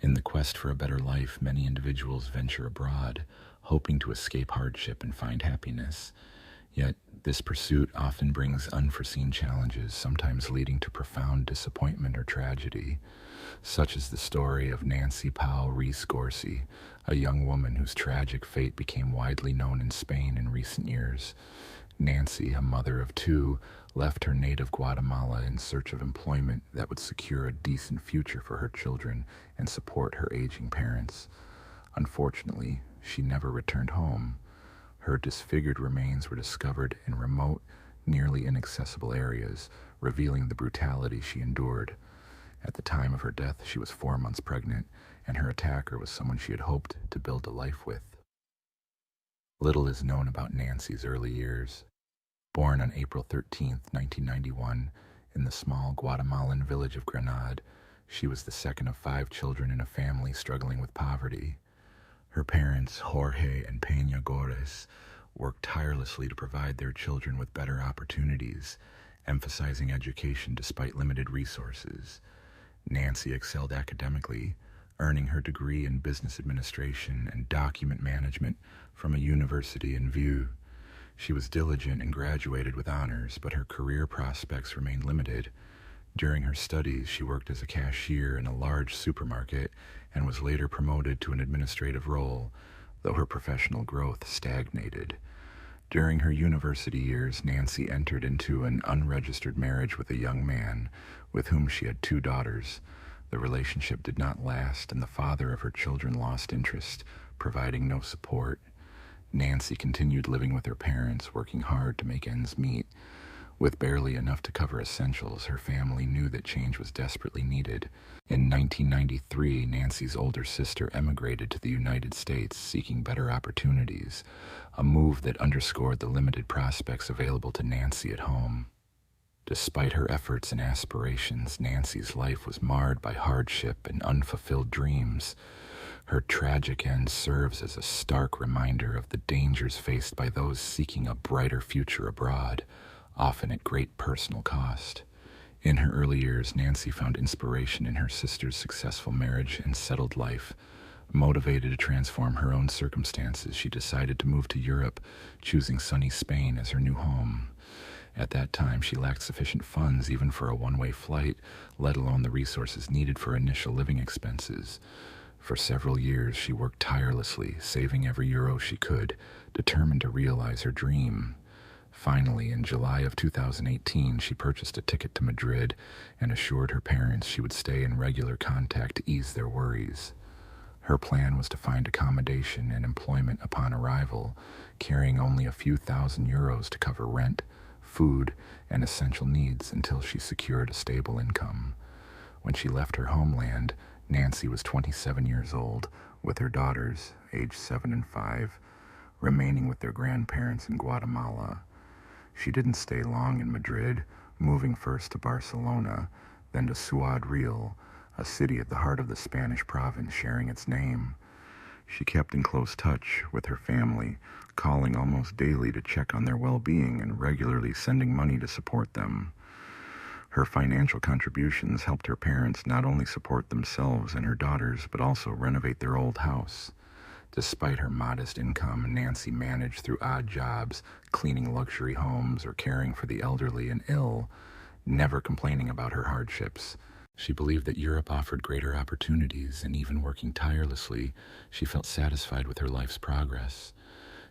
In the quest for a better life, many individuals venture abroad, hoping to escape hardship and find happiness. Yet, this pursuit often brings unforeseen challenges, sometimes leading to profound disappointment or tragedy. Such is the story of Nancy Gores, a young woman whose tragic fate became widely known in Spain in recent years. Nancy, a mother of two, left her native Guatemala in search of employment that would secure a decent future for her children and support her aging parents. Unfortunately, she never returned home. Her disfigured remains were discovered in remote, nearly inaccessible areas, revealing the brutality she endured. At the time of her death, she was 4 months pregnant, and her attacker was someone she had hoped to build a life with. Little is known about Nancy's early years. Born on April 13, 1991, in the small Guatemalan village of Granada, she was the second of 5 children in a family struggling with poverty. Her parents, Jorge and Peña Gores, worked tirelessly to provide their children with better opportunities, emphasizing education despite limited resources. Nancy excelled academically, earning her degree in business administration and document management from a university in view. She was diligent and graduated with honors, but her career prospects remained limited. During her studies, she worked as a cashier in a large supermarket and was later promoted to an administrative role, though her professional growth stagnated. During her university years, Nancy entered into an unregistered marriage with a young man with whom she had 2 daughters. The relationship did not last, and the father of her children lost interest, providing no support. Nancy continued living with her parents, working hard to make ends meet. With barely enough to cover essentials, her family knew that change was desperately needed. In 1993, Nancy's older sister emigrated to the United States, seeking better opportunities, a move that underscored the limited prospects available to Nancy at home. Despite her efforts and aspirations, Nancy's life was marred by hardship and unfulfilled dreams. Her tragic end serves as a stark reminder of the dangers faced by those seeking a brighter future abroad, often at great personal cost. In her early years, Nancy found inspiration in her sister's successful marriage and settled life. Motivated to transform her own circumstances, she decided to move to Europe, choosing sunny Spain as her new home. At that time, she lacked sufficient funds even for a one-way flight, let alone the resources needed for initial living expenses. For several years, she worked tirelessly, saving every euro she could, determined to realize her dream. Finally, in July of 2018, she purchased a ticket to Madrid and assured her parents she would stay in regular contact to ease their worries. Her plan was to find accommodation and employment upon arrival, carrying only a few thousand euros to cover rent, food, and essential needs until she secured a stable income. When she left her homeland, Nancy was 27 years old, with her daughters, aged 7 and 5, remaining with their grandparents in Guatemala. She didn't stay long in Madrid, moving first to Barcelona, then to Ciudad Real, a city at the heart of the Spanish province sharing its name. She kept in close touch with her family, calling almost daily to check on their well-being and regularly sending money to support them. Her financial contributions helped her parents not only support themselves and her daughters, but also renovate their old house. Despite her modest income, Nancy managed through odd jobs, cleaning luxury homes or caring for the elderly and ill, never complaining about her hardships. She believed that Europe offered greater opportunities, and even working tirelessly, she felt satisfied with her life's progress.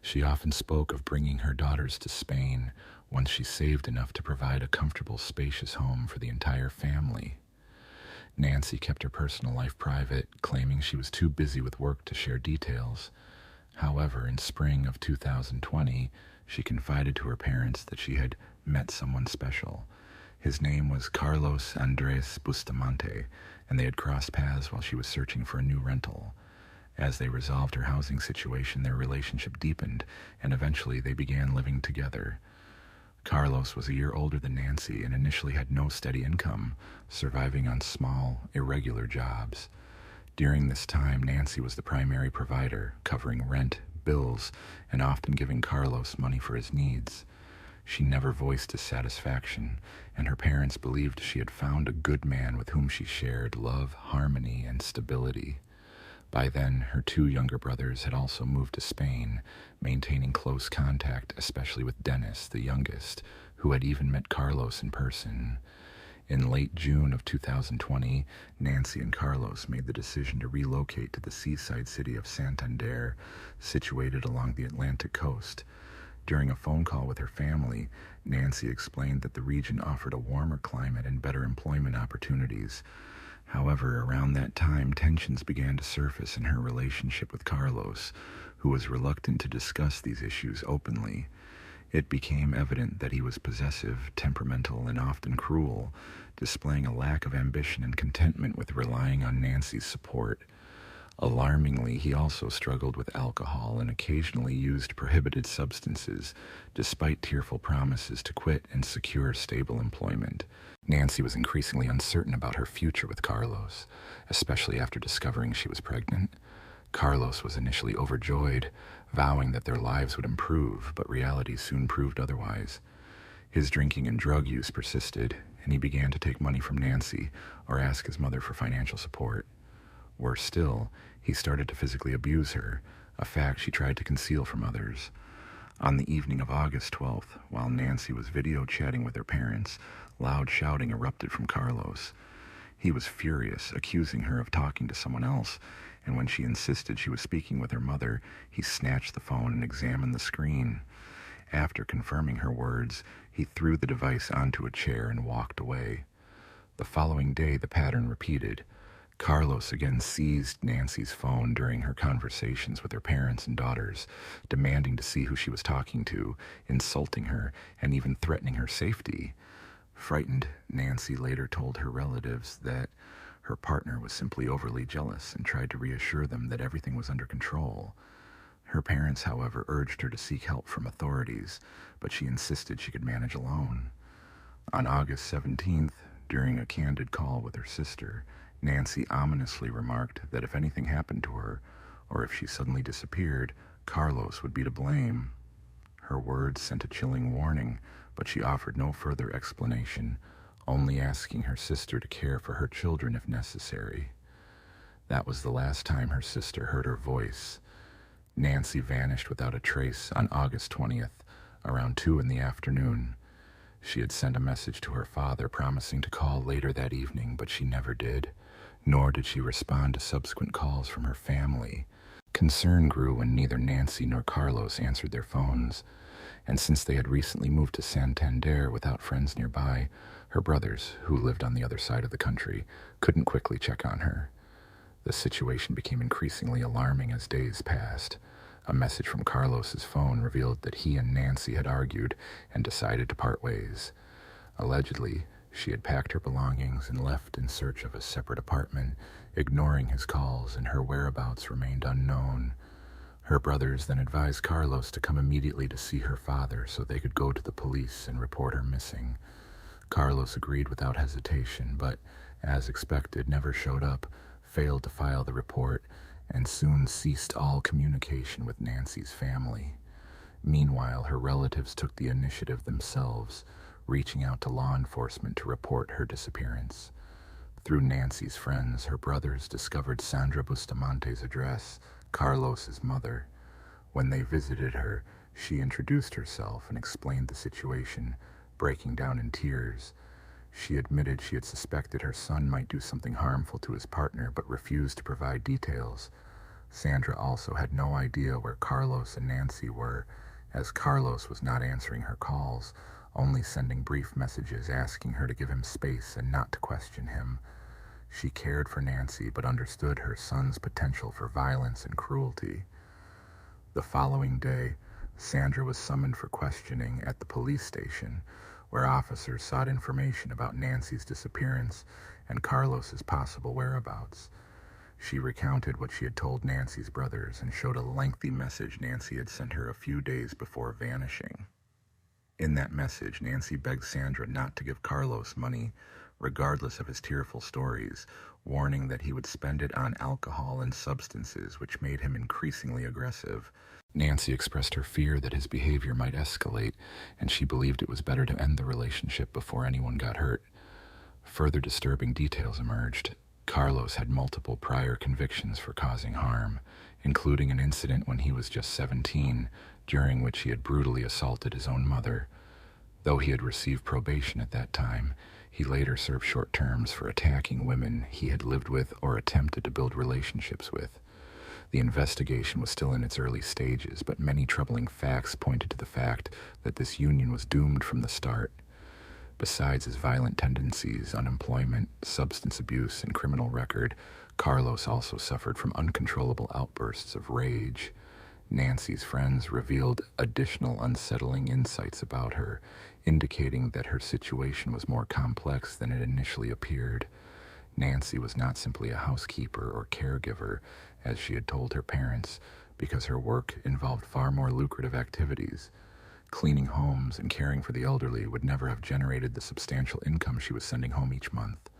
She often spoke of bringing her daughters to Spain once she saved enough to provide a comfortable, spacious home for the entire family. Nancy kept her personal life private, claiming she was too busy with work to share details. However, in spring of 2020, she confided to her parents that she had met someone special. His name was Carlos Andres Bustamante, and they had crossed paths while she was searching for a new rental. As they resolved her housing situation, their relationship deepened, and eventually they began living together. Carlos was a year older than Nancy and initially had no steady income, surviving on small, irregular jobs. During this time, Nancy was the primary provider, covering rent, bills, and often giving Carlos money for his needs. She never voiced dissatisfaction, and her parents believed she had found a good man with whom she shared love, harmony, and stability. By then, her two younger brothers had also moved to Spain, maintaining close contact, especially with Dennis, the youngest, who had even met Carlos in person. In late June of 2020, Nancy and Carlos made the decision to relocate to the seaside city of Santander, situated along the Atlantic coast. During a phone call with her family, Nancy explained that the region offered a warmer climate and better employment opportunities. However, around that time, tensions began to surface in her relationship with Carlos, who was reluctant to discuss these issues openly. It became evident that he was possessive, temperamental, and often cruel, displaying a lack of ambition and contentment with relying on Nancy's support. Alarmingly, he also struggled with alcohol and occasionally used prohibited substances, despite tearful promises to quit and secure stable employment. Nancy was increasingly uncertain about her future with Carlos, especially after discovering she was pregnant. Carlos was initially overjoyed, vowing that their lives would improve, but reality soon proved otherwise. His drinking and drug use persisted, and he began to take money from Nancy or ask his mother for financial support. Worse still, he started to physically abuse her, a fact she tried to conceal from others. On the evening of August 12th, while Nancy was video chatting with her parents, loud shouting erupted from Carlos. He was furious, accusing her of talking to someone else, and when she insisted she was speaking with her mother, he snatched the phone and examined the screen. After confirming her words, he threw the device onto a chair and walked away. The following day, the pattern repeated. Carlos again seized Nancy's phone during her conversations with her parents and daughters, demanding to see who she was talking to, insulting her, and even threatening her safety. Frightened, Nancy later told her relatives that her partner was simply overly jealous and tried to reassure them that everything was under control. Her parents, however, urged her to seek help from authorities, but she insisted she could manage alone. On August 17th, during a candid call with her sister, Nancy ominously remarked that if anything happened to her, or if she suddenly disappeared, Carlos would be to blame. Her words sent a chilling warning, but she offered no further explanation, only asking her sister to care for her children if necessary. That was the last time her sister heard her voice. Nancy vanished without a trace on August 20th, around 2 in the afternoon. She had sent a message to her father promising to call later that evening, but she never did, nor did she respond to subsequent calls from her family. Concern grew when neither Nancy nor Carlos answered their phones, and since they had recently moved to Santander without friends nearby, her brothers, who lived on the other side of the country, couldn't quickly check on her. The situation became increasingly alarming as days passed. A message from Carlos's phone revealed that he and Nancy had argued and decided to part ways. Allegedly, she had packed her belongings and left in search of a separate apartment, ignoring his calls, and her whereabouts remained unknown. Her brothers then advised Carlos to come immediately to see her father so they could go to the police and report her missing. Carlos agreed without hesitation, but, as expected, never showed up, failed to file the report, and soon ceased all communication with Nancy's family. Meanwhile, her relatives took the initiative themselves, reaching out to law enforcement to report her disappearance. Through Nancy's friends, her brothers discovered Sandra Bustamante's address, Carlos's mother. When they visited her, she introduced herself and explained the situation, breaking down in tears. She admitted she had suspected her son might do something harmful to his partner, but refused to provide details. Sandra also had no idea where Carlos and Nancy were, as Carlos was not answering her calls, only sending brief messages asking her to give him space and not to question him. She cared for Nancy, but understood her son's potential for violence and cruelty. The following day, Sandra was summoned for questioning at the police station, where officers sought information about Nancy's disappearance and Carlos's possible whereabouts. She recounted what she had told Nancy's brothers and showed a lengthy message Nancy had sent her a few days before vanishing. In that message, Nancy begged Sandra not to give Carlos money, regardless of his tearful stories, warning that he would spend it on alcohol and substances, which made him increasingly aggressive. Nancy expressed her fear that his behavior might escalate, and she believed it was better to end the relationship before anyone got hurt. Further disturbing details emerged. Carlos had multiple prior convictions for causing harm, including an incident when he was just 17, during which he had brutally assaulted his own mother. Though he had received probation at that time, he later served short terms for attacking women he had lived with or attempted to build relationships with. The investigation was still in its early stages, but many troubling facts pointed to the fact that this union was doomed from the start. Besides his violent tendencies, unemployment, substance abuse, and criminal record, Carlos also suffered from uncontrollable outbursts of rage. Nancy's friends revealed additional unsettling insights about her, indicating that her situation was more complex than it initially appeared. Nancy was not simply a housekeeper or caregiver, as she had told her parents, because her work involved far more lucrative activities. Cleaning homes and caring for the elderly would never have generated the substantial income she was sending home each month.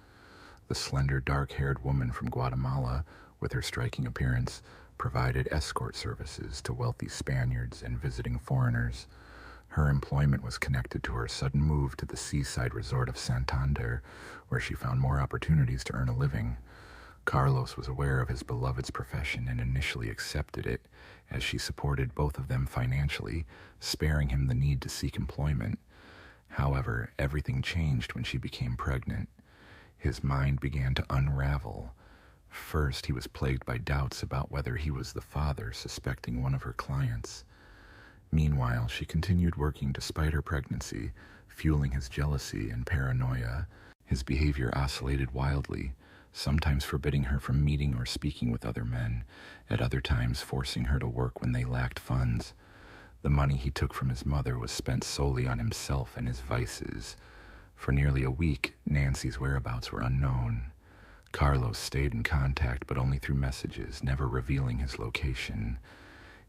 The slender, dark-haired woman from Guatemala, with her striking appearance, provided escort services to wealthy Spaniards and visiting foreigners. Her employment was connected to her sudden move to the seaside resort of Santander, where she found more opportunities to earn a living. Carlos was aware of his beloved's profession and initially accepted it, as she supported both of them financially, sparing him the need to seek employment. However, everything changed when she became pregnant. His mind began to unravel. First, he was plagued by doubts about whether he was the father, suspecting one of her clients. Meanwhile, she continued working despite her pregnancy, fueling his jealousy and paranoia. His behavior oscillated wildly, sometimes forbidding her from meeting or speaking with other men, at other times forcing her to work when they lacked funds. The money he took from his mother was spent solely on himself and his vices. For nearly a week, Nancy's whereabouts were unknown. Carlos stayed in contact, but only through messages, never revealing his location.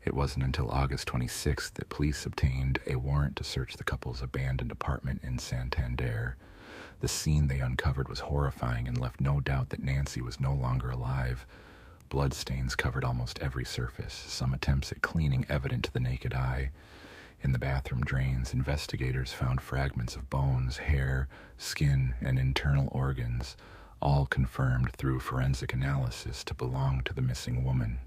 It wasn't until August 26th that police obtained a warrant to search the couple's abandoned apartment in Santander. The scene they uncovered was horrifying and left no doubt that Nancy was no longer alive. Bloodstains covered almost every surface, some attempts at cleaning evident to the naked eye. In the bathroom drains, investigators found fragments of bones, hair, skin, and internal organs, all confirmed through forensic analysis to belong to the missing woman.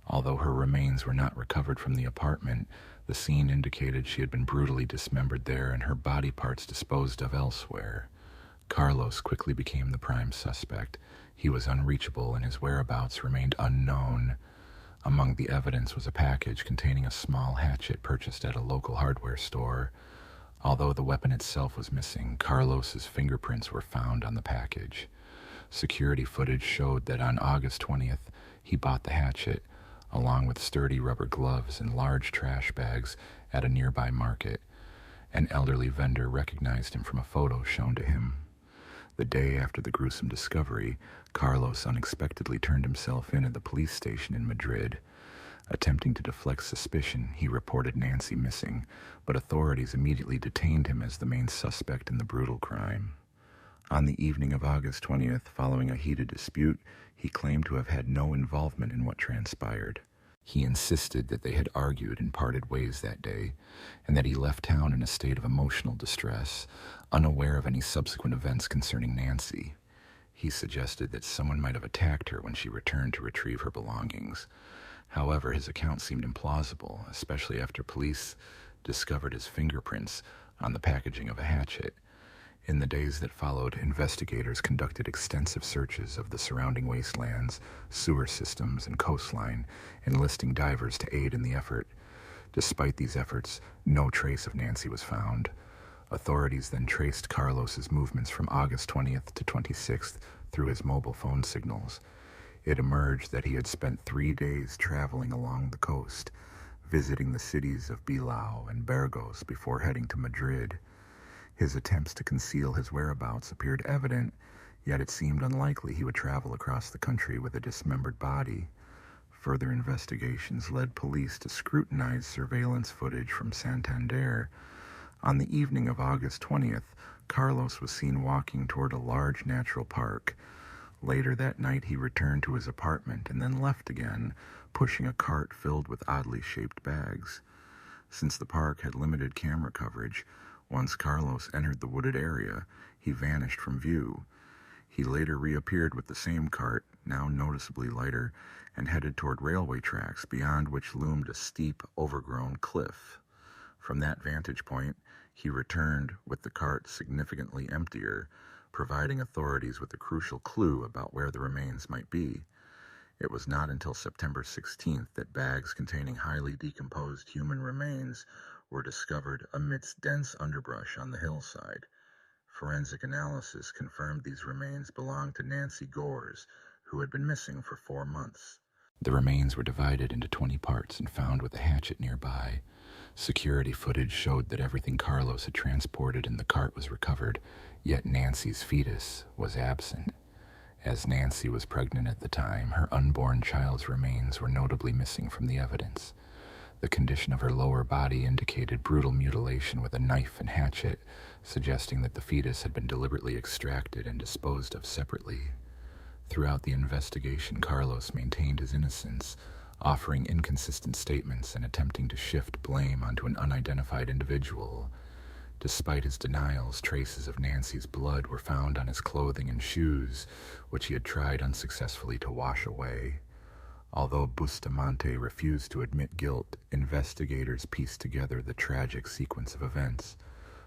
Although her remains were not recovered from the apartment, the scene indicated she had been brutally dismembered there and her body parts disposed of elsewhere. Carlos quickly became the prime suspect. He was unreachable and his whereabouts remained unknown. Among the evidence was a package containing a small hatchet purchased at a local hardware store. Although the weapon itself was missing, Carlos's fingerprints were found on the package. Security footage showed that on August 20th, he bought the hatchet, along with sturdy rubber gloves and large trash bags at a nearby market. An elderly vendor recognized him from a photo shown to him. The day after the gruesome discovery, Carlos unexpectedly turned himself in at the police station in Madrid. Attempting to deflect suspicion, he reported Nancy missing, but authorities immediately detained him as the main suspect in the brutal crime. On the evening of August 20th, following a heated dispute, he claimed to have had no involvement in what transpired. He insisted that they had argued and parted ways that day, and that he left town in a state of emotional distress, unaware of any subsequent events concerning Nancy. He suggested that someone might have attacked her when she returned to retrieve her belongings. However, his account seemed implausible, especially after police discovered his fingerprints on the packaging of a hatchet. In the days that followed, investigators conducted extensive searches of the surrounding wastelands, sewer systems, and coastline, enlisting divers to aid in the effort. Despite these efforts, no trace of Nancy was found. Authorities then traced Carlos's movements from August 20th to 26th through his mobile phone signals. It emerged that he had spent 3 days traveling along the coast, visiting the cities of Bilbao and Burgos before heading to Madrid. His attempts to conceal his whereabouts appeared evident, yet it seemed unlikely he would travel across the country with a dismembered body. Further investigations led police to scrutinize surveillance footage from Santander. On the evening of August 20th, Carlos was seen walking toward a large natural park. Later that night, he returned to his apartment and then left again, pushing a cart filled with oddly shaped bags. Since the park had limited camera coverage, once Carlos entered the wooded area, he vanished from view. He later reappeared with the same cart, now noticeably lighter, and headed toward railway tracks, beyond which loomed a steep, overgrown cliff. From that vantage point, he returned with the cart significantly emptier, providing authorities with a crucial clue about where the remains might be. It was not until September 16th that bags containing highly decomposed human remains were discovered amidst dense underbrush on the hillside. Forensic analysis confirmed these remains belonged to Nancy Gores, who had been missing for 4 months. The remains were divided into 20 parts and found with a hatchet nearby. Security footage showed that everything Carlos had transported in the cart was recovered, yet Nancy's fetus was absent. As Nancy was pregnant at the time, her unborn child's remains were notably missing from the evidence. The condition of her lower body indicated brutal mutilation with a knife and hatchet, suggesting that the fetus had been deliberately extracted and disposed of separately. Throughout the investigation, Carlos maintained his innocence, offering inconsistent statements and attempting to shift blame onto an unidentified individual. Despite his denials, traces of Nancy's blood were found on his clothing and shoes, which he had tried unsuccessfully to wash away. Although Bustamante refused to admit guilt, investigators pieced together the tragic sequence of events.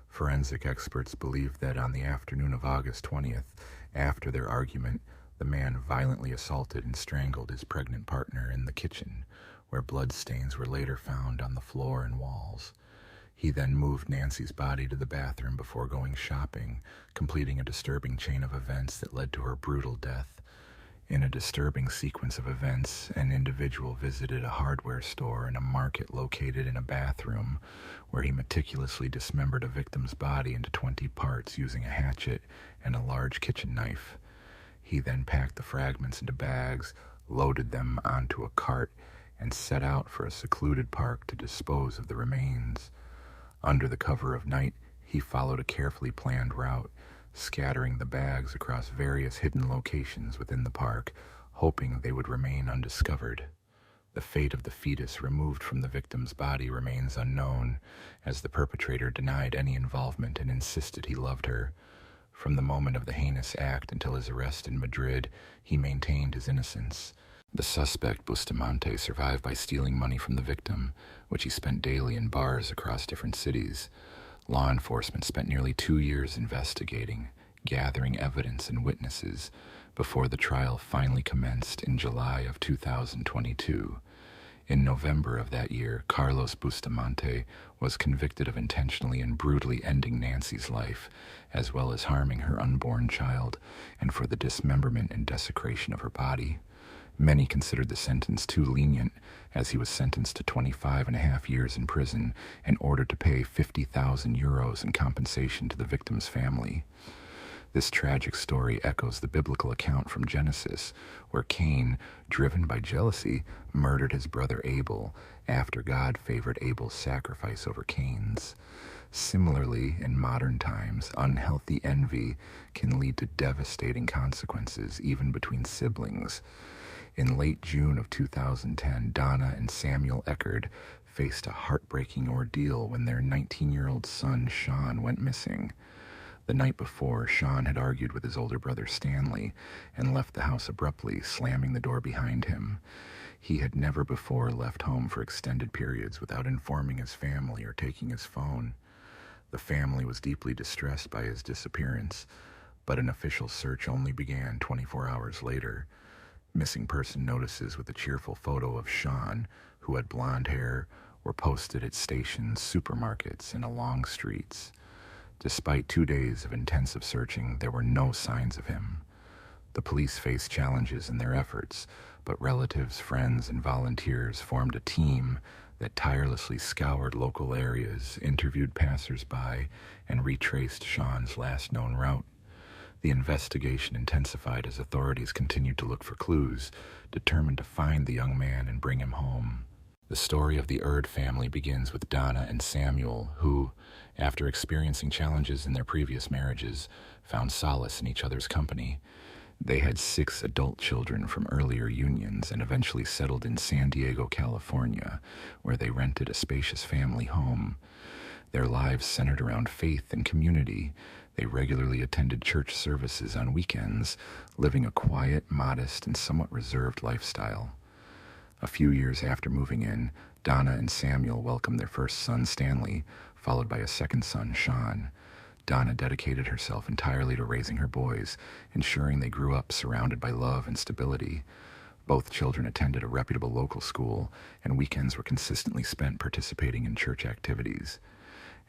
Forensic experts believed that on the afternoon of August 20th, after their argument, the man violently assaulted and strangled his pregnant partner in the kitchen, where bloodstains were later found on the floor and walls. He then moved Nancy's body to the bathroom before going shopping, completing a disturbing chain of events that led to her brutal death. In a disturbing sequence of events, an individual visited a hardware store and a market located in a bathroom, where he meticulously dismembered a victim's body into 20 parts using a hatchet and a large kitchen knife. He then packed the fragments into bags, loaded them onto a cart, and set out for a secluded park to dispose of the remains. Under the cover of night, he followed a carefully planned route, scattering the bags across various hidden locations within the park, hoping they would remain undiscovered. The fate of the fetus removed from the victim's body remains unknown, as the perpetrator denied any involvement and insisted he loved her. From the moment of the heinous act until his arrest in Madrid, he maintained his innocence. The suspect, Bustamante, survived by stealing money from the victim, which he spent daily in bars across different cities. Law enforcement spent nearly 2 years investigating, gathering evidence and witnesses, before the trial finally commenced in July of 2022. In November of that year, Carlos Bustamante was convicted of intentionally and brutally ending Nancy's life, as well as harming her unborn child, and for the dismemberment and desecration of her body. Many considered the sentence too lenient, as he was sentenced to 25.5 years in prison and ordered to pay 50,000 euros in compensation to the victim's family. This tragic story echoes the biblical account from Genesis, where Cain, driven by jealousy, murdered his brother Abel after God favored Abel's sacrifice over Cain's. Similarly, in modern times, unhealthy envy can lead to devastating consequences, even between siblings. In late June of 2010, Donna and Samuel Eckerd faced a heartbreaking ordeal when their 19-year-old son, Sean, went missing. The night before, Sean had argued with his older brother Stanley and left the house abruptly, slamming the door behind him. He had never before left home for extended periods without informing his family or taking his phone. The family was deeply distressed by his disappearance, but an official search only began 24 hours later. Missing person notices with a cheerful photo of Sean, who had blonde hair, were posted at stations, supermarkets, and along streets. Despite 2 days of intensive searching, there were no signs of him. The police faced challenges in their efforts, but relatives, friends, and volunteers formed a team that tirelessly scoured local areas, interviewed passers-by, and retraced Sean's last known route. The investigation intensified as authorities continued to look for clues, determined to find the young man and bring him home. The story of the Erd family begins with Donna and Samuel, who, after experiencing challenges in their previous marriages, found solace in each other's company. They had 6 adult children from earlier unions and eventually settled in San Diego, California, where they rented a spacious family home. Their lives centered around faith and community. They regularly attended church services on weekends, living a quiet, modest, and somewhat reserved lifestyle. A few years after moving in, Donna and Samuel welcomed their first son, Stanley, followed by a second son, Sean. Donna dedicated herself entirely to raising her boys, ensuring they grew up surrounded by love and stability. Both children attended a reputable local school, and weekends were consistently spent participating in church activities.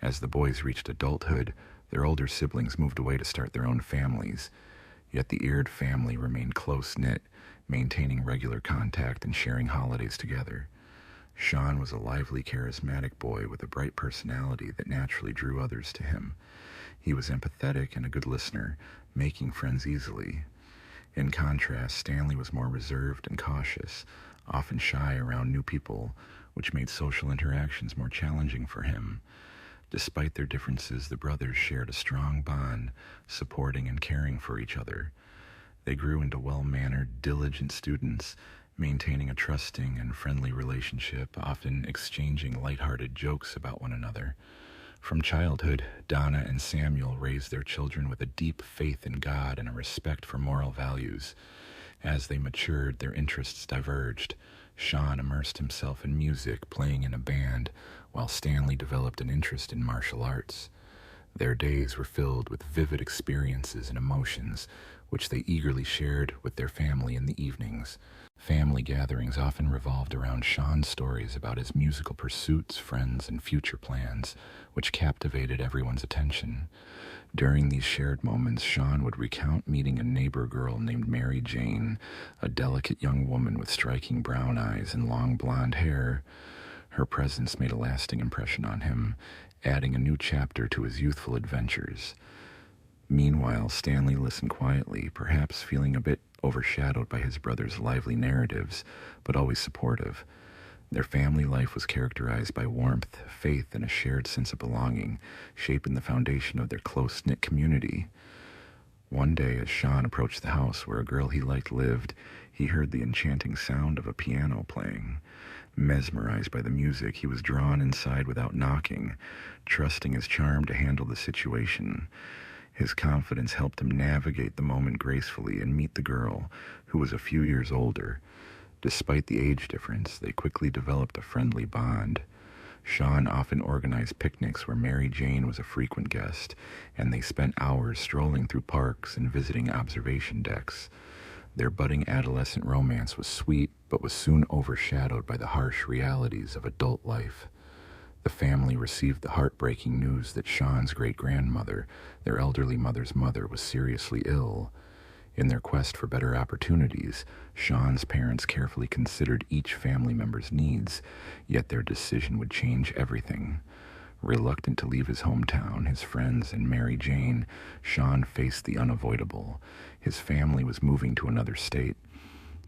As the boys reached adulthood, their older siblings moved away to start their own families. Yet the Eard family remained close-knit, maintaining regular contact and sharing holidays together. Sean was a lively, charismatic boy with a bright personality that naturally drew others to him. He was empathetic and a good listener, making friends easily. In contrast, Stanley was more reserved and cautious, often shy around new people, which made social interactions more challenging for him. Despite their differences, the brothers shared a strong bond, supporting and caring for each other. They grew into well-mannered, diligent students, maintaining a trusting and friendly relationship, often exchanging lighthearted jokes about one another. From childhood, Donna and Samuel raised their children with a deep faith in God and a respect for moral values. As they matured, their interests diverged. Sean immersed himself in music, playing in a band, while Stanley developed an interest in martial arts. Their days were filled with vivid experiences and emotions, which they eagerly shared with their family in the evenings. Family gatherings often revolved around Sean's stories about his musical pursuits, friends, and future plans, which captivated everyone's attention. During these shared moments, Sean would recount meeting a neighbor girl named Mary Jane, a delicate young woman with striking brown eyes and long blonde hair. Her presence made a lasting impression on him, adding a new chapter to his youthful adventures. Meanwhile, Stanley listened quietly, perhaps feeling a bit overshadowed by his brother's lively narratives, but always supportive. Their family life was characterized by warmth, faith, and a shared sense of belonging, shaping the foundation of their close-knit community. One day, as Sean approached the house where a girl he liked lived, he heard the enchanting sound of a piano playing. Mesmerized by the music, he was drawn inside without knocking, trusting his charm to handle the situation. His confidence helped him navigate the moment gracefully and meet the girl, who was a few years older. Despite the age difference, they quickly developed a friendly bond. Sean often organized picnics where Mary Jane was a frequent guest, and they spent hours strolling through parks and visiting observation decks. Their budding adolescent romance was sweet, but was soon overshadowed by the harsh realities of adult life. The family received the heartbreaking news that Sean's great-grandmother, their elderly mother's mother, was seriously ill. In their quest for better opportunities, Sean's parents carefully considered each family member's needs, yet their decision would change everything. Reluctant to leave his hometown, his friends, and Mary Jane, Sean faced the unavoidable. His family was moving to another state.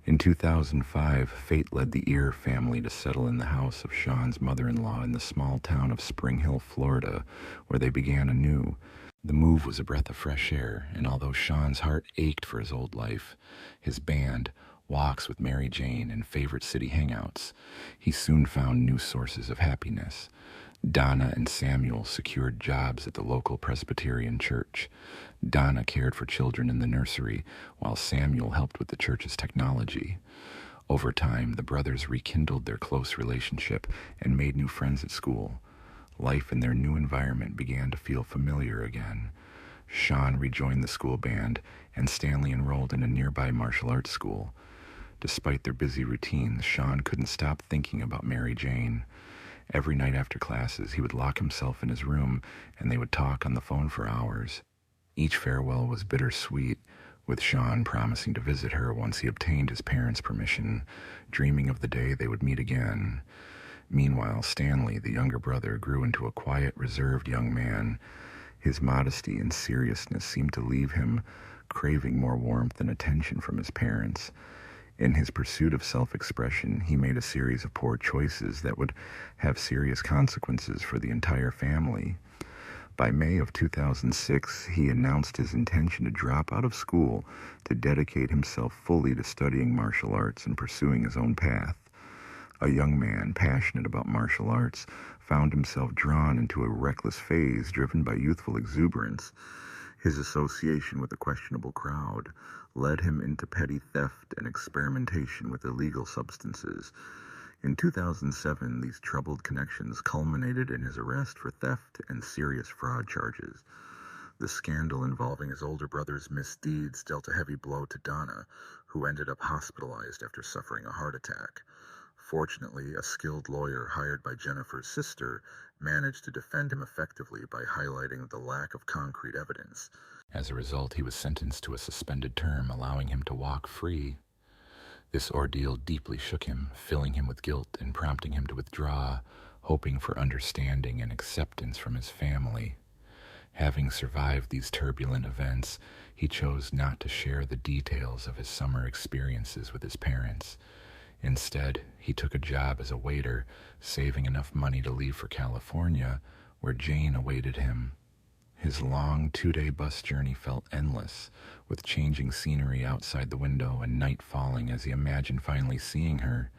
In 2005, fate led the Ear family to settle in the house of Sean's mother-in-law in the small town of Spring Hill, Florida, where they began anew. The move was a breath of fresh air, and although Sean's heart ached for his old life, his band, walks with Mary Jane, and favorite city hangouts, he soon found new sources of happiness. Donna and Samuel secured jobs at the local Presbyterian church. Donna cared for children in the nursery, while Samuel helped with the church's technology. Over time, the brothers rekindled their close relationship and made new friends at school. Life in their new environment began to feel familiar again. Sean rejoined the school band, and Stanley enrolled in a nearby martial arts school. Despite their busy routines, Sean couldn't stop thinking about Mary Jane. Every night after classes, he would lock himself in his room, and they would talk on the phone for hours. Each farewell was bittersweet, with Sean promising to visit her once he obtained his parents' permission, dreaming of the day they would meet again. Meanwhile, Stanley, the younger brother, grew into a quiet, reserved young man. His modesty and seriousness seemed to leave him craving more warmth and attention from his parents. In his pursuit of self-expression, he made a series of poor choices that would have serious consequences for the entire family. By May of 2006, he announced his intention to drop out of school to dedicate himself fully to studying martial arts and pursuing his own path. A young man passionate about martial arts found himself drawn into a reckless phase driven by youthful exuberance. His association with a questionable crowd led him into petty theft and experimentation with illegal substances. In 2007, these troubled connections culminated in his arrest for theft and serious fraud charges. The scandal involving his older brother's misdeeds dealt a heavy blow to Donna, who ended up hospitalized after suffering a heart attack. Fortunately, a skilled lawyer hired by Jennifer's sister managed to defend him effectively by highlighting the lack of concrete evidence. As a result, he was sentenced to a suspended term, allowing him to walk free. This ordeal deeply shook him, filling him with guilt and prompting him to withdraw, hoping for understanding and acceptance from his family. Having survived these turbulent events, he chose not to share the details of his summer experiences with his parents. Instead, he took a job as a waiter, saving enough money to leave for California, where Jane awaited him. His long 2-day bus journey felt endless, with changing scenery outside the window and night falling as he imagined finally seeing her.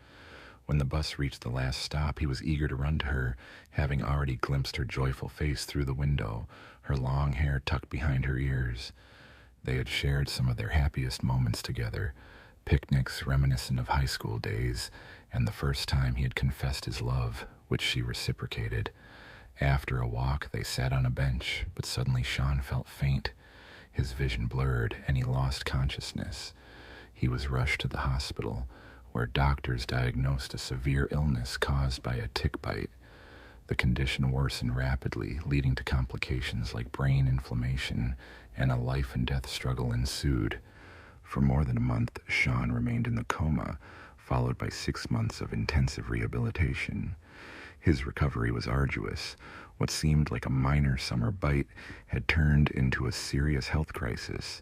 When the bus reached the last stop, he was eager to run to her, having already glimpsed her joyful face through the window, her long hair tucked behind her ears. They had shared some of their happiest moments together, picnics reminiscent of high school days, and the first time he had confessed his love, which she reciprocated. After a walk, they sat on a bench, but suddenly Sean felt faint. His vision blurred, and he lost consciousness. He was rushed to the hospital, where doctors diagnosed a severe illness caused by a tick bite. The condition worsened rapidly, leading to complications like brain inflammation, and a life-and-death struggle ensued. For more than a month, Sean remained in the coma, followed by 6 months of intensive rehabilitation. His recovery was arduous. What seemed like a minor summer bite had turned into a serious health crisis.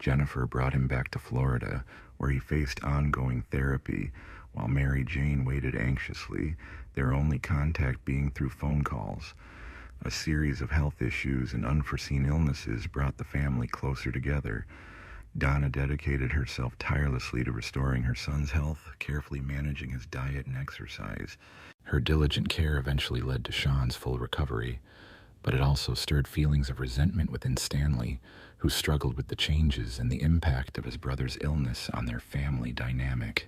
Jennifer brought him back to Florida, where he faced ongoing therapy, while Mary Jane waited anxiously, their only contact being through phone calls. A series of health issues and unforeseen illnesses brought the family closer together. Donna dedicated herself tirelessly to restoring her son's health, carefully managing his diet and exercise. Her diligent care eventually led to Sean's full recovery, but it also stirred feelings of resentment within Stanley, who struggled with the changes and the impact of his brother's illness on their family dynamic.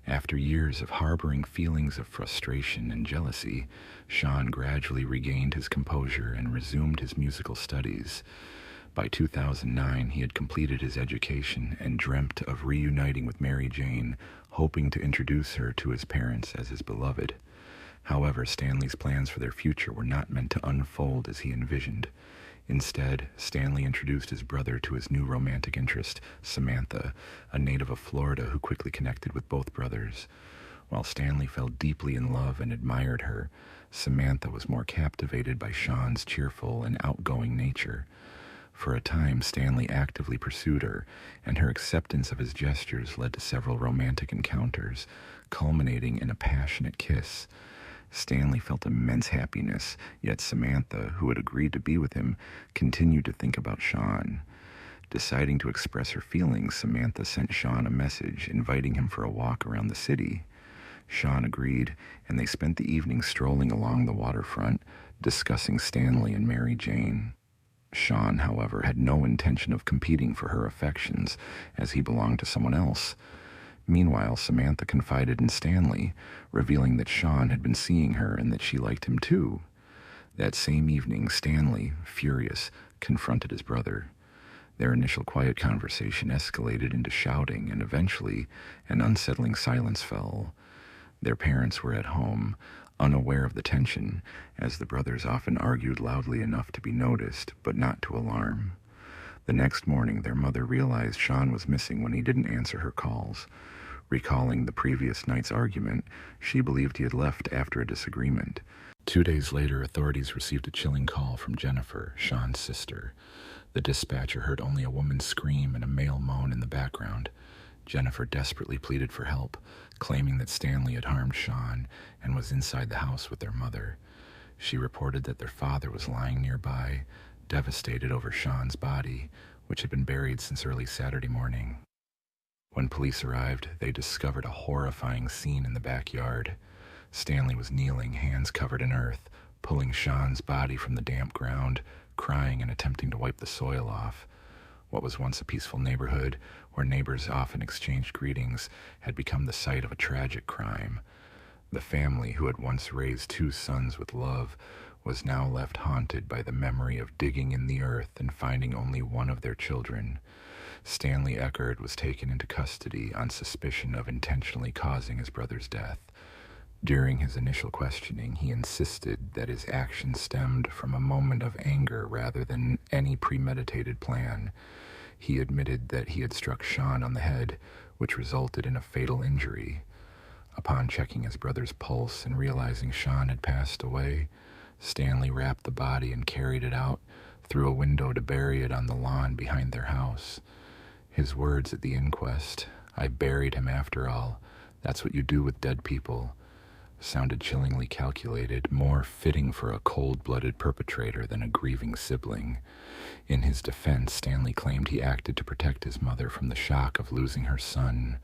After years of harboring feelings of frustration and jealousy, Sean gradually regained his composure and resumed his musical studies. By 2009, he had completed his education and dreamt of reuniting with Mary Jane, hoping to introduce her to his parents as his beloved. However, Stanley's plans for their future were not meant to unfold as he envisioned. Instead, Stanley introduced his brother to his new romantic interest, Samantha, a native of Florida who quickly connected with both brothers. While Stanley fell deeply in love and admired her, Samantha was more captivated by Sean's cheerful and outgoing nature. For a time, Stanley actively pursued her, and her acceptance of his gestures led to several romantic encounters, culminating in a passionate kiss. Stanley felt immense happiness, yet Samantha, who had agreed to be with him, continued to think about Sean. Deciding to express her feelings, Samantha sent Sean a message inviting him for a walk around the city. Sean agreed, and they spent the evening strolling along the waterfront, discussing Stanley and Mary Jane. Sean, however, had no intention of competing for her affections, as he belonged to someone else. Meanwhile, Samantha confided in Stanley, revealing that Sean had been seeing her and that she liked him too. That same evening, Stanley, furious, confronted his brother. Their initial quiet conversation escalated into shouting, and eventually, an unsettling silence fell. Their parents were at home, unaware of the tension, as the brothers often argued loudly enough to be noticed, but not to alarm. The next morning, their mother realized Sean was missing when he didn't answer her calls. Recalling the previous night's argument, she believed he had left after a disagreement. 2 days later, authorities received a chilling call from Jennifer, Sean's sister. The dispatcher heard only a woman's scream and a male moan in the background. Jennifer desperately pleaded for help, claiming that Stanley had harmed Sean and was inside the house with their mother. She reported that their father was lying nearby, devastated over Sean's body, which had been buried since early Saturday morning. When police arrived, they discovered a horrifying scene in the backyard. Stanley was kneeling, hands covered in earth, pulling Sean's body from the damp ground, crying and attempting to wipe the soil off. What was once a peaceful neighborhood, where neighbors often exchanged greetings, had become the site of a tragic crime. The family, who had once raised 2 sons with love, was now left haunted by the memory of digging in the earth and finding only one of their children. Stanley Eckert was taken into custody on suspicion of intentionally causing his brother's death. During his initial questioning, he insisted that his actions stemmed from a moment of anger rather than any premeditated plan. He admitted that he had struck Sean on the head, which resulted in a fatal injury. Upon checking his brother's pulse and realizing Sean had passed away, Stanley wrapped the body and carried it out through a window to bury it on the lawn behind their house. His words at the inquest, "I buried him after all. That's what you do with dead people," sounded chillingly calculated, more fitting for a cold-blooded perpetrator than a grieving sibling. In his defense, Stanley claimed he acted to protect his mother from the shock of losing her son.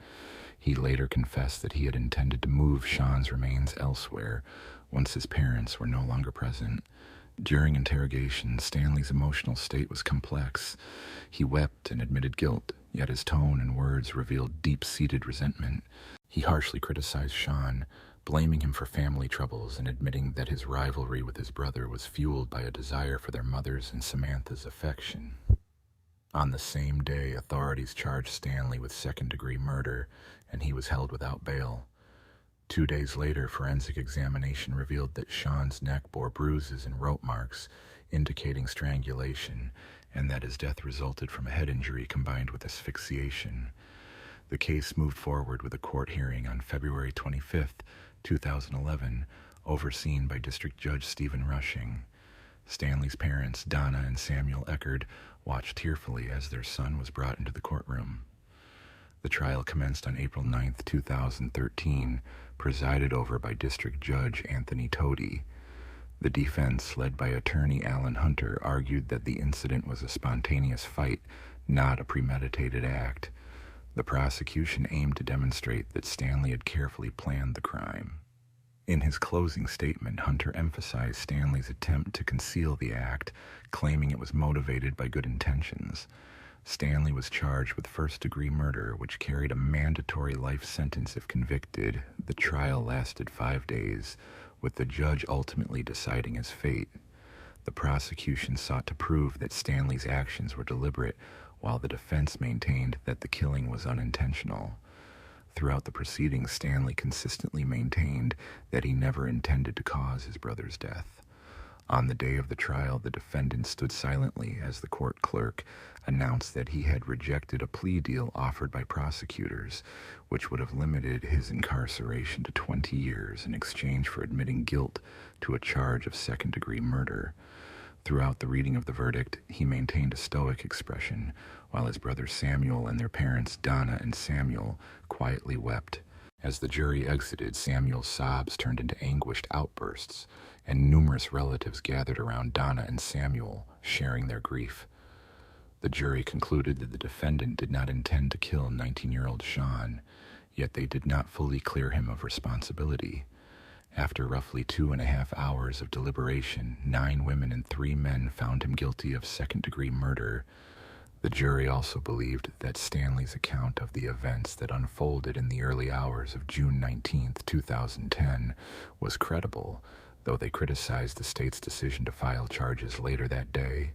He later confessed that he had intended to move Sean's remains elsewhere once his parents were no longer present. During interrogation, Stanley's emotional state was complex. He wept and admitted guilt, yet his tone and words revealed deep-seated resentment. He harshly criticized Sean, blaming him for family troubles and admitting that his rivalry with his brother was fueled by a desire for their mother's and Samantha's affection. On the same day, authorities charged Stanley with second-degree murder, and he was held without bail. 2 days later, forensic examination revealed that Sean's neck bore bruises and rope marks, indicating strangulation, and that his death resulted from a head injury combined with asphyxiation. The case moved forward with a court hearing on February 25, 2011, overseen by District Judge Stephen Rushing. Stanley's parents, Donna and Samuel Eckert, watched tearfully as their son was brought into the courtroom. The trial commenced on April 9, 2013, presided over by District Judge Anthony Toti. The defense, led by attorney Alan Hunter, argued that the incident was a spontaneous fight, not a premeditated act. The prosecution aimed to demonstrate that Stanley had carefully planned the crime. In his closing statement, Hunter emphasized Stanley's attempt to conceal the act, claiming it was motivated by good intentions. Stanley was charged with first-degree murder, which carried a mandatory life sentence if convicted. The trial lasted 5 days, with the judge ultimately deciding his fate. The prosecution sought to prove that Stanley's actions were deliberate, while the defense maintained that the killing was unintentional. Throughout the proceedings, Stanley consistently maintained that he never intended to cause his brother's death. On the day of the trial, the defendant stood silently as the court clerk announced that he had rejected a plea deal offered by prosecutors, which would have limited his incarceration to 20 years in exchange for admitting guilt to a charge of second-degree murder. Throughout the reading of the verdict, he maintained a stoic expression, while his brother Samuel and their parents, Donna and Samuel, quietly wept. As the jury exited, Samuel's sobs turned into anguished outbursts, and numerous relatives gathered around Donna and Samuel, sharing their grief. The jury concluded that the defendant did not intend to kill 19-year-old Sean, yet they did not fully clear him of responsibility. After roughly 2.5 hours of deliberation, 9 women and 3 men found him guilty of second-degree murder. The jury also believed that Stanley's account of the events that unfolded in the early hours of June 19, 2010, was credible, though they criticized the state's decision to file charges later that day.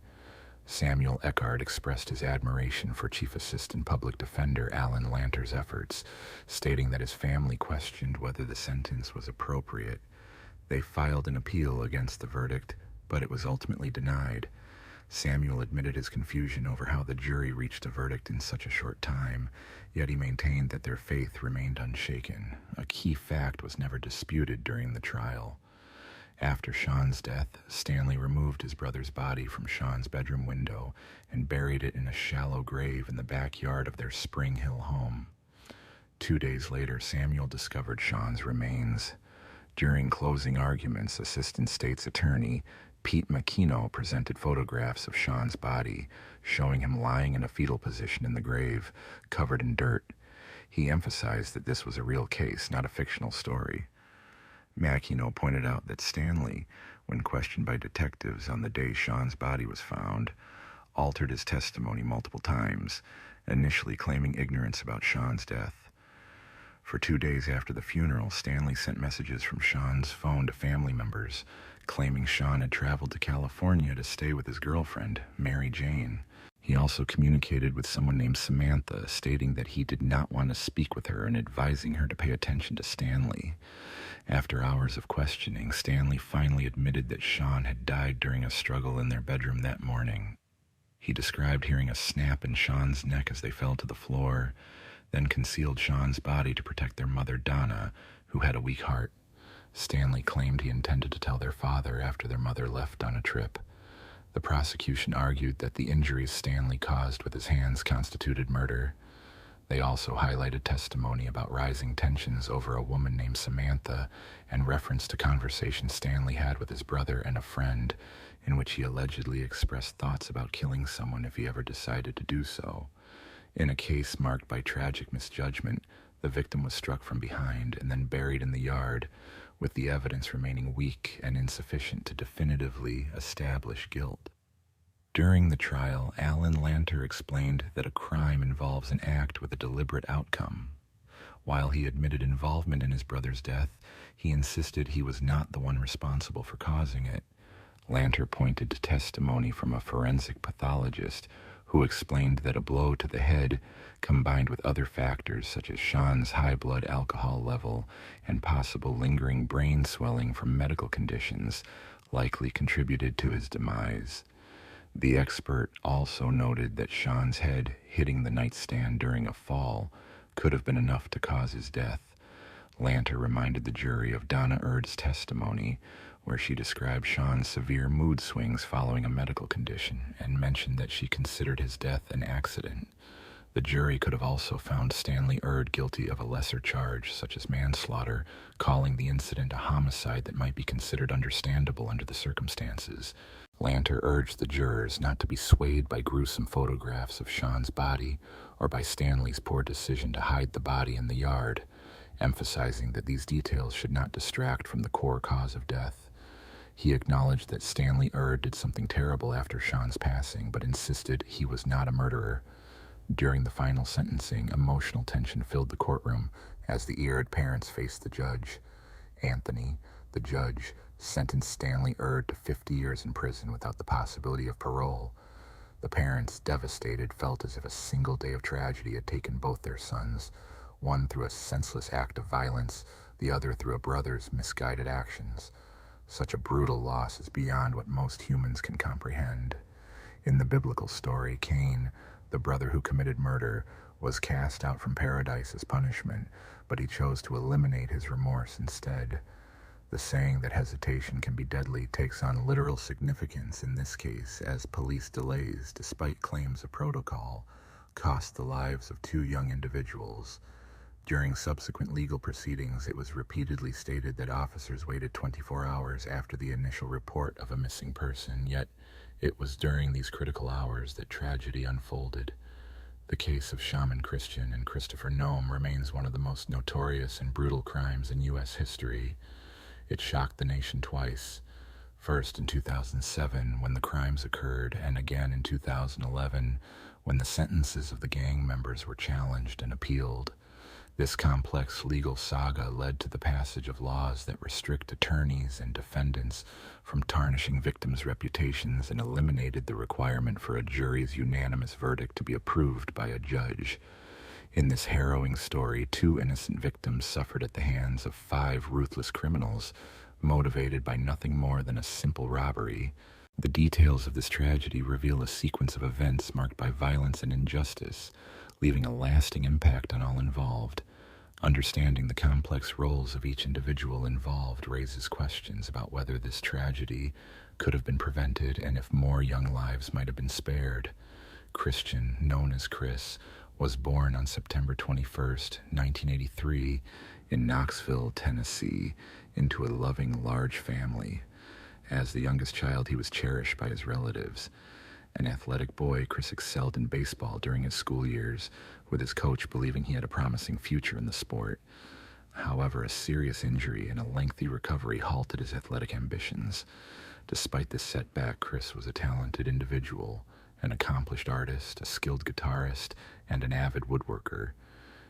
Samuel Eckert expressed his admiration for Chief Assistant Public Defender Alan Lanter's efforts, stating that his family questioned whether the sentence was appropriate. They filed an appeal against the verdict, but it was ultimately denied. Samuel admitted his confusion over how the jury reached a verdict in such a short time, yet he maintained that their faith remained unshaken. A key fact was never disputed during the trial. After Sean's death, Stanley removed his brother's body from Sean's bedroom window and buried it in a shallow grave in the backyard of their Spring Hill home. 2 days later, Samuel discovered Sean's remains. During closing arguments, Assistant State's Attorney Pete McKeno presented photographs of Sean's body, showing him lying in a fetal position in the grave, covered in dirt. He emphasized that this was a real case, not a fictional story. McKeno pointed out that Stanley, when questioned by detectives on the day Sean's body was found, altered his testimony multiple times, initially claiming ignorance about Sean's death. For 2 days after the funeral, Stanley sent messages from Sean's phone to family members, claiming Sean had traveled to California to stay with his girlfriend, Mary Jane. He also communicated with someone named Samantha, stating that he did not want to speak with her and advising her to pay attention to Stanley. After hours of questioning, Stanley finally admitted that Sean had died during a struggle in their bedroom that morning. He described hearing a snap in Sean's neck as they fell to the floor, then concealed Sean's body to protect their mother, Donna, who had a weak heart. Stanley claimed he intended to tell their father after their mother left on a trip. The prosecution argued that the injuries Stanley caused with his hands constituted murder. They also highlighted testimony about rising tensions over a woman named Samantha and referenced a conversation Stanley had with his brother and a friend in which he allegedly expressed thoughts about killing someone if he ever decided to do so. In a case marked by tragic misjudgment, the victim was struck from behind and then buried in the yard, with the evidence remaining weak and insufficient to definitively establish guilt. During the trial, Alan Lanter explained that a crime involves an act with a deliberate outcome. While he admitted involvement in his brother's death, he insisted he was not the one responsible for causing it. Lanter pointed to testimony from a forensic pathologist who explained that a blow to the head, combined with other factors such as Sean's high blood alcohol level and possible lingering brain swelling from medical conditions, likely contributed to his demise. The expert also noted that Sean's head hitting the nightstand during a fall could have been enough to cause his death. Lanter reminded the jury of Donna Erd's testimony, where she described Sean's severe mood swings following a medical condition and mentioned that she considered his death an accident. The jury could have also found Stanley Erd guilty of a lesser charge, such as manslaughter, calling the incident a homicide that might be considered understandable under the circumstances. Lanter urged the jurors not to be swayed by gruesome photographs of Sean's body or by Stanley's poor decision to hide the body in the yard, emphasizing that these details should not distract from the core cause of death. He acknowledged that Stanley Erd did something terrible after Sean's passing, but insisted he was not a murderer. During the final sentencing, emotional tension filled the courtroom as the Erd parents faced the judge. Anthony, the judge, sentenced Stanley Erd to 50 years in prison without the possibility of parole. The parents, devastated, felt as if a single day of tragedy had taken both their sons, one through a senseless act of violence, the other through a brother's misguided actions. Such a brutal loss is beyond what most humans can comprehend. In the biblical story, Cain, the brother who committed murder, was cast out from paradise as punishment, but he chose to eliminate his remorse instead. The saying that hesitation can be deadly takes on literal significance in this case, as police delays, despite claims of protocol, cost the lives of 2 young individuals. During subsequent legal proceedings, it was repeatedly stated that officers waited 24 hours after the initial report of a missing person, yet it was during these critical hours that tragedy unfolded. The case of Shaman Christian and Christopher Nome remains one of the most notorious and brutal crimes in U.S. history. It shocked the nation twice, first in 2007 when the crimes occurred, and again in 2011 when the sentences of the gang members were challenged and appealed. This complex legal saga led to the passage of laws that restrict attorneys and defendants from tarnishing victims' reputations and eliminated the requirement for a jury's unanimous verdict to be approved by a judge. In this harrowing story, 2 innocent victims suffered at the hands of 5 ruthless criminals, motivated by nothing more than a simple robbery. The details of this tragedy reveal a sequence of events marked by violence and injustice, leaving a lasting impact on all involved. Understanding the complex roles of each individual involved raises questions about whether this tragedy could have been prevented and if more young lives might have been spared. Christian, known as Chris, was born on September 21st, 1983, in Knoxville, Tennessee, into a loving, large family. As the youngest child, he was cherished by his relatives. An athletic boy, Chris excelled in baseball during his school years, with his coach believing he had a promising future in the sport. However, a serious injury and a lengthy recovery halted his athletic ambitions. Despite this setback, Chris was a talented individual, an accomplished artist, a skilled guitarist, and an avid woodworker.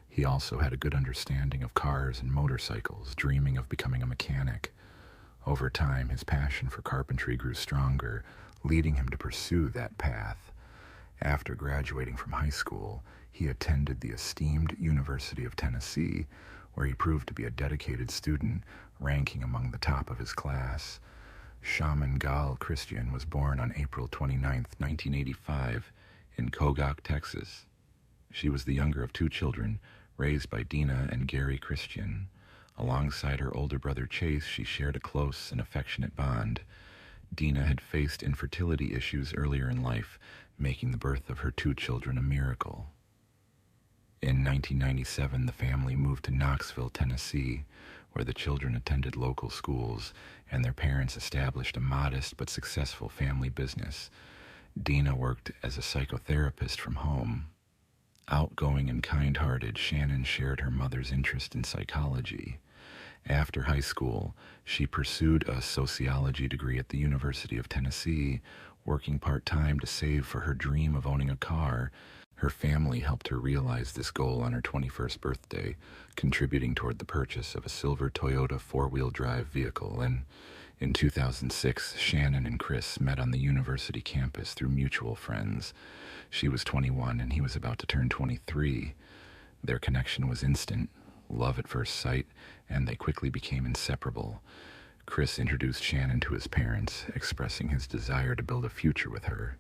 He also had a good understanding of cars and motorcycles, dreaming of becoming a mechanic. Over time, his passion for carpentry grew stronger, leading him to pursue that path. After graduating from high school, he attended the esteemed University of Tennessee, where he proved to be a dedicated student, ranking among the top of his class. Shaman Gal Christian was born on April 29, 1985, in Kogok, Texas. She was the younger of two children, raised by Dina and Gary Christian. Alongside her older brother Chase, she shared a close and affectionate bond. Dina had faced infertility issues earlier in life, making the birth of her two children a miracle. In 1997, the family moved to Knoxville, Tennessee, where the children attended local schools, and their parents established a modest but successful family business. Dina worked as a psychotherapist from home. Outgoing and kind-hearted, Shannon shared her mother's interest in psychology. After high school, she pursued a sociology degree at the University of Tennessee, working part-time to save for her dream of owning a car. Her family helped her realize this goal on her 21st birthday, contributing toward the purchase of a silver Toyota four-wheel drive vehicle. And in 2006, Shannon and Chris met on the university campus through mutual friends. She was 21 and he was about to turn 23. Their connection was instant, love at first sight, and they quickly became inseparable. Chris introduced Shannon to his parents, expressing his desire to build a future with her.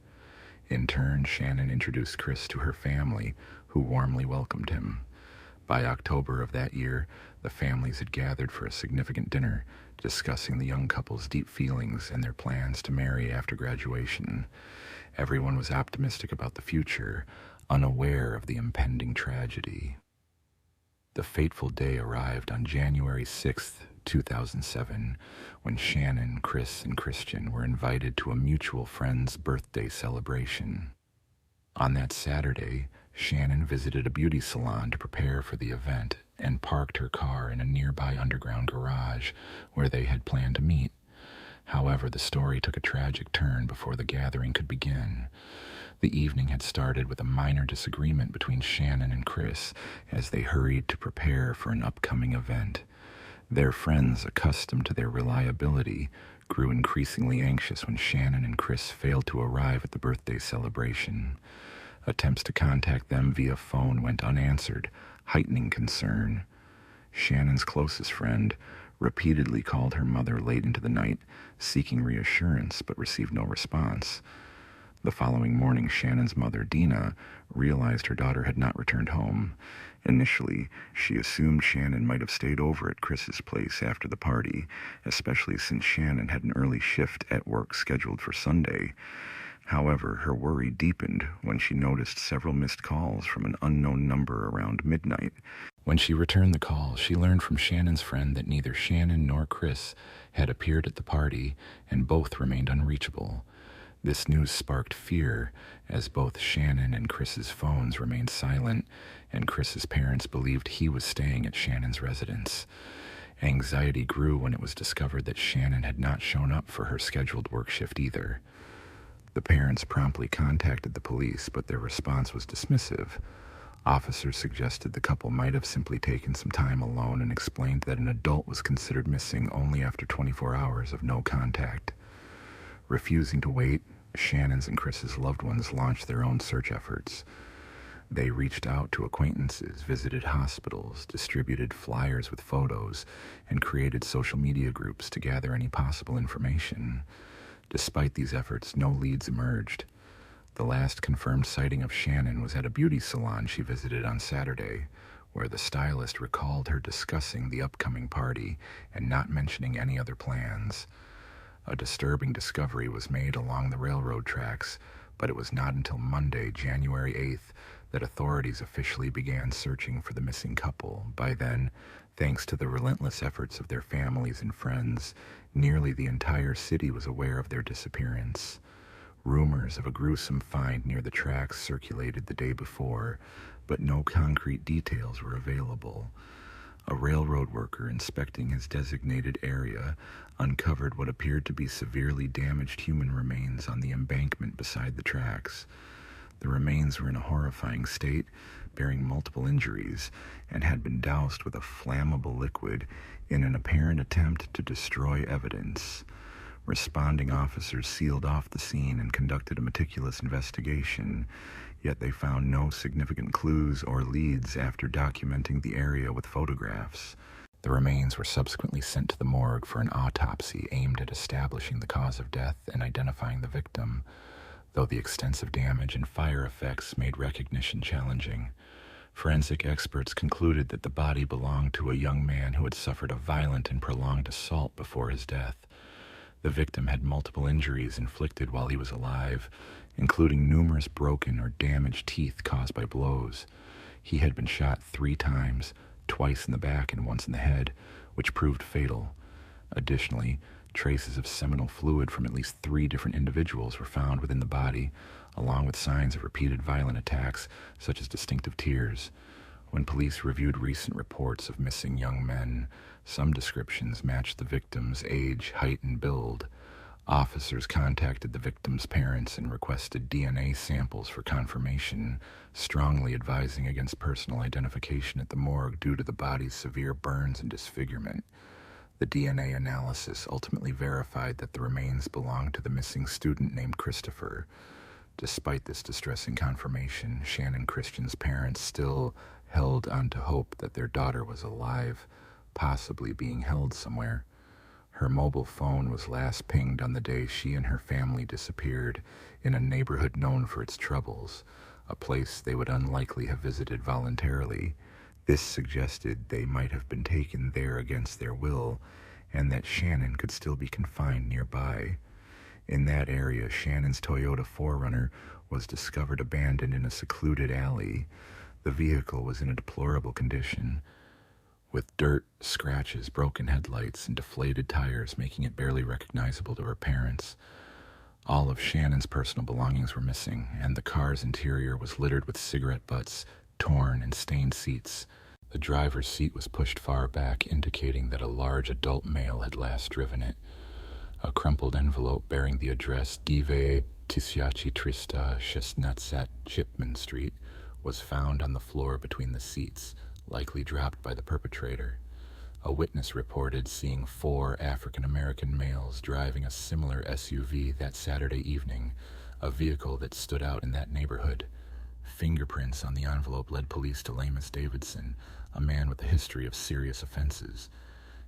In turn, Shannon introduced Chris to her family, who warmly welcomed him. By October of that year, the families had gathered for a significant dinner, discussing the young couple's deep feelings and their plans to marry after graduation. Everyone was optimistic about the future, unaware of the impending tragedy. The fateful day arrived on January 6th, 2007, when Shannon, Chris, and Christian were invited to a mutual friend's birthday celebration. On that Saturday, Shannon visited a beauty salon to prepare for the event and parked her car in a nearby underground garage where they had planned to meet. However, the story took a tragic turn before the gathering could begin. The evening had started with a minor disagreement between Shannon and Chris as they hurried to prepare for an upcoming event. Their friends, accustomed to their reliability, grew increasingly anxious when Shannon and Chris failed to arrive at the birthday celebration. Attempts to contact them via phone went unanswered, heightening concern. Shannon's closest friend repeatedly called her mother late into the night, seeking reassurance, but received no response. The following morning, Shannon's mother, Dina, realized her daughter had not returned home. Initially, she assumed Shannon might have stayed over at Chris's place after the party, especially since Shannon had an early shift at work scheduled for Sunday. However, her worry deepened when she noticed several missed calls from an unknown number around midnight. When she returned the call, she learned from Shannon's friend that neither Shannon nor Chris had appeared at the party, and both remained unreachable. This news sparked fear, as both Shannon and Chris's phones remained silent, and Chris's parents believed he was staying at Shannon's residence. Anxiety grew when it was discovered that Shannon had not shown up for her scheduled work shift either. The parents promptly contacted the police, but their response was dismissive. Officers suggested the couple might have simply taken some time alone and explained that an adult was considered missing only after 24 hours of no contact. Refusing to wait, Shannon's and Chris's loved ones launched their own search efforts. They reached out to acquaintances, visited hospitals, distributed flyers with photos, and created social media groups to gather any possible information. Despite these efforts, no leads emerged. The last confirmed sighting of Shannon was at a beauty salon she visited on Saturday, where the stylist recalled her discussing the upcoming party and not mentioning any other plans. A disturbing discovery was made along the railroad tracks, but it was not until Monday, January 8th, that authorities officially began searching for the missing couple. By then, thanks to the relentless efforts of their families and friends, nearly the entire city was aware of their disappearance. Rumors of a gruesome find near the tracks circulated the day before, but no concrete details were available. A railroad worker inspecting his designated area uncovered what appeared to be severely damaged human remains on the embankment beside the tracks. The remains were in a horrifying state, bearing multiple injuries, and had been doused with a flammable liquid in an apparent attempt to destroy evidence. Responding officers sealed off the scene and conducted a meticulous investigation, yet they found no significant clues or leads after documenting the area with photographs. The remains were subsequently sent to the morgue for an autopsy aimed at establishing the cause of death and identifying the victim, though the extensive damage and fire effects made recognition challenging. Forensic experts concluded that the body belonged to a young man who had suffered a violent and prolonged assault before his death. The victim had multiple injuries inflicted while he was alive, including numerous broken or damaged teeth caused by blows. He had been shot 3 times, twice in the back and once in the head, which proved fatal. Additionally, traces of seminal fluid from at least 3 different individuals were found within the body, along with signs of repeated violent attacks, such as distinctive tears. When police reviewed recent reports of missing young men, some descriptions matched the victim's age, height, and build. Officers contacted the victim's parents and requested DNA samples for confirmation, strongly advising against personal identification at the morgue due to the body's severe burns and disfigurement. The DNA analysis ultimately verified that the remains belonged to the missing student named Christopher. Despite this distressing confirmation, Shannon Christian's parents still held on to hope that their daughter was alive, possibly being held somewhere. Her mobile phone was last pinged on the day she and her family disappeared in a neighborhood known for its troubles, a place they would unlikely have visited voluntarily. This suggested they might have been taken there against their will, and that Shannon could still be confined nearby. In that area, Shannon's Toyota 4Runner was discovered abandoned in a secluded alley. The vehicle was in a deplorable condition, with dirt, scratches, broken headlights, and deflated tires, making it barely recognizable to her parents. All of Shannon's personal belongings were missing, and the car's interior was littered with cigarette butts, torn and stained seats. The driver's seat was pushed far back, indicating that a large adult male had last driven it. A crumpled envelope bearing the address Give Tisiaci Trista, Chestnutsat, Chipman Street, was found on the floor between the seats, likely dropped by the perpetrator. A witness reported seeing 4 African-American males driving a similar SUV that Saturday evening, a vehicle that stood out in that neighborhood. Fingerprints on the envelope led police to Lamus Davidson, a man with a history of serious offenses.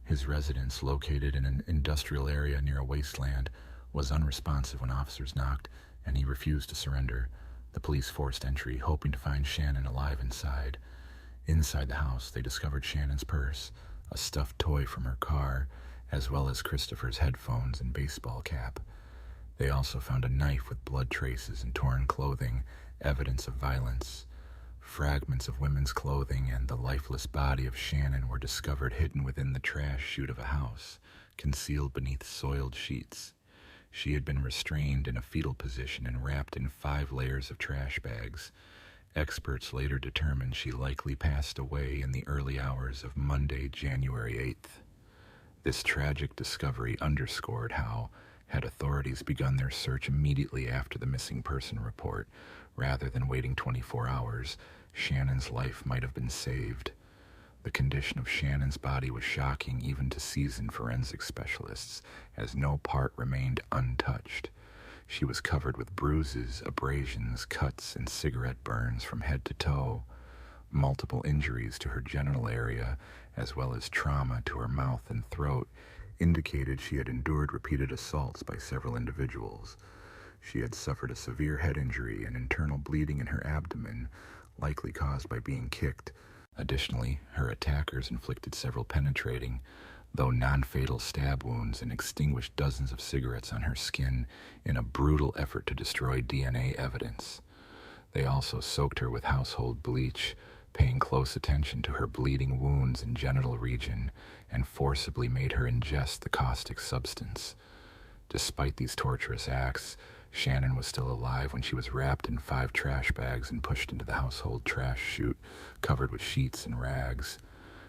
His residence, located in an industrial area near a wasteland, was unresponsive when officers knocked, and he refused to surrender. The police forced entry, hoping to find Shannon alive inside. Inside the house, they discovered Shannon's purse, a stuffed toy from her car, as well as Christopher's headphones and baseball cap. They also found a knife with blood traces and torn clothing, evidence of violence. Fragments of women's clothing and the lifeless body of Shannon were discovered hidden within the trash chute of a house, concealed beneath soiled sheets. She had been restrained in a fetal position and wrapped in 5 layers of trash bags. Experts later determined she likely passed away in the early hours of Monday, January 8th. This tragic discovery underscored how, had authorities begun their search immediately after the missing person report, rather than waiting 24 hours, Shannon's life might have been saved. The condition of Shannon's body was shocking even to seasoned forensic specialists, as no part remained untouched. She was covered with bruises, abrasions, cuts, and cigarette burns from head to toe. Multiple injuries to her genital area, as well as trauma to her mouth and throat, indicated she had endured repeated assaults by several individuals. She had suffered a severe head injury and internal bleeding in her abdomen, likely caused by being kicked. Additionally, her attackers inflicted several penetrating, though non-fatal stab wounds and extinguished dozens of cigarettes on her skin in a brutal effort to destroy DNA evidence. They also soaked her with household bleach, paying close attention to her bleeding wounds and genital region, and forcibly made her ingest the caustic substance. Despite these torturous acts, Shannon was still alive when she was wrapped in 5 trash bags and pushed into the household trash chute, covered with sheets and rags.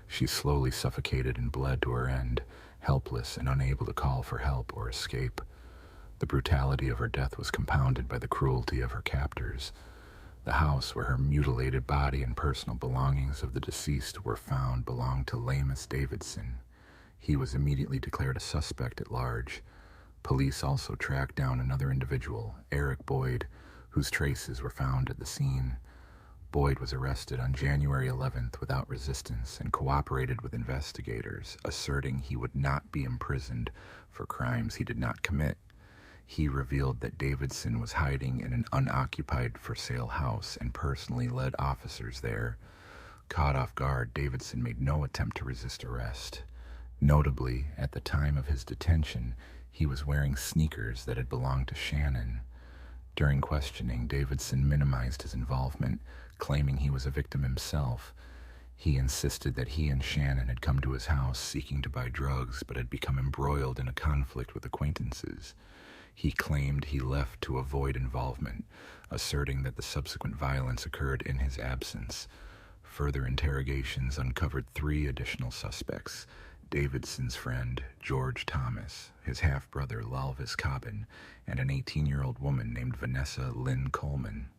She slowly suffocated and bled to her end, helpless and unable to call for help or escape. The brutality of her death was compounded by the cruelty of her captors. The house where her mutilated body and personal belongings of the deceased were found belonged to Lamus Davidson. He was immediately declared a suspect at large. Police also tracked down another individual, Eric Boyd, whose traces were found at the scene. Boyd was arrested on January 11th without resistance and cooperated with investigators, asserting he would not be imprisoned for crimes he did not commit. He revealed that Davidson was hiding in an unoccupied for-sale house and personally led officers there. Caught off guard, Davidson made no attempt to resist arrest. Notably, at the time of his detention, he was wearing sneakers that had belonged to Shannon. During questioning, Davidson minimized his involvement, claiming he was a victim himself. He insisted that he and Shannon had come to his house seeking to buy drugs but had become embroiled in a conflict with acquaintances. He claimed he left to avoid involvement, asserting that the subsequent violence occurred in his absence. Further interrogations uncovered 3 additional suspects: Davidson's friend, George Thomas, his half-brother, Lalvis Cobbin, and an 18-year-old woman named Vanessa Lynn Coleman.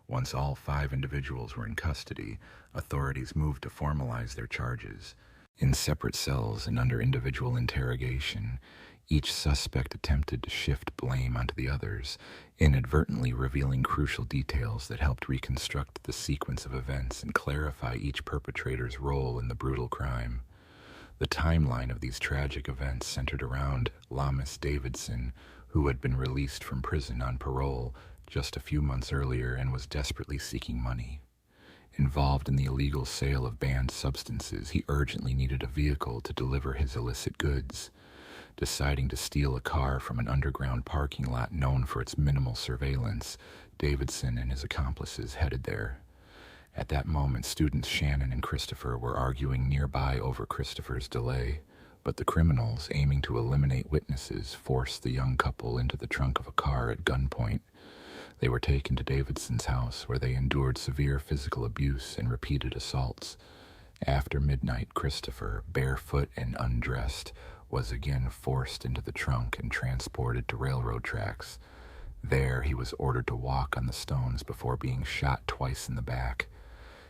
Once all 5 individuals were in custody, authorities moved to formalize their charges. In separate cells and under individual interrogation, each suspect attempted to shift blame onto the others, inadvertently revealing crucial details that helped reconstruct the sequence of events and clarify each perpetrator's role in the brutal crime. The timeline of these tragic events centered around Lamus Davidson, who had been released from prison on parole just a few months earlier and was desperately seeking money. Involved in the illegal sale of banned substances, he urgently needed a vehicle to deliver his illicit goods. Deciding to steal a car from an underground parking lot known for its minimal surveillance, Davidson and his accomplices headed there. At that moment, students Shannon and Christopher were arguing nearby over Christopher's delay, but the criminals, aiming to eliminate witnesses, forced the young couple into the trunk of a car at gunpoint. They were taken to Davidson's house, where they endured severe physical abuse and repeated assaults. After midnight, Christopher, barefoot and undressed, was again forced into the trunk and transported to railroad tracks. There, he was ordered to walk on the stones before being shot twice in the back.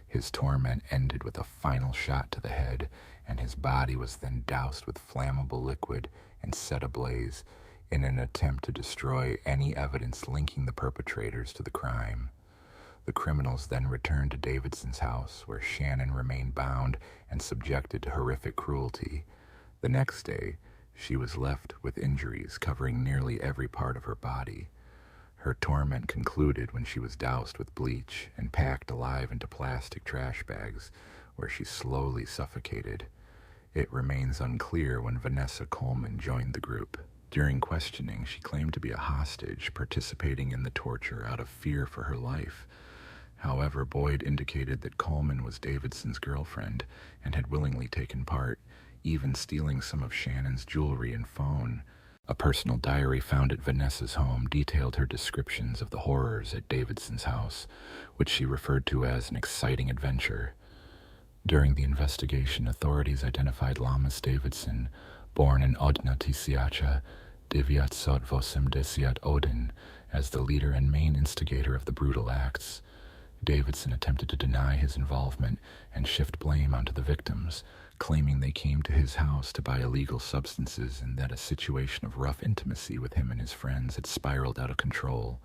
His torment ended with a final shot to the head, and his body was then doused with flammable liquid and set ablaze in an attempt to destroy any evidence linking the perpetrators to the crime. The criminals then returned to Davidson's house, where Shannon remained bound and subjected to horrific cruelty. The next day, she was left with injuries covering nearly every part of her body. Her torment concluded when she was doused with bleach and packed alive into plastic trash bags, where she slowly suffocated. It remains unclear when Vanessa Coleman joined the group. During questioning, she claimed to be a hostage participating in the torture out of fear for her life. However, Boyd indicated that Coleman was Davidson's girlfriend and had willingly taken part, even stealing some of Shannon's jewelry and phone. A personal diary found at Vanessa's home detailed her descriptions of the horrors at Davidson's house, which she referred to as an exciting adventure. During the investigation, authorities identified Lamus Davidson, born in Odna-Tisiacha, Deviatsot Odin, as the leader and main instigator of the brutal acts. Davidson attempted to deny his involvement and shift blame onto the victims, claiming they came to his house to buy illegal substances and that a situation of rough intimacy with him and his friends had spiraled out of control.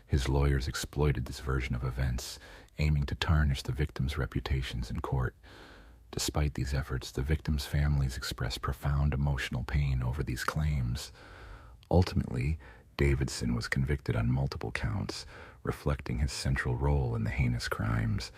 His lawyers exploited this version of events, aiming to tarnish the victims' reputations in court. Despite these efforts, the victims' families expressed profound emotional pain over these claims. Ultimately, Davidson was convicted on multiple counts, reflecting his central role in the heinous crimes.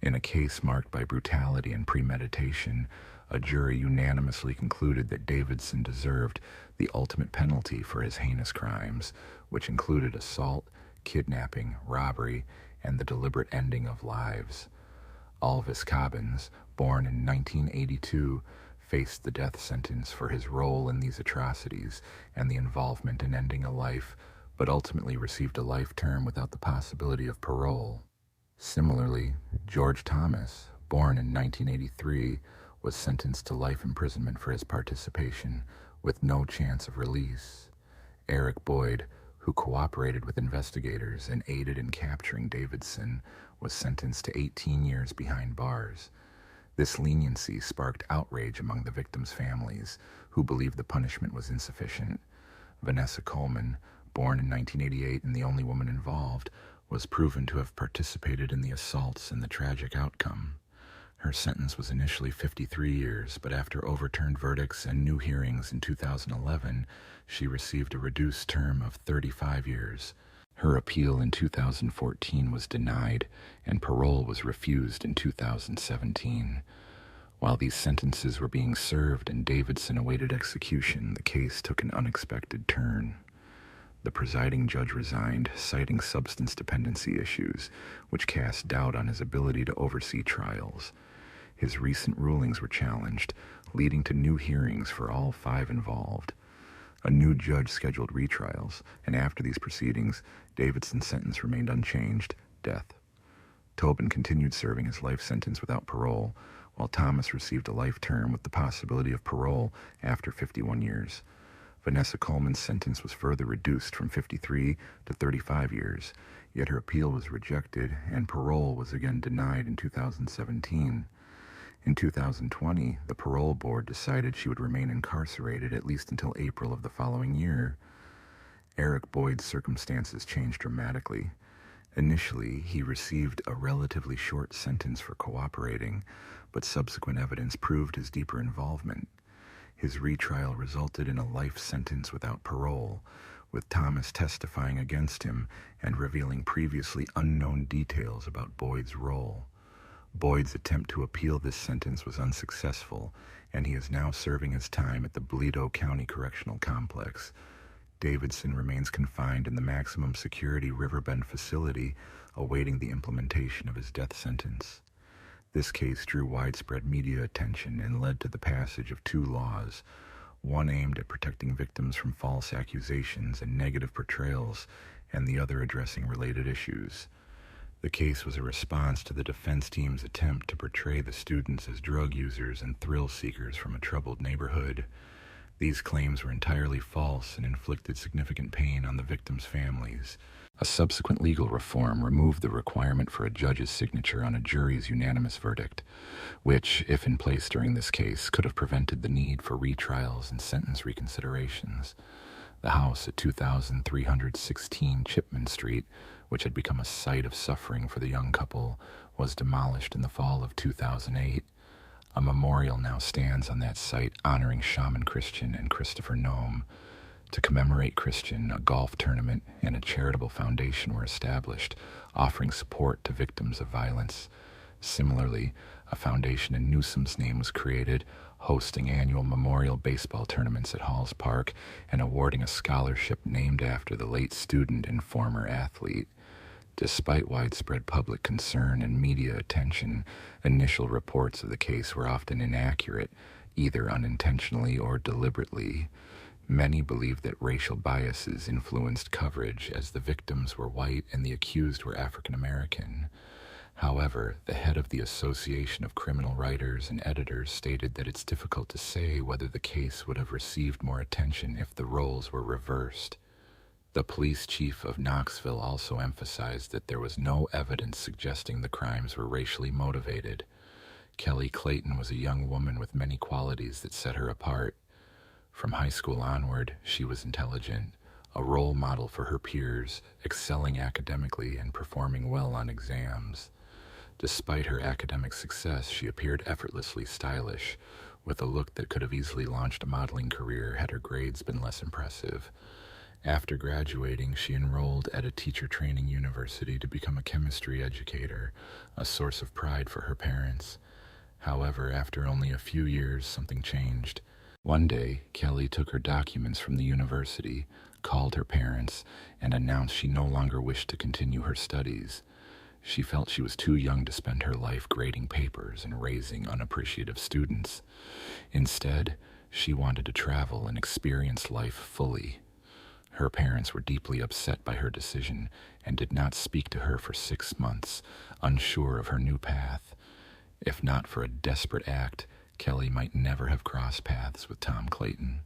In a case marked by brutality and premeditation, a jury unanimously concluded that Davidson deserved the ultimate penalty for his heinous crimes, which included assault, kidnapping, robbery, and the deliberate ending of lives. Alvis Cobbins, born in 1982, faced the death sentence for his role in these atrocities and the involvement in ending a life, but ultimately received a life term without the possibility of parole. Similarly, George Thomas, born in 1983, was sentenced to life imprisonment for his participation, with no chance of release. Eric Boyd, who cooperated with investigators and aided in capturing Davidson, was sentenced to 18 years behind bars. This leniency sparked outrage among the victims' families, who believed the punishment was insufficient. Vanessa Coleman, born in 1988 and the only woman involved, was proven to have participated in the assaults and the tragic outcome. Her sentence was initially 53 years, but after overturned verdicts and new hearings in 2011, she received a reduced term of 35 years. Her appeal in 2014 was denied, and parole was refused in 2017. While these sentences were being served and Davidson awaited execution, the case took an unexpected turn. The presiding judge resigned, citing substance dependency issues, which cast doubt on his ability to oversee trials. His recent rulings were challenged, leading to new hearings for all 5 involved. A new judge scheduled retrials, and after these proceedings, Davidson's sentence remained unchanged: death. Tobin continued serving his life sentence without parole, while Thomas received a life term with the possibility of parole after 51 years. Vanessa Coleman's sentence was further reduced from 53 to 35 years, yet her appeal was rejected and parole was again denied in 2017. In 2020, the parole board decided she would remain incarcerated at least until April of the following year. Eric Boyd's circumstances changed dramatically. Initially, he received a relatively short sentence for cooperating, but subsequent evidence proved his deeper involvement. His retrial resulted in a life sentence without parole, with Thomas testifying against him and revealing previously unknown details about Boyd's role. Boyd's attempt to appeal this sentence was unsuccessful, and he is now serving his time at the Bledo County Correctional Complex. Davidson remains confined in the maximum security Riverbend facility, awaiting the implementation of his death sentence. This case drew widespread media attention and led to the passage of 2 laws, one aimed at protecting victims from false accusations and negative portrayals, and the other addressing related issues. The case was a response to the defense team's attempt to portray the students as drug users and thrill seekers from a troubled neighborhood. These claims were entirely false and inflicted significant pain on the victims' families. A subsequent legal reform removed the requirement for a judge's signature on a jury's unanimous verdict, which, if in place during this case, could have prevented the need for retrials and sentence reconsiderations. The house at 2316 Chipman Street, which had become a site of suffering for the young couple, was demolished in the fall of 2008. A memorial now stands on that site honoring Shaman Christian and Christopher Nome. To commemorate Christian, a golf tournament and a charitable foundation were established, offering support to victims of violence. Similarly, a foundation in Newsom's name was created, hosting annual memorial baseball tournaments at Halls Park and awarding a scholarship named after the late student and former athlete. Despite widespread public concern and media attention, initial reports of the case were often inaccurate, either unintentionally or deliberately. Many believed that racial biases influenced coverage, as the victims were white and the accused were African American. However, the head of the Association of Criminal Writers and Editors stated that it's difficult to say whether the case would have received more attention if the roles were reversed. The police chief of Knoxville also emphasized that there was no evidence suggesting the crimes were racially motivated. Kelly Clayton was a young woman with many qualities that set her apart. From high school onward, she was intelligent, a role model for her peers, excelling academically and performing well on exams. Despite her academic success, she appeared effortlessly stylish, with a look that could have easily launched a modeling career had her grades been less impressive. After graduating, she enrolled at a teacher training university to become a chemistry educator, a source of pride for her parents. However, after only a few years, something changed. One day, Kelly took her documents from the university, called her parents, and announced she no longer wished to continue her studies. She felt she was too young to spend her life grading papers and raising unappreciative students. Instead, she wanted to travel and experience life fully. Her parents were deeply upset by her decision and did not speak to her for 6 months, unsure of her new path. If not for a desperate act, Kelly might never have crossed paths with Tom Clayton.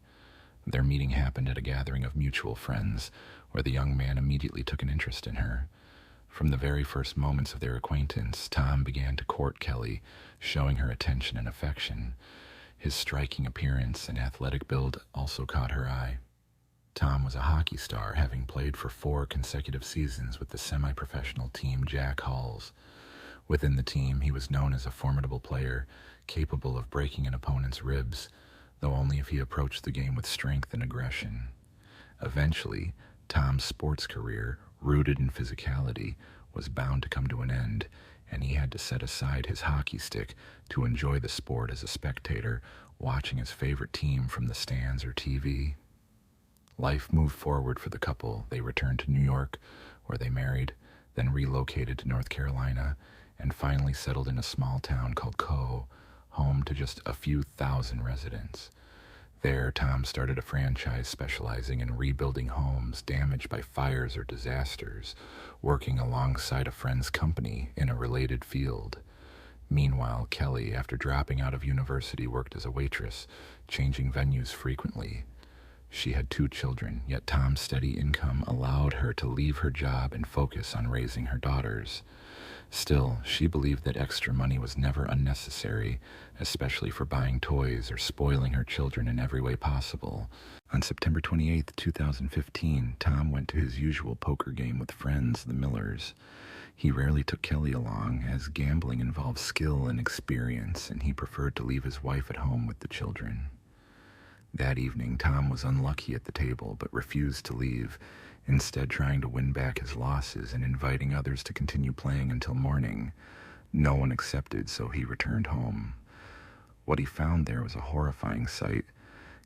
Their meeting happened at a gathering of mutual friends, where the young man immediately took an interest in her. From the very first moments of their acquaintance, Tom began to court Kelly, showing her attention and affection. His striking appearance and athletic build also caught her eye. Tom was a hockey star, having played for 4 consecutive seasons with the semi-professional team Jack Halls. Within the team, he was known as a formidable player, capable of breaking an opponent's ribs, though only if he approached the game with strength and aggression. Eventually, Tom's sports career, rooted in physicality, was bound to come to an end, and he had to set aside his hockey stick to enjoy the sport as a spectator, watching his favorite team from the stands or TV. Life moved forward for the couple. They returned to New York, where they married, then relocated to North Carolina, and finally settled in a small town called Co., home to just a few thousand residents. There, Tom started a franchise specializing in rebuilding homes damaged by fires or disasters, working alongside a friend's company in a related field. Meanwhile, Kelly, after dropping out of university, worked as a waitress, changing venues frequently. She had 2 children, yet Tom's steady income allowed her to leave her job and focus on raising her daughters. Still, she believed that extra money was never unnecessary, especially for buying toys or spoiling her children in every way possible. On September 28, 2015, Tom went to his usual poker game with friends, the Millers. He rarely took Kelly along, as gambling involved skill and experience, and he preferred to leave his wife at home with the children. That evening, Tom was unlucky at the table, but refused to leave, instead trying to win back his losses and inviting others to continue playing until morning. No one accepted, so he returned home. What he found there was a horrifying sight.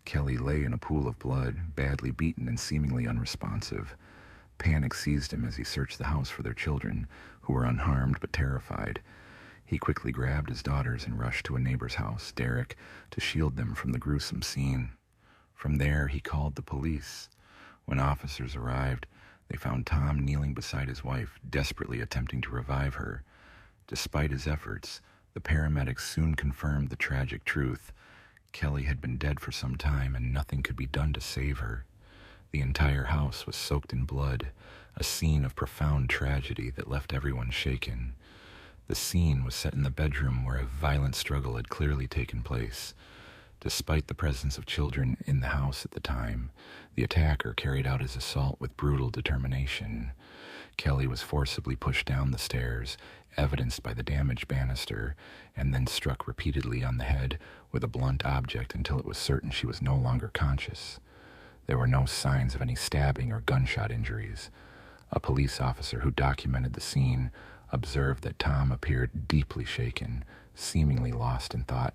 Kelly lay in a pool of blood, badly beaten and seemingly unresponsive. Panic seized him as he searched the house for their children, who were unharmed but terrified. He quickly grabbed his daughters and rushed to a neighbor's house, Derek, to shield them from the gruesome scene. From there, he called the police. When officers arrived, they found Tom kneeling beside his wife, desperately attempting to revive her. Despite his efforts, the paramedics soon confirmed the tragic truth. Kelly had been dead for some time, and nothing could be done to save her. The entire house was soaked in blood, a scene of profound tragedy that left everyone shaken. The scene was set in the bedroom where a violent struggle had clearly taken place. Despite the presence of children in the house at the time, the attacker carried out his assault with brutal determination. Kelly was forcibly pushed down the stairs, evidenced by the damaged banister, and then struck repeatedly on the head with a blunt object until it was certain she was no longer conscious. There were no signs of any stabbing or gunshot injuries. A police officer who documented the scene observed that Tom appeared deeply shaken, seemingly lost in thought.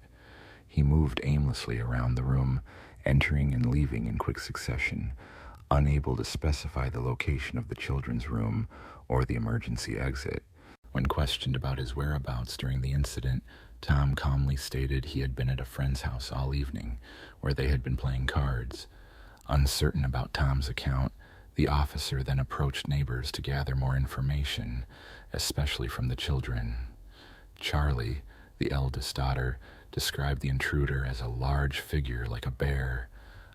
He moved aimlessly around the room, entering and leaving in quick succession, unable to specify the location of the children's room or the emergency exit. When questioned about his whereabouts during the incident, Tom calmly stated he had been at a friend's house all evening, where they had been playing cards. Uncertain about Tom's account, the officer then approached neighbors to gather more information, especially from the children. Charlie, the eldest daughter, described the intruder as a large figure like a bear.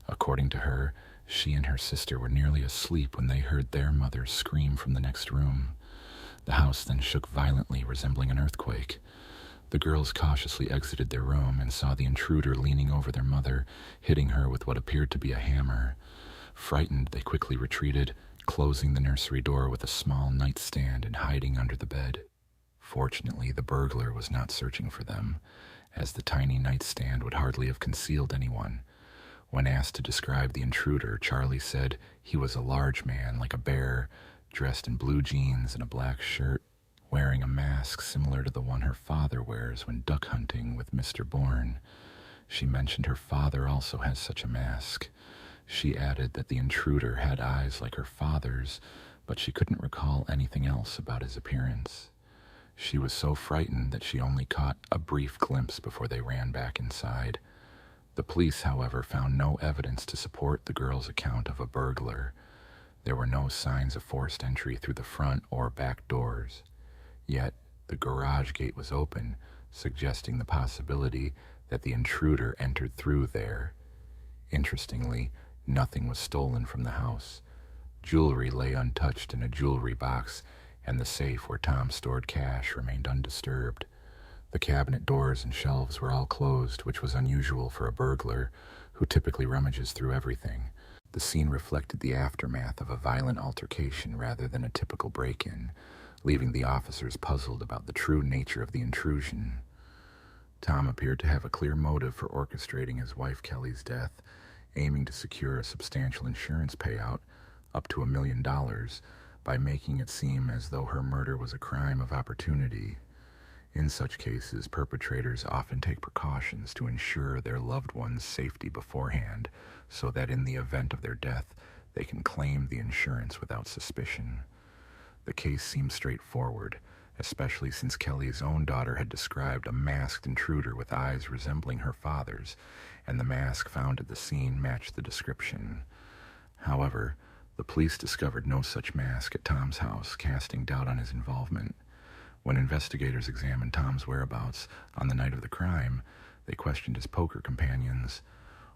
According to her, she and her sister were nearly asleep when they heard their mother scream from the next room. The house then shook violently, resembling an earthquake. The girls cautiously exited their room and saw the intruder leaning over their mother, hitting her with what appeared to be a hammer. Frightened, they quickly retreated, closing the nursery door with a small nightstand and hiding under the bed. Fortunately, the burglar was not searching for them, as the tiny nightstand would hardly have concealed anyone. When asked to describe the intruder, Charlie said he was a large man like a bear, dressed in blue jeans and a black shirt, wearing a mask similar to the one her father wears when duck hunting with Mr. Bourne. She mentioned her father also has such a mask. She added that the intruder had eyes like her father's, but she couldn't recall anything else about his appearance. She was so frightened that she only caught a brief glimpse before they ran back inside. The police, however, found no evidence to support the girl's account of a burglar. There were no signs of forced entry through the front or back doors. Yet, the garage gate was open, suggesting the possibility that the intruder entered through there. Interestingly, nothing was stolen from the house. Jewelry lay untouched in a jewelry box, and the safe where Tom stored cash remained undisturbed. The cabinet doors and shelves were all closed, which was unusual for a burglar, who typically rummages through everything. The scene reflected the aftermath of a violent altercation rather than a typical break-in, leaving the officers puzzled about the true nature of the intrusion. Tom appeared to have a clear motive for orchestrating his wife Kelly's death, aiming to secure a substantial insurance payout, up to $1 million, by making it seem as though her murder was a crime of opportunity. In such cases, perpetrators often take precautions to ensure their loved one's safety beforehand, so that in the event of their death, they can claim the insurance without suspicion. The case seemed straightforward, especially since Kelly's own daughter had described a masked intruder with eyes resembling her father's, and the mask found at the scene matched the description. However, the police discovered no such mask at Tom's house, casting doubt on his involvement. When investigators examined Tom's whereabouts on the night of the crime, they questioned his poker companions.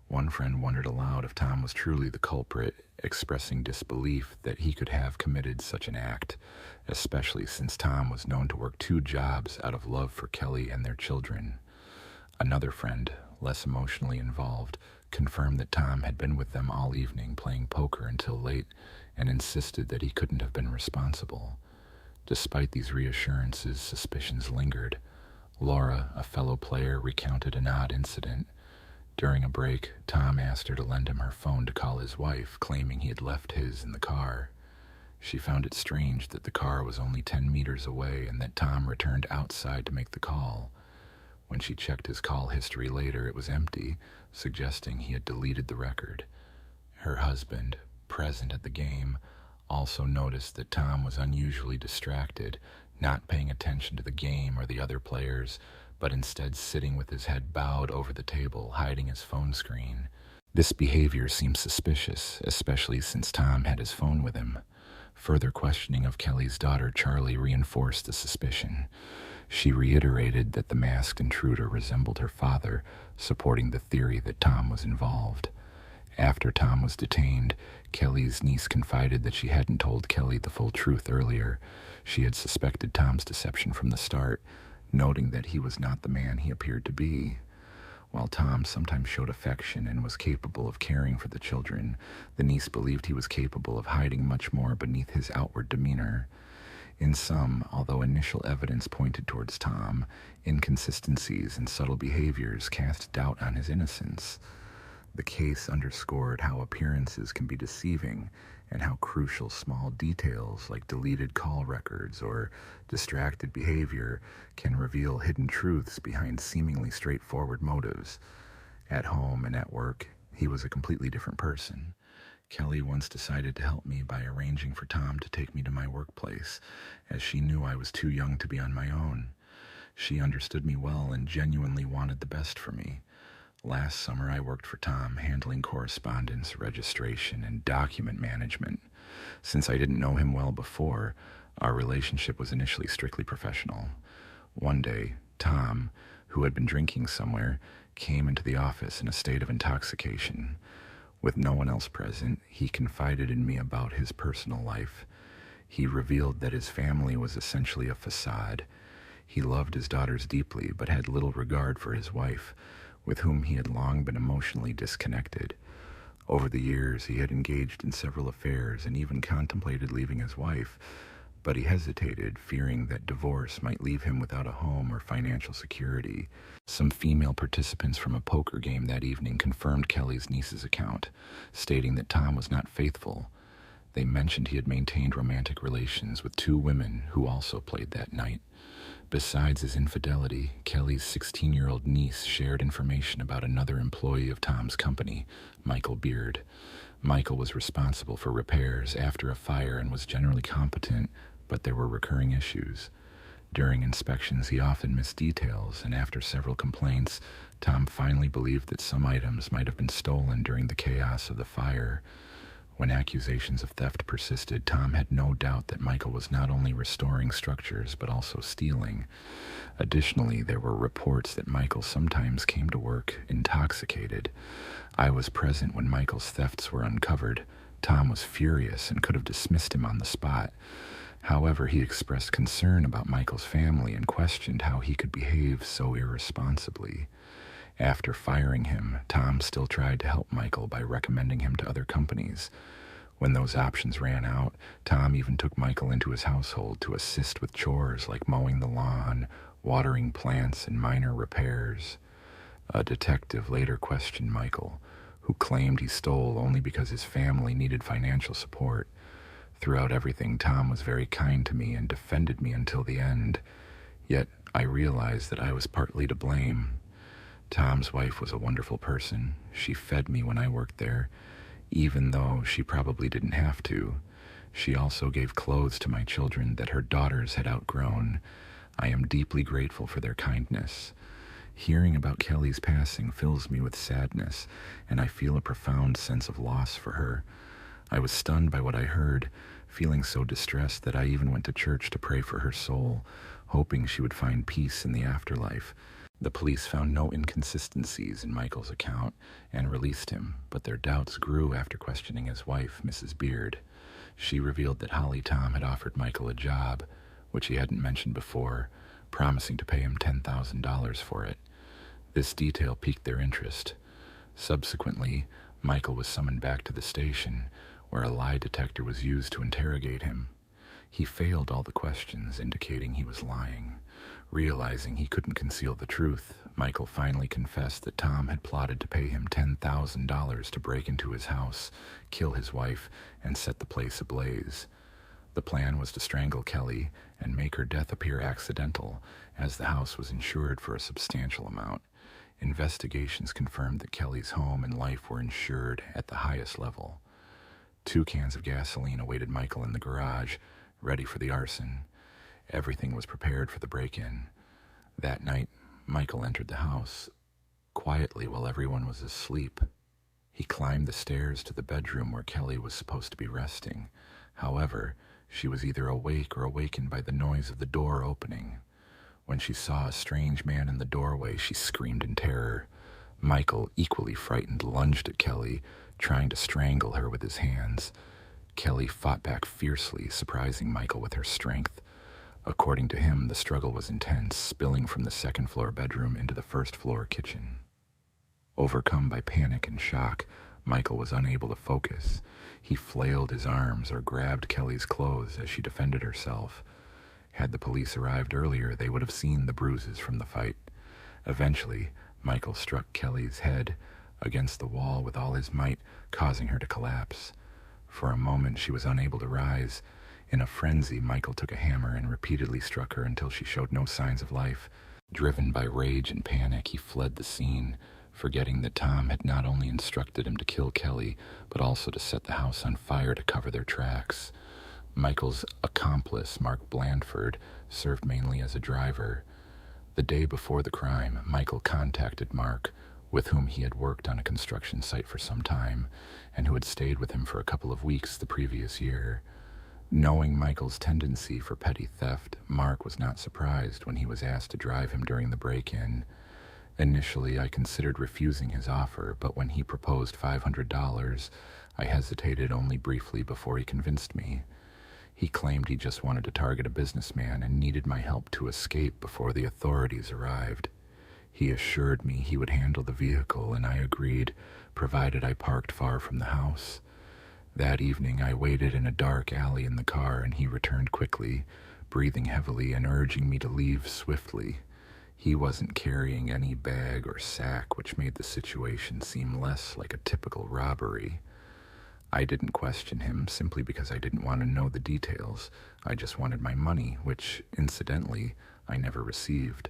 One friend wondered aloud if Tom was truly the culprit, expressing disbelief that he could have committed such an act, especially since Tom was known to work 2 jobs out of love for Kelly and their children. Another friend, less emotionally involved, confirmed that Tom had been with them all evening playing poker until late and insisted that he couldn't have been responsible. Despite these reassurances, suspicions lingered. Laura, a fellow player, recounted an odd incident. During a break, Tom asked her to lend him her phone to call his wife, claiming he had left his in the car. She found it strange that the car was only 10 meters away and that Tom returned outside to make the call. When she checked his call history later, it was empty, suggesting he had deleted the record. Her husband, present at the game, also noticed that Tom was unusually distracted, not paying attention to the game or the other players, but instead sitting with his head bowed over the table, hiding his phone screen. This behavior seemed suspicious, especially since Tom had his phone with him. Further questioning of Kelly's daughter, Charlie, reinforced the suspicion. She reiterated that the masked intruder resembled her father, supporting the theory that Tom was involved. After Tom was detained, Kelly's niece confided that she hadn't told Kelly the full truth earlier. She had suspected Tom's deception from the start, noting that he was not the man he appeared to be. While Tom sometimes showed affection and was capable of caring for the children, the niece believed he was capable of hiding much more beneath his outward demeanor. In sum, although initial evidence pointed towards Tom, inconsistencies and subtle behaviors cast doubt on his innocence. The case underscored how appearances can be deceiving and how crucial small details like deleted call records or distracted behavior can reveal hidden truths behind seemingly straightforward motives. At home and at work, he was a completely different person. Kelly once decided to help me by arranging for Tom to take me to my workplace, as she knew I was too young to be on my own. She understood me well and genuinely wanted the best for me. Last summer, I worked for Tom, handling correspondence, registration, and document management. Since I didn't know him well before, our relationship was initially strictly professional. One day, Tom, who had been drinking somewhere, came into the office in a state of intoxication. With no one else present, he confided in me about his personal life. He revealed that his family was essentially a facade. He loved his daughters deeply, but had little regard for his wife, with whom he had long been emotionally disconnected. Over the years, he had engaged in several affairs and even contemplated leaving his wife, but he hesitated, fearing that divorce might leave him without a home or financial security. Some female participants from a poker game that evening confirmed Kelly's niece's account, stating that Tom was not faithful. They mentioned he had maintained romantic relations with 2 women who also played that night. Besides his infidelity, Kelly's 16-year-old niece shared information about another employee of Tom's company, Michael Beard. Michael was responsible for repairs after a fire and was generally competent, but there were recurring issues. During inspections, he often missed details, and after several complaints, Tom finally believed that some items might have been stolen during the chaos of the fire. When accusations of theft persisted, Tom had no doubt that Michael was not only restoring structures but also stealing. Additionally, there were reports that Michael sometimes came to work intoxicated. I was present when Michael's thefts were uncovered. Tom was furious and could have dismissed him on the spot. However, he expressed concern about Michael's family and questioned how he could behave so irresponsibly. After firing him, Tom still tried to help Michael by recommending him to other companies. When those options ran out, Tom even took Michael into his household to assist with chores like mowing the lawn, watering plants, and minor repairs. A detective later questioned Michael, who claimed he stole only because his family needed financial support. Throughout everything, Tom was very kind to me and defended me until the end. Yet I realized that I was partly to blame. Tom's wife was a wonderful person. She fed me when I worked there, even though she probably didn't have to. She also gave clothes to my children that her daughters had outgrown. I am deeply grateful for their kindness. Hearing about Kelly's passing fills me with sadness, and I feel a profound sense of loss for her. I was stunned by what I heard, feeling so distressed that I even went to church to pray for her soul, hoping she would find peace in the afterlife. The police found no inconsistencies in Michael's account and released him, but their doubts grew after questioning his wife, Mrs. Beard. She revealed that Holly Tom had offered Michael a job, which he hadn't mentioned before, promising to pay him $10,000 for it. This detail piqued their interest. Subsequently, Michael was summoned back to the station, where a lie detector was used to interrogate him. He failed all the questions, indicating he was lying. Realizing he couldn't conceal the truth, Michael finally confessed that Tom had plotted to pay him $10,000 to break into his house, kill his wife, and set the place ablaze. The plan was to strangle Kelly and make her death appear accidental, as the house was insured for a substantial amount. Investigations confirmed that Kelly's home and life were insured at the highest level. 2 cans of gasoline awaited Michael in the garage, ready for the arson. Everything was prepared for the break-in. That night, Michael entered the house, quietly while everyone was asleep. He climbed the stairs to the bedroom where Kelly was supposed to be resting. However, she was either awake or awakened by the noise of the door opening. When she saw a strange man in the doorway, she screamed in terror. Michael, equally frightened, lunged at Kelly, trying to strangle her with his hands. Kelly fought back fiercely, surprising Michael with her strength. According to him, the struggle was intense, spilling from the second-floor bedroom into the first-floor kitchen. Overcome by panic and shock, Michael was unable to focus. He flailed his arms or grabbed Kelly's clothes as she defended herself. Had the police arrived earlier, they would have seen the bruises from the fight. Eventually, Michael struck Kelly's head against the wall with all his might, causing her to collapse. For a moment, she was unable to rise. In a frenzy, Michael took a hammer and repeatedly struck her until she showed no signs of life. Driven by rage and panic, he fled the scene, forgetting that Tom had not only instructed him to kill Kelly, but also to set the house on fire to cover their tracks. Michael's accomplice, Mark Blandford, served mainly as a driver. The day before the crime, Michael contacted Mark, with whom he had worked on a construction site for some time, and who had stayed with him for a couple of weeks the previous year. Knowing Michael's tendency for petty theft, Mark was not surprised when he was asked to drive him during the break-in. Initially, I considered refusing his offer, but when he proposed $500, I hesitated only briefly before he convinced me. He claimed he just wanted to target a businessman and needed my help to escape before the authorities arrived. He assured me he would handle the vehicle, and I agreed, provided I parked far from the house. That evening, I waited in a dark alley in the car, and he returned quickly, breathing heavily and urging me to leave swiftly. He wasn't carrying any bag or sack, which made the situation seem less like a typical robbery. I didn't question him simply because I didn't want to know the details. I just wanted my money, which, incidentally, I never received.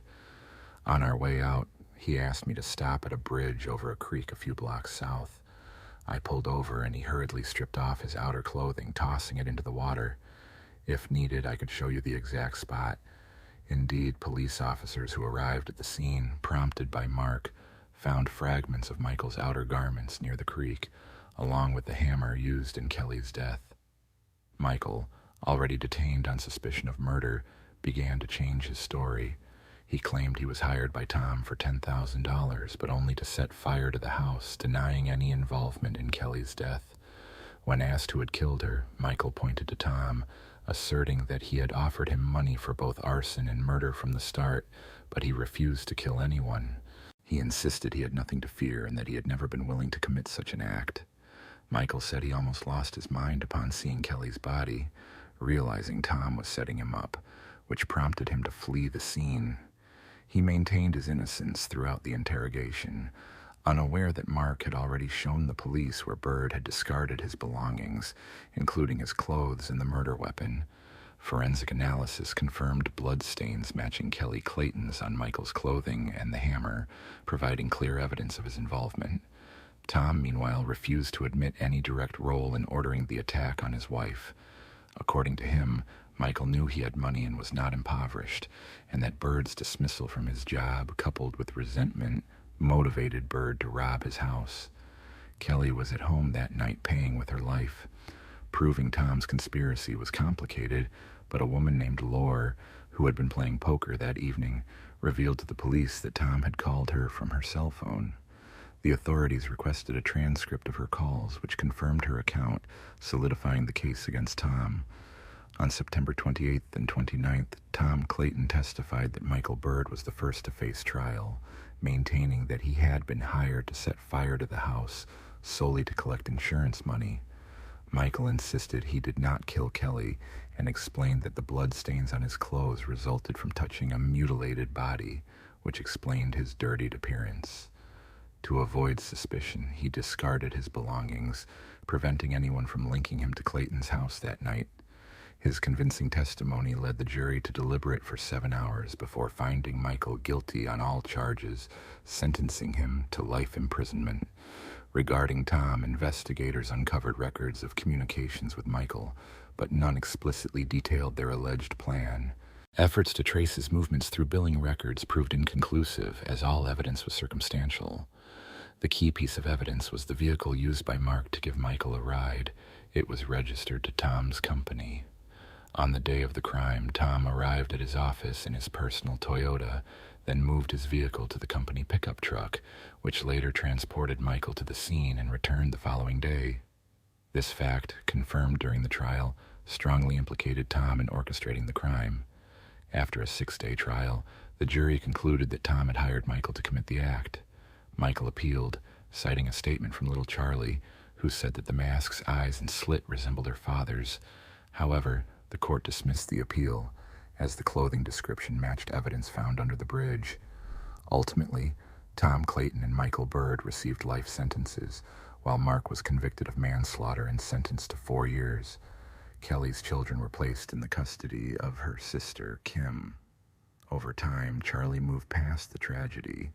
On our way out, he asked me to stop at a bridge over a creek a few blocks south. I pulled over and he hurriedly stripped off his outer clothing, tossing it into the water. If needed, I could show you the exact spot. Indeed, police officers who arrived at the scene, prompted by Mark, found fragments of Michael's outer garments near the creek, along with the hammer used in Kelly's death. Michael, already detained on suspicion of murder, began to change his story. He claimed he was hired by Tom for $10,000, but only to set fire to the house, denying any involvement in Kelly's death. When asked who had killed her, Michael pointed to Tom, asserting that he had offered him money for both arson and murder from the start, but he refused to kill anyone. He insisted he had nothing to fear and that he had never been willing to commit such an act. Michael said he almost lost his mind upon seeing Kelly's body, realizing Tom was setting him up, which prompted him to flee the scene. He maintained his innocence throughout the interrogation, unaware that Mark had already shown the police where Bird had discarded his belongings, including his clothes and the murder weapon. Forensic analysis confirmed blood stains matching Kelly Clayton's on Michael's clothing and the hammer, providing clear evidence of his involvement. Tom, meanwhile, refused to admit any direct role in ordering the attack on his wife. According to him, Michael knew he had money and was not impoverished, and that Bird's dismissal from his job, coupled with resentment, motivated Bird to rob his house. Kelly was at home that night paying with her life. Proving Tom's conspiracy was complicated, but a woman named Lore, who had been playing poker that evening, revealed to the police that Tom had called her from her cell phone. The authorities requested a transcript of her calls, which confirmed her account, solidifying the case against Tom. On September 28th and 29th, Tom Clayton testified that Michael Bird was the first to face trial, maintaining that he had been hired to set fire to the house solely to collect insurance money. Michael insisted he did not kill Kelly and explained that the blood stains on his clothes resulted from touching a mutilated body, which explained his dirtied appearance. To avoid suspicion, he discarded his belongings, preventing anyone from linking him to Clayton's house that night. His convincing testimony led the jury to deliberate for 7 hours before finding Michael guilty on all charges, sentencing him to life imprisonment. Regarding Tom, investigators uncovered records of communications with Michael, but none explicitly detailed their alleged plan. Efforts to trace his movements through billing records proved inconclusive, as all evidence was circumstantial. The key piece of evidence was the vehicle used by Mark to give Michael a ride. It was registered to Tom's company. On the day of the crime, Tom arrived at his office in his personal Toyota, then moved his vehicle to the company pickup truck, which later transported Michael to the scene and returned the following day. This fact, confirmed during the trial, strongly implicated Tom in orchestrating the crime. After a 6-day trial, the jury concluded that Tom had hired Michael to commit the act. Michael appealed, citing a statement from little Charlie, who said that the mask's eyes and slit resembled her father's. However, the court dismissed the appeal, as the clothing description matched evidence found under the bridge. Ultimately, Tom Clayton and Michael Bird received life sentences, while Mark was convicted of manslaughter and sentenced to 4 years. Kelly's children were placed in the custody of her sister, Kim. Over time, Charlie moved past the tragedy.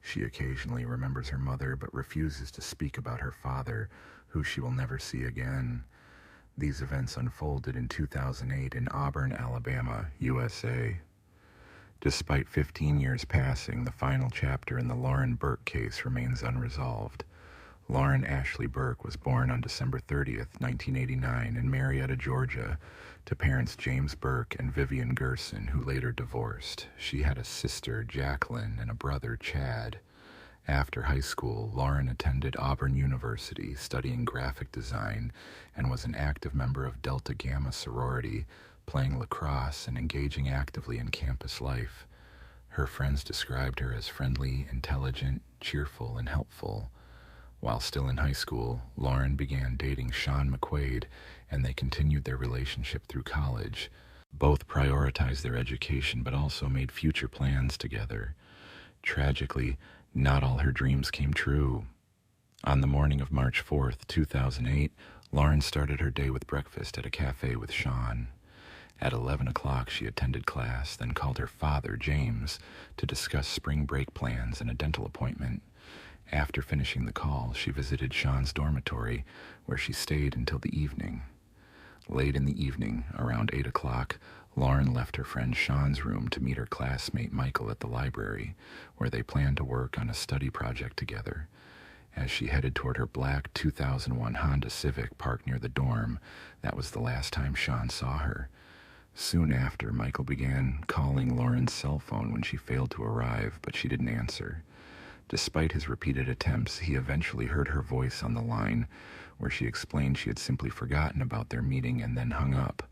She occasionally remembers her mother, but refuses to speak about her father, who she will never see again. These events unfolded in 2008 in Auburn, Alabama, USA. Despite 15 years passing, the final chapter in the Lauren Burke case remains unresolved. Lauren Ashley Burke was born on December 30th, 1989 in Marietta, Georgia, to parents James Burke and Vivian Gerson, who later divorced. She had a sister, Jacqueline, and a brother, Chad. After high school, Lauren attended Auburn University, studying graphic design, and was an active member of Delta Gamma sorority, playing lacrosse and engaging actively in campus life. Her friends described her as friendly, intelligent, cheerful, and helpful. While still in high school, Lauren began dating Sean McQuaid, and they continued their relationship through college. Both prioritized their education, but also made future plans together. Tragically, not all her dreams came true. On the morning of March 4th, 2008, Lauren started her day with breakfast at a cafe with Sean. At 11 o'clock, she attended class, then called her father, James, to discuss spring break plans and a dental appointment. After finishing the call, she visited Sean's dormitory, where she stayed until the evening. Late in the evening, around 8 o'clock, Lauren left her friend Sean's room to meet her classmate Michael at the library, where they planned to work on a study project together. As she headed toward her black 2001 Honda Civic parked near the dorm, that was the last time Sean saw her. Soon after, Michael began calling Lauren's cell phone when she failed to arrive, but she didn't answer. Despite his repeated attempts, he eventually heard her voice on the line, where she explained she had simply forgotten about their meeting and then hung up.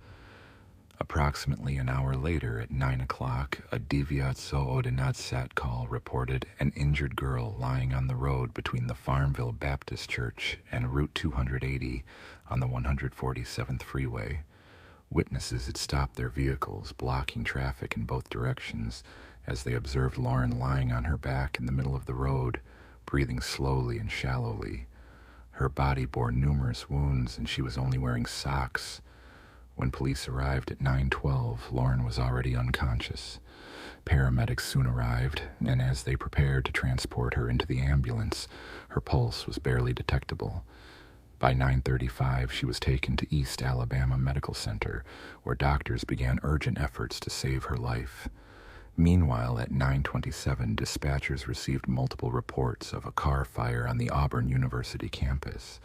Approximately an hour later, at 9 o'clock, a Deviatso Ordinatsat call reported an injured girl lying on the road between the Farmville Baptist Church and Route 280 on the 147th freeway. Witnesses had stopped their vehicles, blocking traffic in both directions, as they observed Lauren lying on her back in the middle of the road, breathing slowly and shallowly. Her body bore numerous wounds, and she was only wearing socks. When police arrived at 9:12, Lauren was already unconscious. Paramedics soon arrived, and as they prepared to transport her into the ambulance, her pulse was barely detectable. By 9:35, she was taken to East Alabama Medical Center, where doctors began urgent efforts to save her life. Meanwhile, at 9:27, dispatchers received multiple reports of a car fire on the Auburn University campus.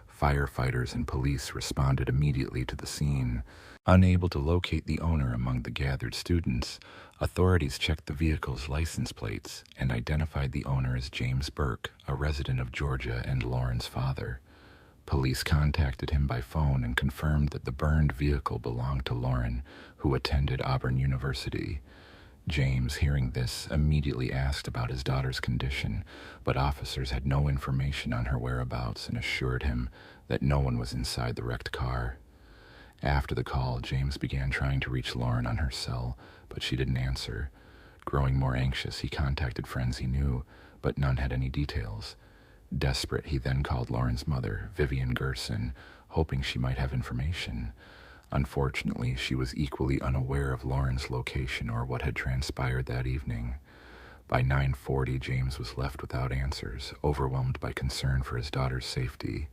Firefighters and police responded immediately to the scene. Unable to locate the owner among the gathered students, authorities checked the vehicle's license plates and identified the owner as James Burke, a resident of Georgia and Lauren's father. Police contacted him by phone and confirmed that the burned vehicle belonged to Lauren, who attended Auburn University. James, hearing this, immediately asked about his daughter's condition, but officers had no information on her whereabouts and assured him that no one was inside the wrecked car. After the call, James began trying to reach Lauren on her cell, but she didn't answer. Growing more anxious, he contacted friends he knew, but none had any details. Desperate, he then called Lauren's mother, Vivian Gerson, hoping she might have information. Unfortunately, she was equally unaware of Lauren's location or what had transpired that evening. By 9:40, James was left without answers, overwhelmed by concern for his daughter's safety.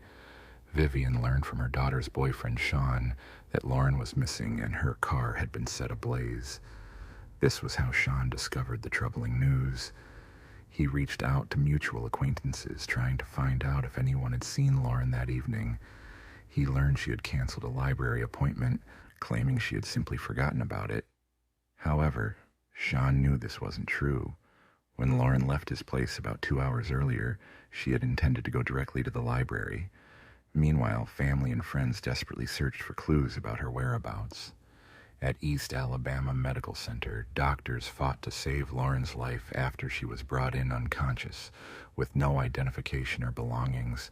Vivian learned from her daughter's boyfriend, Sean, that Lauren was missing and her car had been set ablaze. This was how Sean discovered the troubling news. He reached out to mutual acquaintances, trying to find out if anyone had seen Lauren that evening. He learned she had canceled a library appointment, claiming she had simply forgotten about it. However, Sean knew this wasn't true. When Lauren left his place about 2 hours earlier, she had intended to go directly to the library. Meanwhile, family and friends desperately searched for clues about her whereabouts. At East Alabama Medical Center, doctors fought to save Lauren's life after she was brought in unconscious, with no identification or belongings.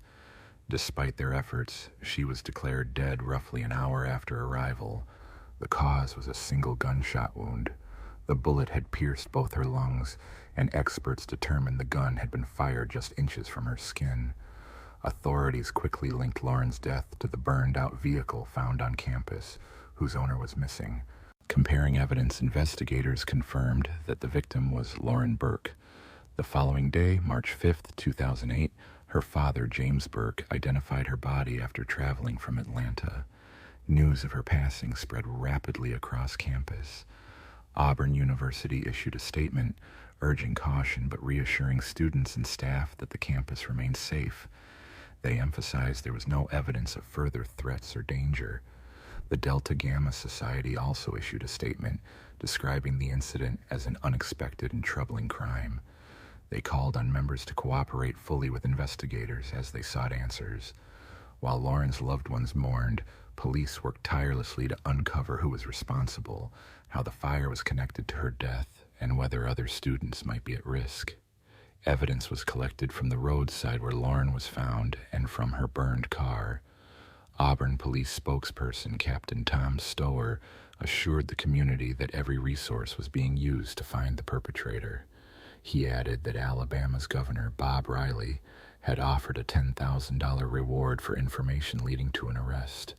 Despite their efforts, she was declared dead roughly an hour after arrival. The cause was a single gunshot wound. The bullet had pierced both her lungs, and experts determined the gun had been fired just inches from her skin. Authorities quickly linked Lauren's death to the burned-out vehicle found on campus, whose owner was missing. Comparing evidence, investigators confirmed that the victim was Lauren Burke. The following day, March 5th, 2008, her father, James Burke, identified her body after traveling from Atlanta. News of her passing spread rapidly across campus. Auburn University issued a statement urging caution but reassuring students and staff that the campus remained safe. They emphasized there was no evidence of further threats or danger. The Delta Gamma Society also issued a statement describing the incident as an unexpected and troubling crime. They called on members to cooperate fully with investigators as they sought answers. While Lauren's loved ones mourned, police worked tirelessly to uncover who was responsible, how the fire was connected to her death, and whether other students might be at risk. Evidence was collected from the roadside where Lauren was found and from her burned car. Auburn police spokesperson Captain Tom Stower assured the community that every resource was being used to find the perpetrator. He added that Alabama's Governor, Bob Riley, had offered a $10,000 reward for information leading to an arrest.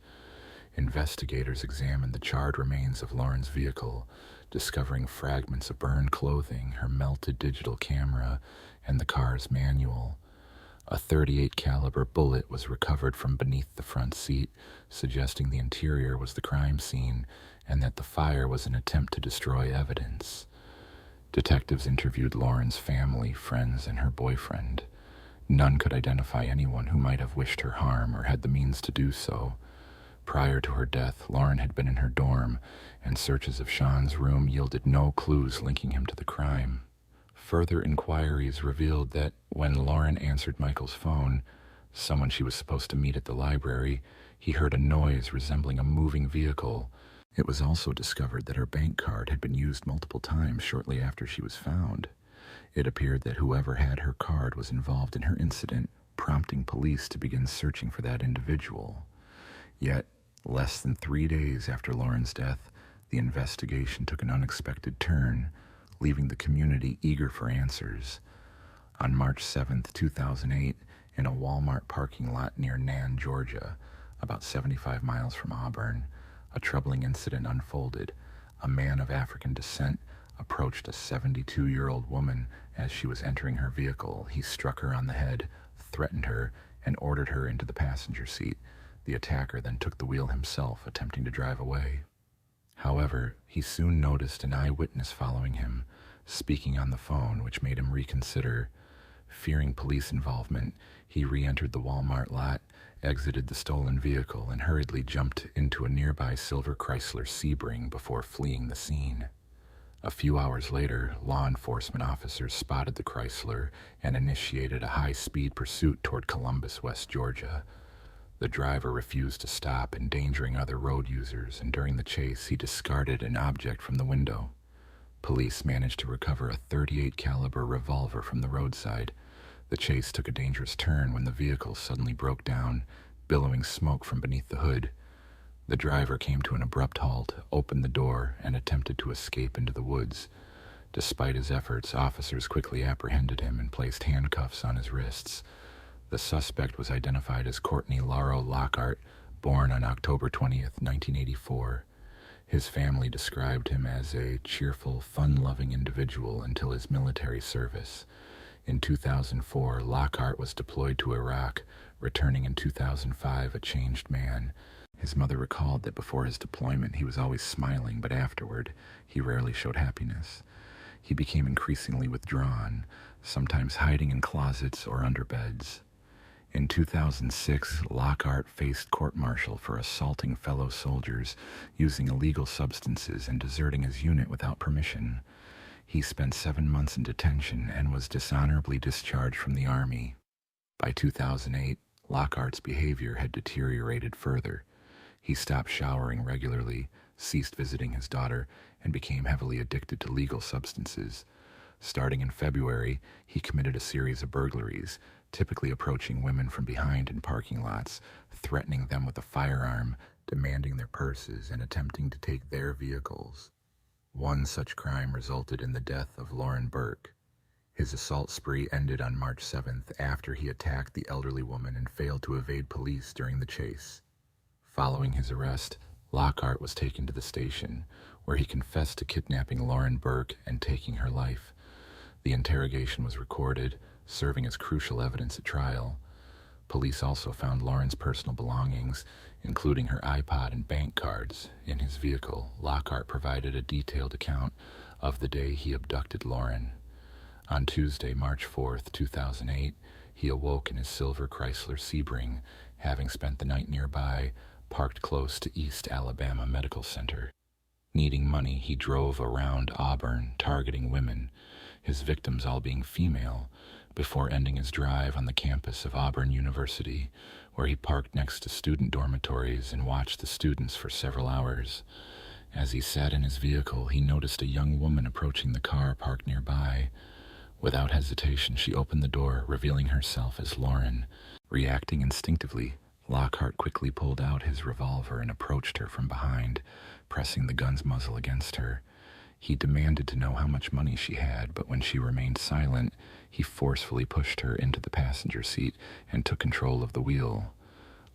Investigators examined the charred remains of Lauren's vehicle, discovering fragments of burned clothing, her melted digital camera, and the car's manual. A .38 caliber bullet was recovered from beneath the front seat, suggesting the interior was the crime scene and that the fire was an attempt to destroy evidence. Detectives interviewed Lauren's family, friends, and her boyfriend. None could identify anyone who might have wished her harm or had the means to do so. Prior to her death, Lauren had been in her dorm, and searches of Sean's room yielded no clues linking him to the crime. Further inquiries revealed that when Lauren answered Michael's phone, someone she was supposed to meet at the library, he heard a noise resembling a moving vehicle. It was also discovered that her bank card had been used multiple times shortly after she was found. It appeared that whoever had her card was involved in her incident, prompting police to begin searching for that individual. Yet, less than 3 days after Lauren's death, the investigation took an unexpected turn, leaving the community eager for answers. On March 7, 2008, in a Walmart parking lot near Nan, Georgia, about 75 miles from Auburn, a troubling incident unfolded. A man of African descent approached a 72-year-old woman as she was entering her vehicle. He struck her on the head, threatened her, and ordered her into the passenger seat. The attacker then took the wheel himself, attempting to drive away. However, he soon noticed an eyewitness following him, speaking on the phone, which made him reconsider. Fearing police involvement, he re-entered the Walmart lot, exited the stolen vehicle, and hurriedly jumped into a nearby silver Chrysler Sebring before fleeing the scene. A few hours later, law enforcement officers spotted the Chrysler and initiated a high-speed pursuit toward Columbus, West Georgia. The driver refused to stop, endangering other road users, and during the chase, he discarded an object from the window. Police managed to recover a .38 caliber revolver from the roadside. The chase took a dangerous turn when the vehicle suddenly broke down, billowing smoke from beneath the hood. The driver came to an abrupt halt, opened the door, and attempted to escape into the woods. Despite his efforts, officers quickly apprehended him and placed handcuffs on his wrists. The suspect was identified as Courtney Lauro Lockhart, born on October 20th, 1984. His family described him as a cheerful, fun-loving individual until his military service. In 2004, Lockhart was deployed to Iraq, returning in 2005 a changed man. His mother recalled that before his deployment he was always smiling, but afterward he rarely showed happiness. He became increasingly withdrawn, sometimes hiding in closets or under beds. In 2006, Lockhart faced court-martial for assaulting fellow soldiers, using illegal substances, and deserting his unit without permission. He spent 7 months in detention and was dishonorably discharged from the Army. By 2008, Lockhart's behavior had deteriorated further. He stopped showering regularly, ceased visiting his daughter, and became heavily addicted to legal substances. Starting in February, he committed a series of burglaries, typically approaching women from behind in parking lots, threatening them with a firearm, demanding their purses, and attempting to take their vehicles. One such crime resulted in the death of Lauren Burke. His assault spree ended on March 7th after he attacked the elderly woman and failed to evade police during the chase. Following his arrest, Lockhart was taken to the station, where he confessed to kidnapping Lauren Burke and taking her life. The interrogation was recorded, serving as crucial evidence at trial. Police also found Lauren's personal belongings, including her iPod and bank cards, in his vehicle. Lockhart provided a detailed account of the day he abducted Lauren. On Tuesday, March 4th, 2008, he awoke in his silver Chrysler Sebring, having spent the night nearby, parked close to East Alabama Medical Center. Needing money, he drove around Auburn, targeting women, his victims all being female, before ending his drive on the campus of Auburn University, where he parked next to student dormitories and watched the students for several hours. As he sat in his vehicle, he noticed a young woman approaching the car parked nearby. Without hesitation, she opened the door, revealing herself as Lauren. Reacting instinctively, Lockhart quickly pulled out his revolver and approached her from behind, pressing the gun's muzzle against her. He demanded to know how much money she had, but when she remained silent, he forcefully pushed her into the passenger seat and took control of the wheel.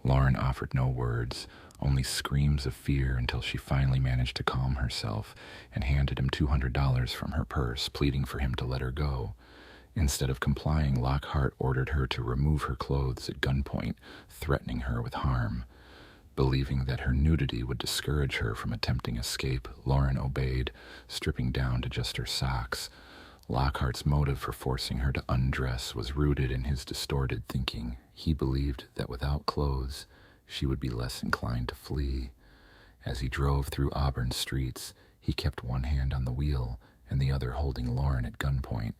Lauren offered no words, only screams of fear, until she finally managed to calm herself and handed him $200 from her purse, pleading for him to let her go. Instead of complying, Lockhart ordered her to remove her clothes at gunpoint, threatening her with harm. Believing that her nudity would discourage her from attempting escape, Lauren obeyed, stripping down to just her socks. Lockhart's motive for forcing her to undress was rooted in his distorted thinking. He believed that without clothes, she would be less inclined to flee. As he drove through Auburn streets, he kept one hand on the wheel and the other holding Lauren at gunpoint.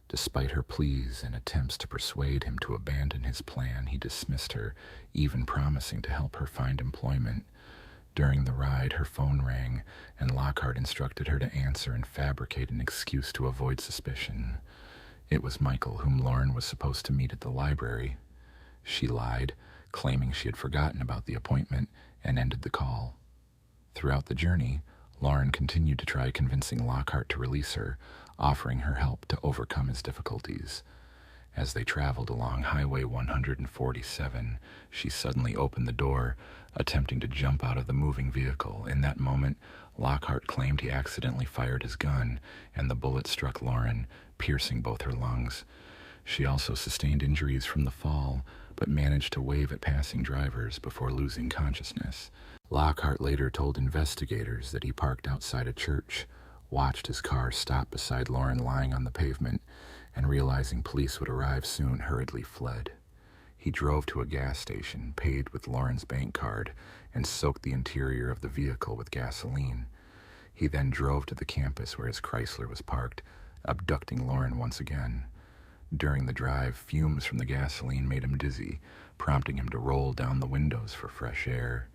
Despite her pleas and attempts to persuade him to abandon his plan, he dismissed her, even promising to help her find employment. During the ride, her phone rang, and Lockhart instructed her to answer and fabricate an excuse to avoid suspicion. It was Michael, whom Lauren was supposed to meet at the library. She lied, claiming she had forgotten about the appointment, and ended the call. Throughout the journey, Lauren continued to try convincing Lockhart to release her, offering her help to overcome his difficulties. As they traveled along Highway 147, she suddenly opened the door, attempting to jump out of the moving vehicle. In that moment, Lockhart claimed he accidentally fired his gun, and the bullet struck Lauren, piercing both her lungs. She also sustained injuries from the fall, but managed to wave at passing drivers before losing consciousness. Lockhart later told investigators that he parked outside a church, watched his car stop beside Lauren lying on the pavement, and realizing police would arrive soon, hurriedly fled. He drove to a gas station, paid with Lauren's bank card, and soaked the interior of the vehicle with gasoline. He then drove to the campus where his Chrysler was parked, abducting Lauren once again. During the drive, fumes from the gasoline made him dizzy, prompting him to roll down the windows for fresh air.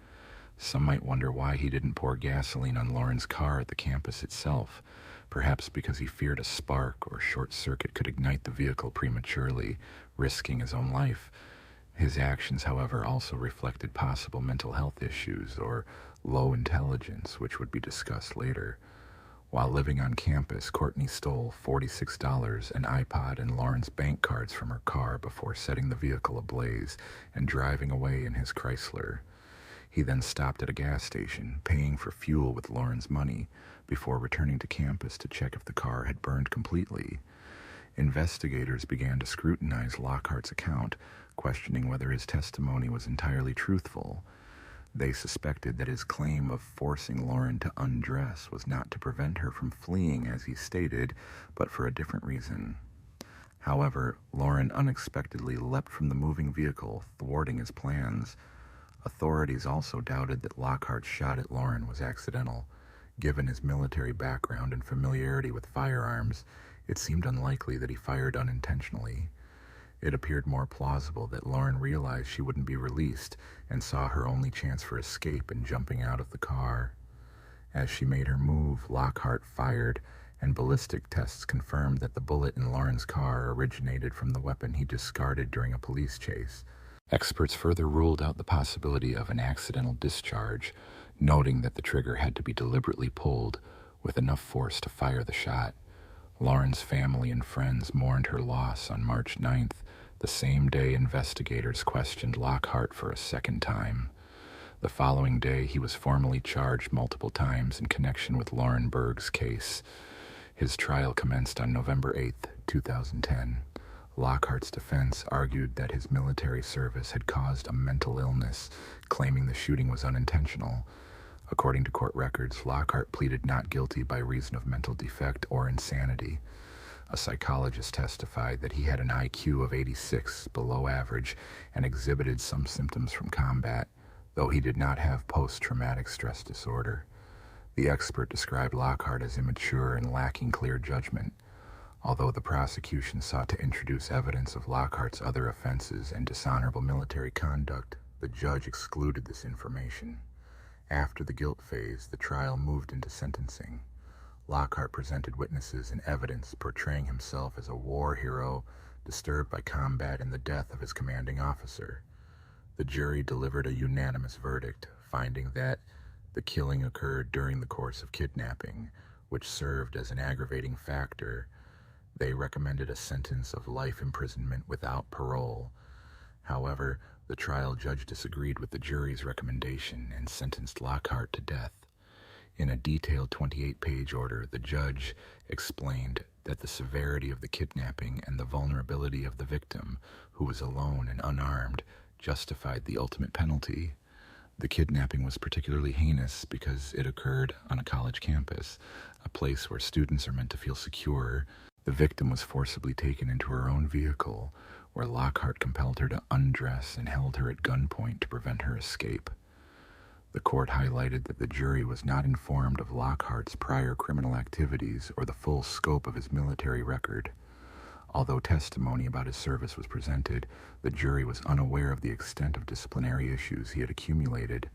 Some might wonder why he didn't pour gasoline on Lauren's car at the campus itself, perhaps because he feared a spark or short circuit could ignite the vehicle prematurely, risking his own life. His actions, however, also reflected possible mental health issues or low intelligence, which would be discussed later. While living on campus, Courtney stole $46, an iPod, and Lauren's bank cards from her car before setting the vehicle ablaze and driving away in his Chrysler. He then stopped at a gas station, paying for fuel with Lauren's money, before returning to campus to check if the car had burned completely. Investigators began to scrutinize Lockhart's account, questioning whether his testimony was entirely truthful. They suspected that his claim of forcing Lauren to undress was not to prevent her from fleeing, as he stated, but for a different reason. However, Lauren unexpectedly leapt from the moving vehicle, thwarting his plans. Authorities also doubted that Lockhart's shot at Lauren was accidental. Given his military background and familiarity with firearms, it seemed unlikely that he fired unintentionally. It appeared more plausible that Lauren realized she wouldn't be released and saw her only chance for escape in jumping out of the car. As she made her move, Lockhart fired, and ballistic tests confirmed that the bullet in Lauren's car originated from the weapon he discarded during a police chase. Experts further ruled out the possibility of an accidental discharge, noting that the trigger had to be deliberately pulled with enough force to fire the shot. Lauren's family and friends mourned her loss on March 9th, the same day investigators questioned Lockhart for a second time. The following day, he was formally charged multiple times in connection with Lauren Berg's case. His trial commenced on November 8th, 2010. Lockhart's defense argued that his military service had caused a mental illness, claiming the shooting was unintentional. According to court records, Lockhart pleaded not guilty by reason of mental defect or insanity. A psychologist testified that he had an IQ of 86, below average, and exhibited some symptoms from combat, though he did not have post-traumatic stress disorder. The expert described Lockhart as immature and lacking clear judgment. Although the prosecution sought to introduce evidence of Lockhart's other offenses and dishonorable military conduct, the judge excluded this information. After the guilt phase, the trial moved into sentencing. Lockhart presented witnesses and evidence portraying himself as a war hero disturbed by combat and the death of his commanding officer. The jury delivered a unanimous verdict, finding that the killing occurred during the course of kidnapping, which served as an aggravating factor. They recommended a sentence of life imprisonment without parole. However, the trial judge disagreed with the jury's recommendation and sentenced Lockhart to death. In a detailed 28-page order, the judge explained that the severity of the kidnapping and the vulnerability of the victim, who was alone and unarmed, justified the ultimate penalty. The kidnapping was particularly heinous because it occurred on a college campus, a place where students are meant to feel secure. The victim was forcibly taken into her own vehicle, where Lockhart compelled her to undress and held her at gunpoint to prevent her escape. The court highlighted that the jury was not informed of Lockhart's prior criminal activities or the full scope of his military record. Although testimony about his service was presented, the jury was unaware of the extent of disciplinary issues he had accumulated.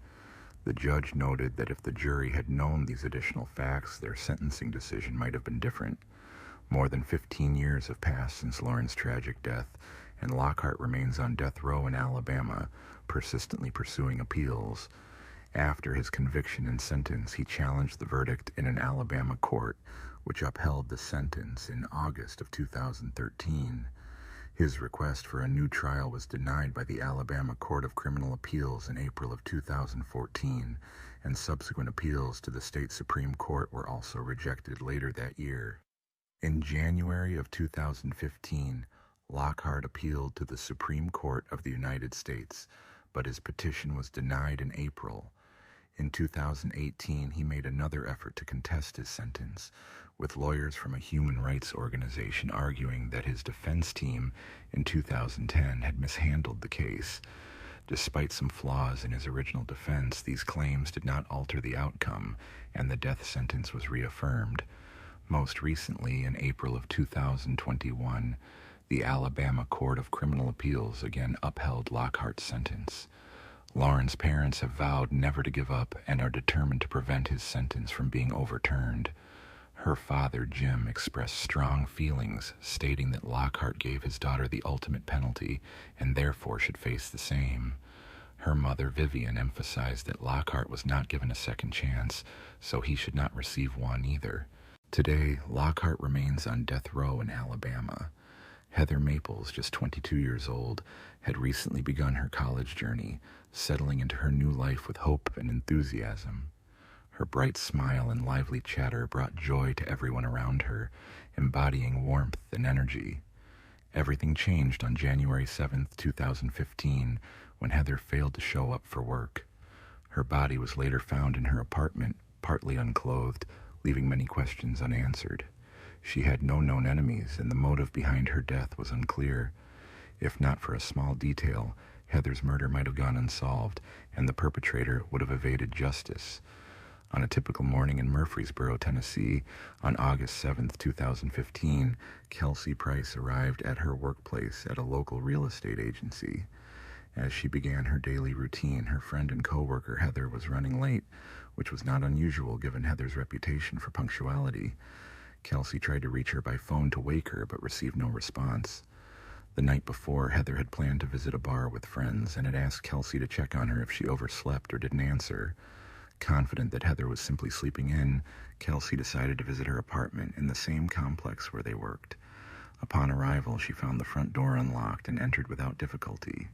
The judge noted that if the jury had known these additional facts, their sentencing decision might have been different. More than 15 years have passed since Lauren's tragic death, and Lockhart remains on death row in Alabama, persistently pursuing appeals. After his conviction and sentence, he challenged the verdict in an Alabama court, which upheld the sentence in August of 2013. His request for a new trial was denied by the Alabama Court of Criminal Appeals in April of 2014, and subsequent appeals to the state Supreme Court were also rejected later that year. In January of 2015, Lockhart appealed to the Supreme Court of the United States, but his petition was denied in April. In 2018, he made another effort to contest his sentence, with lawyers from a human rights organization arguing that his defense team in 2010 had mishandled the case. Despite some flaws in his original defense, these claims did not alter the outcome, and the death sentence was reaffirmed. Most recently, in April of 2021, the Alabama Court of Criminal Appeals again upheld Lockhart's sentence. Lauren's parents have vowed never to give up and are determined to prevent his sentence from being overturned. Her father, Jim, expressed strong feelings, stating that Lockhart gave his daughter the ultimate penalty and therefore should face the same. Her mother, Vivian, emphasized that Lockhart was not given a second chance, so he should not receive one either. Today, Lockhart remains on death row in Alabama. Heather Maples, just 22 years old, had recently begun her college journey, settling into her new life with hope and enthusiasm. Her bright smile and lively chatter brought joy to everyone around her, embodying warmth and energy. Everything changed on January 7, 2015, when Heather failed to show up for work. Her body was later found in her apartment, partly unclothed, leaving many questions unanswered. She had no known enemies, and the motive behind her death was unclear. If not for a small detail, Heather's murder might have gone unsolved, and the perpetrator would have evaded justice. On a typical morning in Murfreesboro, Tennessee, on August 7, 2015, Kelsey Price arrived at her workplace at a local real estate agency. As she began her daily routine, her friend and coworker Heather was running late, which was not unusual given Heather's reputation for punctuality. Kelsey tried to reach her by phone to wake her, but received no response. The night before, Heather had planned to visit a bar with friends and had asked Kelsey to check on her if she overslept or didn't answer. Confident that Heather was simply sleeping in, Kelsey decided to visit her apartment in the same complex where they worked. Upon arrival, she found the front door unlocked and entered without difficulty.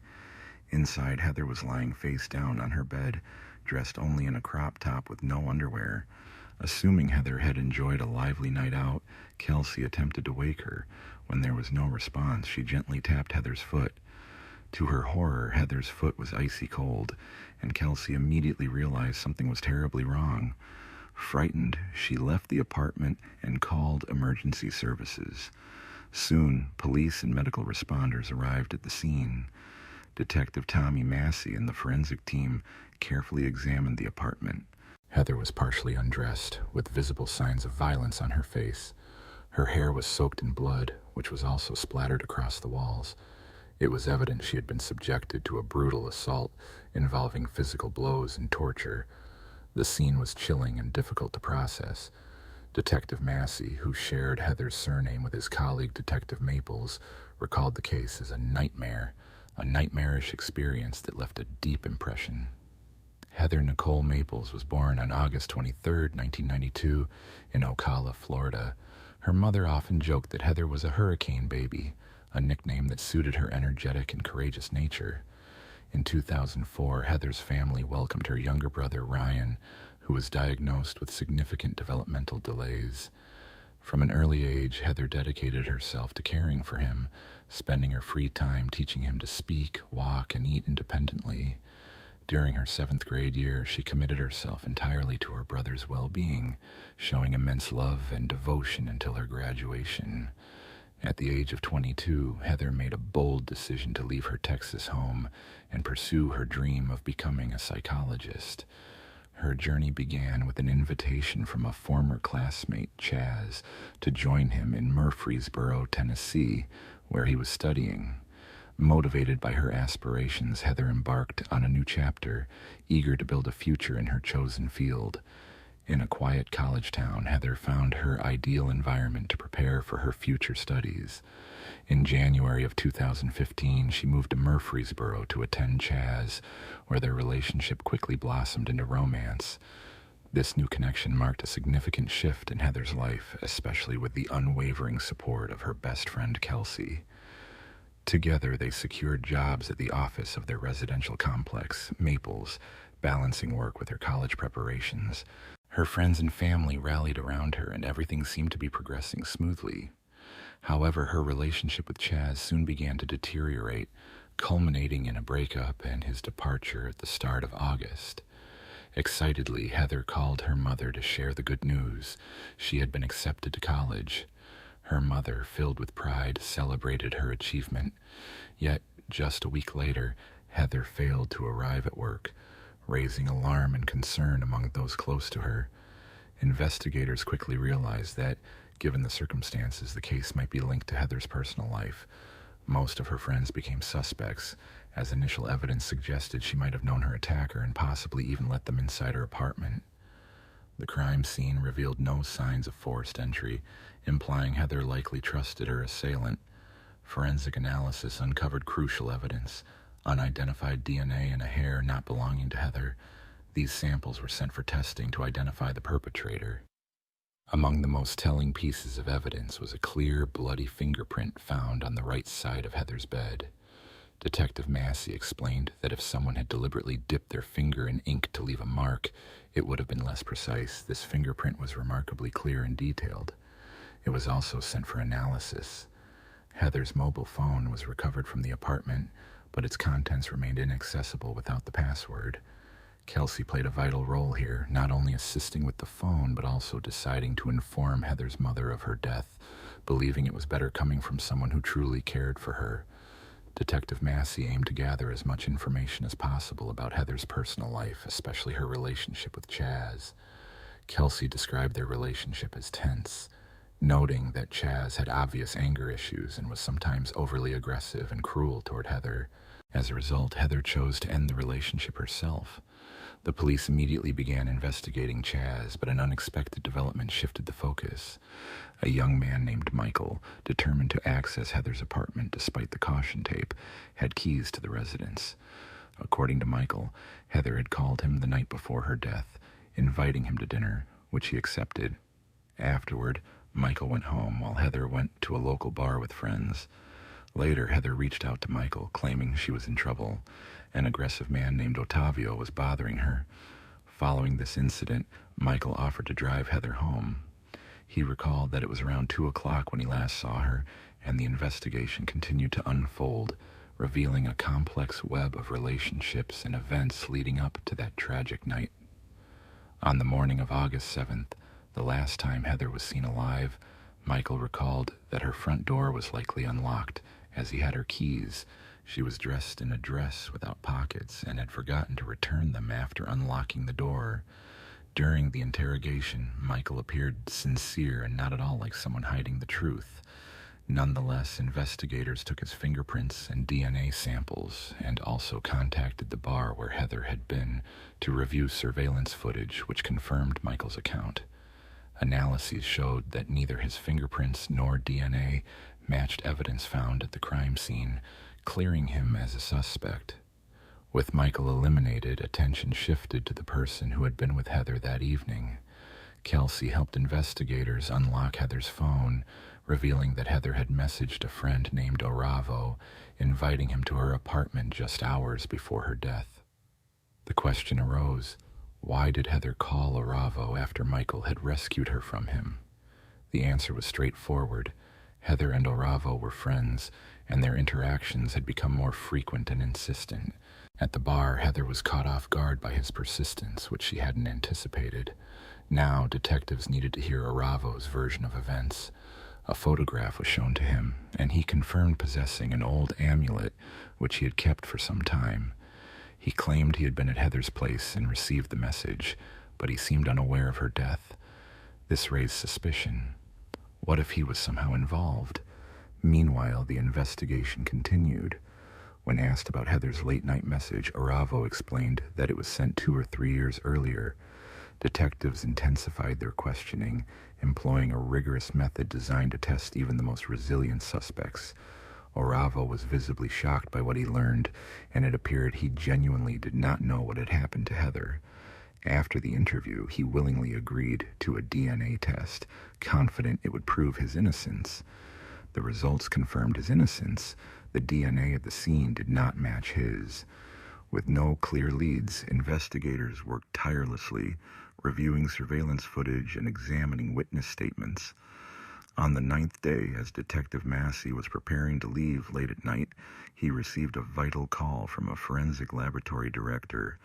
Inside, Heather was lying face down on her bed, dressed only in a crop top with no underwear. Assuming Heather had enjoyed a lively night out, Kelsey attempted to wake her. When there was no response, she gently tapped Heather's foot. To her horror, Heather's foot was icy cold, and Kelsey immediately realized something was terribly wrong. Frightened, she left the apartment and called emergency services. Soon, police and medical responders arrived at the scene. Detective Tommy Massey and the forensic team carefully examined the apartment. Heather was partially undressed, with visible signs of violence on her face. Her hair was soaked in blood, which was also splattered across the walls. It was evident she had been subjected to a brutal assault involving physical blows and torture. The scene was chilling and difficult to process. Detective Massey, who shared Heather's surname with his colleague Detective Maples, recalled the case as a nightmarish experience that left a deep impression. Heather Nicole Maples was born on August 23, 1992, in Ocala, Florida. Her mother often joked that Heather was a hurricane baby, a nickname that suited her energetic and courageous nature. In 2004, Heather's family welcomed her younger brother, Ryan, who was diagnosed with significant developmental delays. From an early age, Heather dedicated herself to caring for him, spending her free time teaching him to speak, walk, and eat independently. During her 7th grade year, she committed herself entirely to her brother's well-being, showing immense love and devotion until her graduation. At the age of 22, Heather made a bold decision to leave her Texas home and pursue her dream of becoming a psychologist. Her journey began with an invitation from a former classmate, Chaz, to join him in Murfreesboro, Tennessee, where he was studying. Motivated by her aspirations, Heather embarked on a new chapter, eager to build a future in her chosen field. In a quiet college town, Heather found her ideal environment to prepare for her future studies. In January of 2015, she moved to Murfreesboro to attend Chaz, where their relationship quickly blossomed into romance. This new connection marked a significant shift in Heather's life, especially with the unwavering support of her best friend Kelsey. Together, they secured jobs at the office of their residential complex, Maples, balancing work with her college preparations. Her friends and family rallied around her, and everything seemed to be progressing smoothly. However, her relationship with Chaz soon began to deteriorate, culminating in a breakup and his departure at the start of August. Excitedly, Heather called her mother to share the good news. She had been accepted to college. Her mother, filled with pride, celebrated her achievement. Yet, just a week later, Heather failed to arrive at work, raising alarm and concern among those close to her. Investigators quickly realized that, given the circumstances, the case might be linked to Heather's personal life. Most of her friends became suspects, as initial evidence suggested she might have known her attacker and possibly even let them inside her apartment. The crime scene revealed no signs of forced entry, implying Heather likely trusted her assailant. Forensic analysis uncovered crucial evidence: unidentified DNA in a hair not belonging to Heather. These samples were sent for testing to identify the perpetrator. Among the most telling pieces of evidence was a clear, bloody fingerprint found on the right side of Heather's bed. Detective Massey explained that if someone had deliberately dipped their finger in ink to leave a mark, it would have been less precise. This fingerprint was remarkably clear and detailed. It was also sent for analysis. Heather's mobile phone was recovered from the apartment, but its contents remained inaccessible without the password. Kelsey played a vital role here, not only assisting with the phone, but also deciding to inform Heather's mother of her death, believing it was better coming from someone who truly cared for her. Detective Massey aimed to gather as much information as possible about Heather's personal life, especially her relationship with Chaz. Kelsey described their relationship as tense, noting that Chaz had obvious anger issues and was sometimes overly aggressive and cruel toward Heather. As a result, Heather chose to end the relationship herself. The police immediately began investigating Chaz, but an unexpected development shifted the focus. A young man named Michael, determined to access Heather's apartment despite the caution tape, had keys to the residence. According to Michael, Heather had called him the night before her death, inviting him to dinner, which he accepted. Afterward, Michael went home while Heather went to a local bar with friends. Later, Heather reached out to Michael, claiming she was in trouble. An aggressive man named Ottavio was bothering her. Following this incident, Michael offered to drive Heather home. He recalled that it was around 2 o'clock when he last saw her, and the investigation continued to unfold, revealing a complex web of relationships and events leading up to that tragic night. On the morning of August 7th, the last time Heather was seen alive, Michael recalled that her front door was likely unlocked, as he had her keys. She was dressed in a dress without pockets and had forgotten to return them after unlocking the door. During the interrogation, Michael appeared sincere and not at all like someone hiding the truth. Nonetheless, investigators took his fingerprints and DNA samples and also contacted the bar where Heather had been to review surveillance footage, which confirmed Michael's account. Analyses showed that neither his fingerprints nor DNA matched evidence found at the crime scene, clearing him as a suspect. With Michael eliminated, attention shifted to the person who had been with Heather that evening. Kelsey helped investigators unlock Heather's phone, revealing that Heather had messaged a friend named Oravo, inviting him to her apartment just hours before her death. The question arose, Why did Heather call Aravo after Michael had rescued her from him? The answer was straightforward. Heather and Aravo were friends, and their interactions had become more frequent and insistent. At the bar, Heather was caught off guard by his persistence, which she hadn't anticipated. Now, detectives needed to hear Aravo's version of events. A photograph was shown to him, and he confirmed possessing an old amulet which he had kept for some time. He claimed he had been at Heather's place and received the message, but he seemed unaware of her death. This raised suspicion. What if he was somehow involved? Meanwhile, the investigation continued. When asked about Heather's late-night message, Aravo explained that it was sent 2 or 3 years earlier. Detectives intensified their questioning, employing a rigorous method designed to test even the most resilient suspects. Aravo was visibly shocked by what he learned, and it appeared he genuinely did not know what had happened to Heather. After the interview, he willingly agreed to a DNA test, confident it would prove his innocence. The results confirmed his innocence. The DNA at the scene did not match his. With no clear leads, investigators worked tirelessly, reviewing surveillance footage and examining witness statements. On the 9th day, as Detective Massey was preparing to leave late at night, he received a vital call from a forensic laboratory director.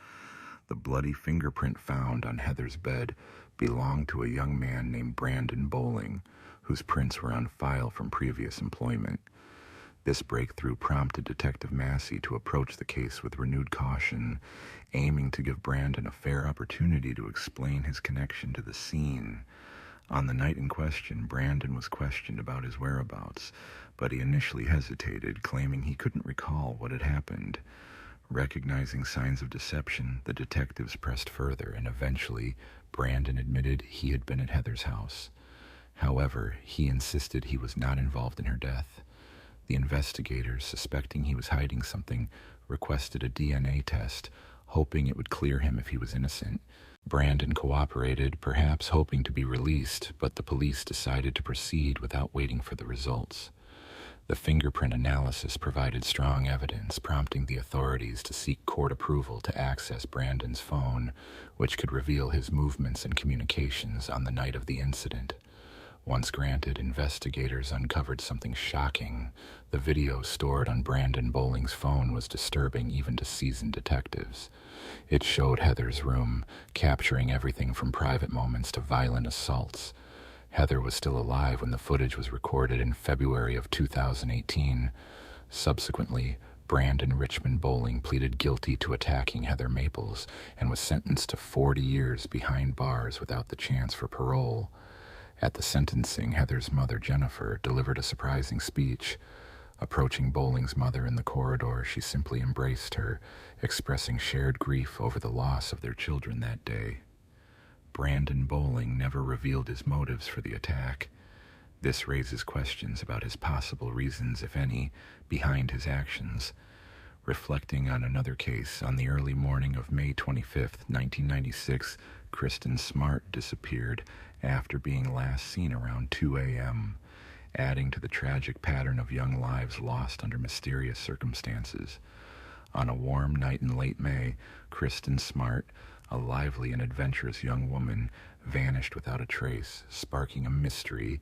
The bloody fingerprint found on Heather's bed belonged to a young man named Brandon Bowling, whose prints were on file from previous employment. This breakthrough prompted Detective Massey to approach the case with renewed caution, aiming to give Brandon a fair opportunity to explain his connection to the scene. On the night in question, Brandon was questioned about his whereabouts, but he initially hesitated, claiming he couldn't recall what had happened. Recognizing signs of deception, the detectives pressed further, and eventually, Brandon admitted he had been at Heather's house. However, he insisted he was not involved in her death. The investigators, suspecting he was hiding something, requested a DNA test, hoping it would clear him if he was innocent. Brandon cooperated, perhaps hoping to be released, but the police decided to proceed without waiting for the results. The fingerprint analysis provided strong evidence, prompting the authorities to seek court approval to access Brandon's phone, which could reveal his movements and communications on the night of the incident. Once granted, investigators uncovered something shocking. The video stored on Brandon Bowling's phone was disturbing even to seasoned detectives. It showed Heather's room, capturing everything from private moments to violent assaults. Heather was still alive when the footage was recorded in February of 2018. Subsequently, Brandon Richmond Bowling pleaded guilty to attacking Heather Maples and was sentenced to 40 years behind bars without the chance for parole. At the sentencing, Heather's mother, Jennifer, delivered a surprising speech. Approaching Bowling's mother in the corridor, she simply embraced her, expressing shared grief over the loss of their children that day. Brandon Bowling never revealed his motives for the attack. This raises questions about his possible reasons, if any, behind his actions. Reflecting on another case, on the early morning of May 25, 1996, Kristen Smart disappeared after being last seen around 2 a.m., adding to the tragic pattern of young lives lost under mysterious circumstances. On a warm night in late May, Kristen Smart, a lively and adventurous young woman, vanished without a trace, sparking a mystery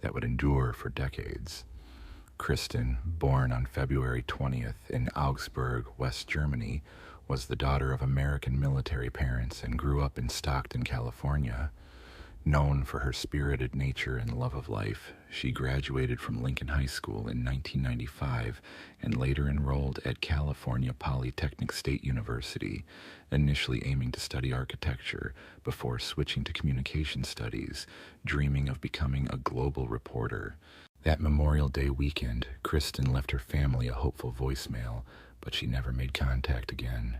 that would endure for decades. Kristen, born on February 20th in Augsburg, West Germany, was the daughter of American military parents and grew up in Stockton, California. Known for her spirited nature and love of life, she graduated from Lincoln High School in 1995 and later enrolled at California Polytechnic State University, initially aiming to study architecture before switching to communication studies, dreaming of becoming a global reporter. That Memorial Day weekend, Kristen left her family a hopeful voicemail, but she never made contact again.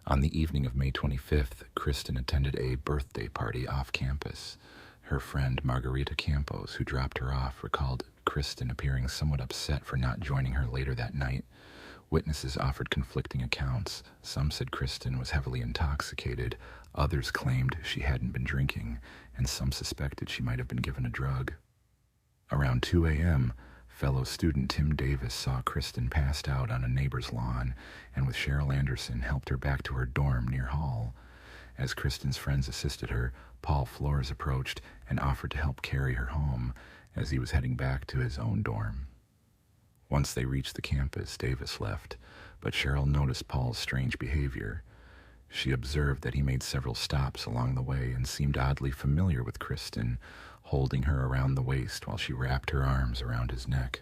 On the evening of May 25th, Kristen attended a birthday party off campus. Her friend Margarita Campos, who dropped her off, recalled Kristen appearing somewhat upset for not joining her later that night. Witnesses offered conflicting accounts. Some said Kristen was heavily intoxicated, others claimed she hadn't been drinking, and some suspected she might have been given a drug. Around 2 a.m., fellow student Tim Davis saw Kristen passed out on a neighbor's lawn and with Cheryl Anderson helped her back to her dorm near Hall. As Kristen's friends assisted her, Paul Flores approached and offered to help carry her home as he was heading back to his own dorm. Once they reached the campus, Davis left, but Cheryl noticed Paul's strange behavior. She observed that he made several stops along the way and seemed oddly familiar with Kristen, holding her around the waist while she wrapped her arms around his neck.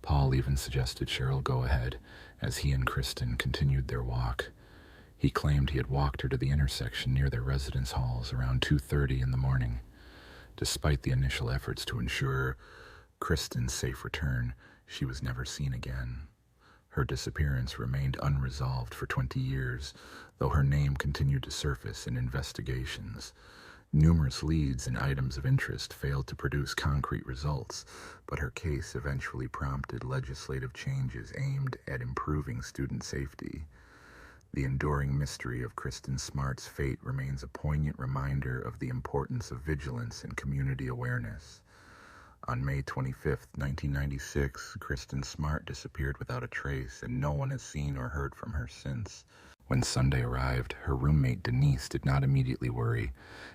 Paul even suggested Cheryl go ahead as he and Kristen continued their walk. He claimed he had walked her to the intersection near their residence halls around 2:30 in the morning. Despite the initial efforts to ensure Kristen's safe return, she was never seen again. Her disappearance remained unresolved for 20 years, though her name continued to surface in investigations. Numerous leads and items of interest failed to produce concrete results, but her case eventually prompted legislative changes aimed at improving student safety. The enduring mystery of Kristen Smart's fate remains a poignant reminder of the importance of vigilance and community awareness. On May 25, 1996, Kristen Smart disappeared without a trace, and no one has seen or heard from her since. When Sunday arrived, her roommate Denise did not immediately worry,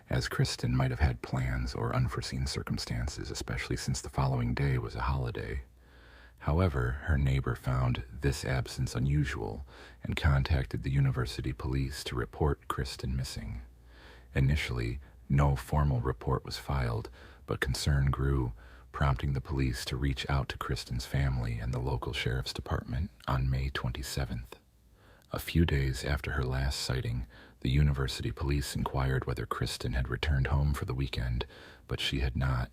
as Kristen might have had plans or unforeseen circumstances, especially since the following day was a holiday. However, her neighbor found this absence unusual and contacted the university police to report Kristen missing. Initially, no formal report was filed, but concern grew, prompting the police to reach out to Kristen's family and the local sheriff's department on May 27th. A few days after her last sighting, the university police inquired whether Kristen had returned home for the weekend, but she had not.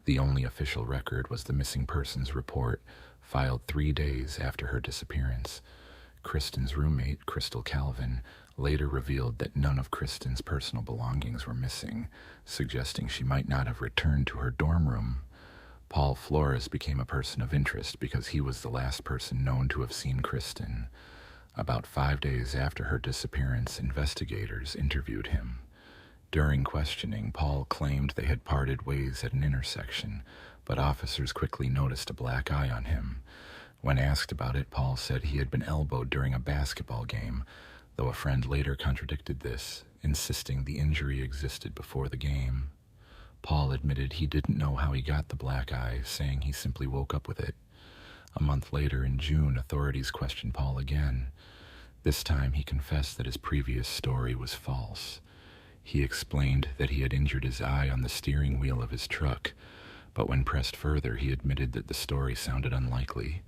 The only official record was the missing persons report, filed 3 days after her disappearance. Kristen's roommate, Crystal Calvin, later revealed that none of Kristen's personal belongings were missing, suggesting she might not have returned to her dorm room. Paul Flores became a person of interest because he was the last person known to have seen Kristen. About 5 days after her disappearance, investigators interviewed him. During questioning, Paul claimed they had parted ways at an intersection, but officers quickly noticed a black eye on him. When asked about it, Paul said he had been elbowed during a basketball game, though a friend later contradicted this, insisting the injury existed before the game. Paul admitted he didn't know how he got the black eye, saying he simply woke up with it. A month later, in June, authorities questioned Paul again. This time, he confessed that his previous story was false. He explained that he had injured his eye on the steering wheel of his truck, but when pressed further, he admitted that the story sounded unlikely.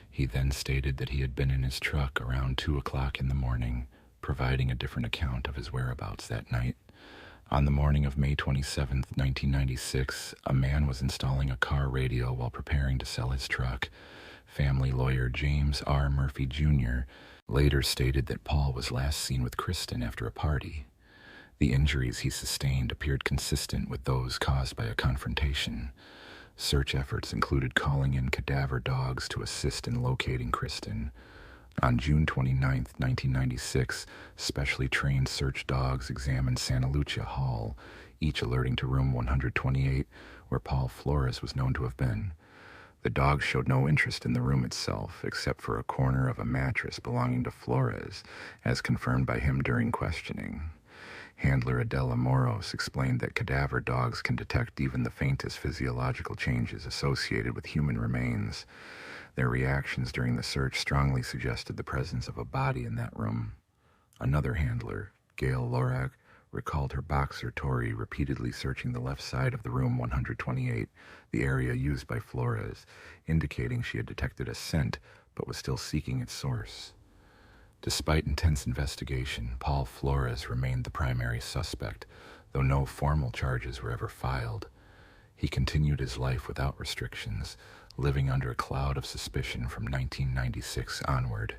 He then stated that he had been in his truck around 2 o'clock in the morning, providing a different account of his whereabouts that night. On the morning of May 27, 1996, a man was installing a car radio while preparing to sell his truck. Family lawyer James R. Murphy Jr. later stated that Paul was last seen with Kristen after a party. The injuries he sustained appeared consistent with those caused by a confrontation. Search efforts included calling in cadaver dogs to assist in locating Kristen. On June 29, 1996, specially trained search dogs examined Santa Lucia Hall, each alerting to room 128, where Paul Flores was known to have been. The dogs showed no interest in the room itself, except for a corner of a mattress belonging to Flores, as confirmed by him during questioning. Handler Adela Moros explained that cadaver dogs can detect even the faintest physiological changes associated with human remains. Their reactions during the search strongly suggested the presence of a body in that room. Another handler, Gail Lorak, recalled her boxer Tori repeatedly searching the left side of the room 128, the area used by Flores, indicating she had detected a scent but was still seeking its source. Despite intense investigation, Paul Flores remained the primary suspect, though no formal charges were ever filed. He continued his life without restrictions, living under a cloud of suspicion from 1996 onward.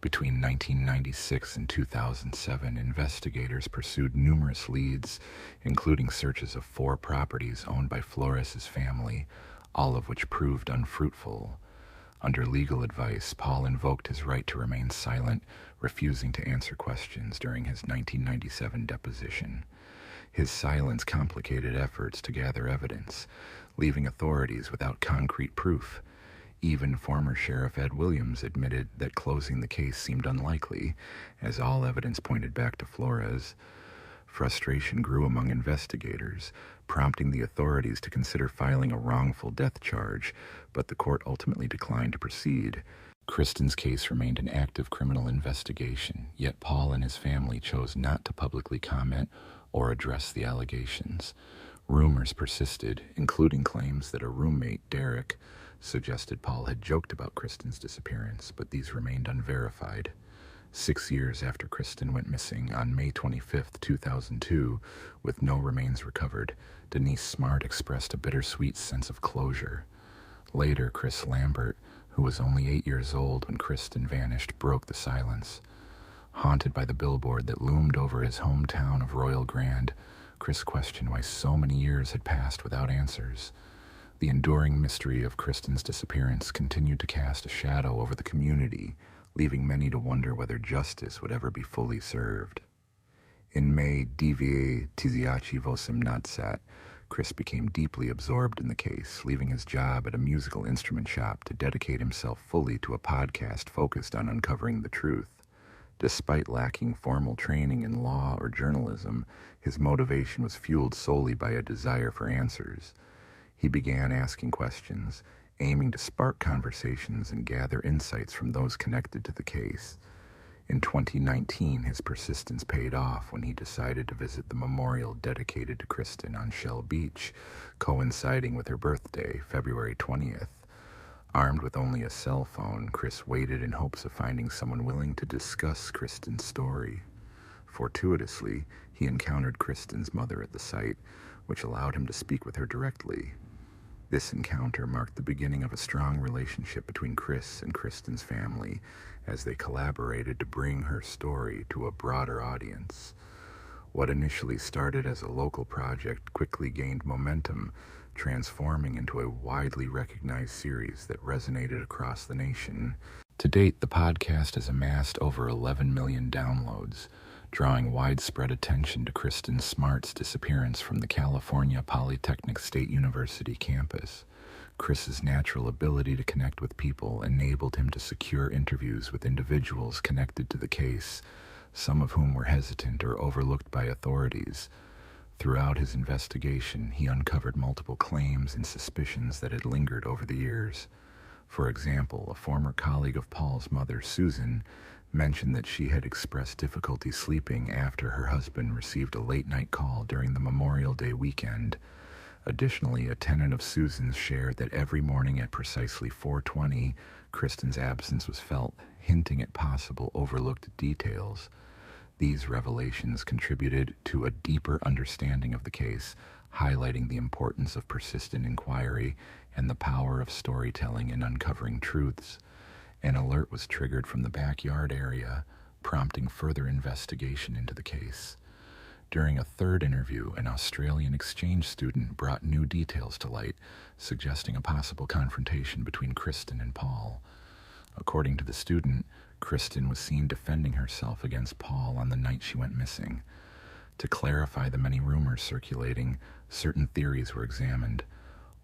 Between 1996 and 2007, investigators pursued numerous leads, including searches of 4 properties owned by Flores' family, all of which proved unfruitful. Under legal advice, Paul invoked his right to remain silent, refusing to answer questions during his 1997 deposition. His silence complicated efforts to gather evidence, leaving authorities without concrete proof. Even former Sheriff Ed Williams admitted that closing the case seemed unlikely, as all evidence pointed back to Flores. Frustration grew among investigators, prompting the authorities to consider filing a wrongful death charge, but the court ultimately declined to proceed. Kristen's case remained an active criminal investigation, yet Paul and his family chose not to publicly comment or address the allegations. Rumors persisted, including claims that a roommate, Derek, suggested Paul had joked about Kristen's disappearance, but these remained unverified. 6 years after Kristen went missing, on May 25, 2002, with no remains recovered, Denise Smart expressed a bittersweet sense of closure. Later, Chris Lambert, who was only 8 years old when Kristen vanished, broke the silence. Haunted by the billboard that loomed over his hometown of Royal Grand, Chris questioned why so many years had passed without answers. The enduring mystery of Kristen's disappearance continued to cast a shadow over the community, leaving many to wonder whether justice would ever be fully served. In May, DVA Tiziachi Vosem Nadsat, Chris became deeply absorbed in the case, leaving his job at a musical instrument shop to dedicate himself fully to a podcast focused on uncovering the truth. Despite lacking formal training in law or journalism, his motivation was fueled solely by a desire for answers. He began asking questions, aiming to spark conversations and gather insights from those connected to the case. In 2019, his persistence paid off when he decided to visit the memorial dedicated to Kristen on Shell Beach, coinciding with her birthday, February 20th. Armed with only a cell phone, Chris waited in hopes of finding someone willing to discuss Kristen's story. Fortuitously, he encountered Kristen's mother at the site, which allowed him to speak with her directly. This encounter marked the beginning of a strong relationship between Chris and Kristen's family as they collaborated to bring her story to a broader audience. What initially started as a local project quickly gained momentum, transforming into a widely recognized series that resonated across the nation. To date, the podcast has amassed over 11 million downloads, drawing widespread attention to Kristen Smart's disappearance from the California Polytechnic State University campus. Chris's natural ability to connect with people enabled him to secure interviews with individuals connected to the case, some of whom were hesitant or overlooked by authorities. Throughout his investigation, he uncovered multiple claims and suspicions that had lingered over the years. For example, a former colleague of Paul's mother, Susan, mentioned that she had expressed difficulty sleeping after her husband received a late-night call during the Memorial Day weekend. Additionally, a tenant of Susan's shared that every morning at precisely 4:20, Kristen's absence was felt, hinting at possible overlooked details. These revelations contributed to a deeper understanding of the case, highlighting the importance of persistent inquiry and the power of storytelling in uncovering truths. An alert was triggered from the backyard area, prompting further investigation into the case. During a third interview, an Australian exchange student brought new details to light, suggesting a possible confrontation between Kristen and Paul. According to the student, Kristen was seen defending herself against Paul on the night she went missing. To clarify the many rumors circulating, certain theories were examined.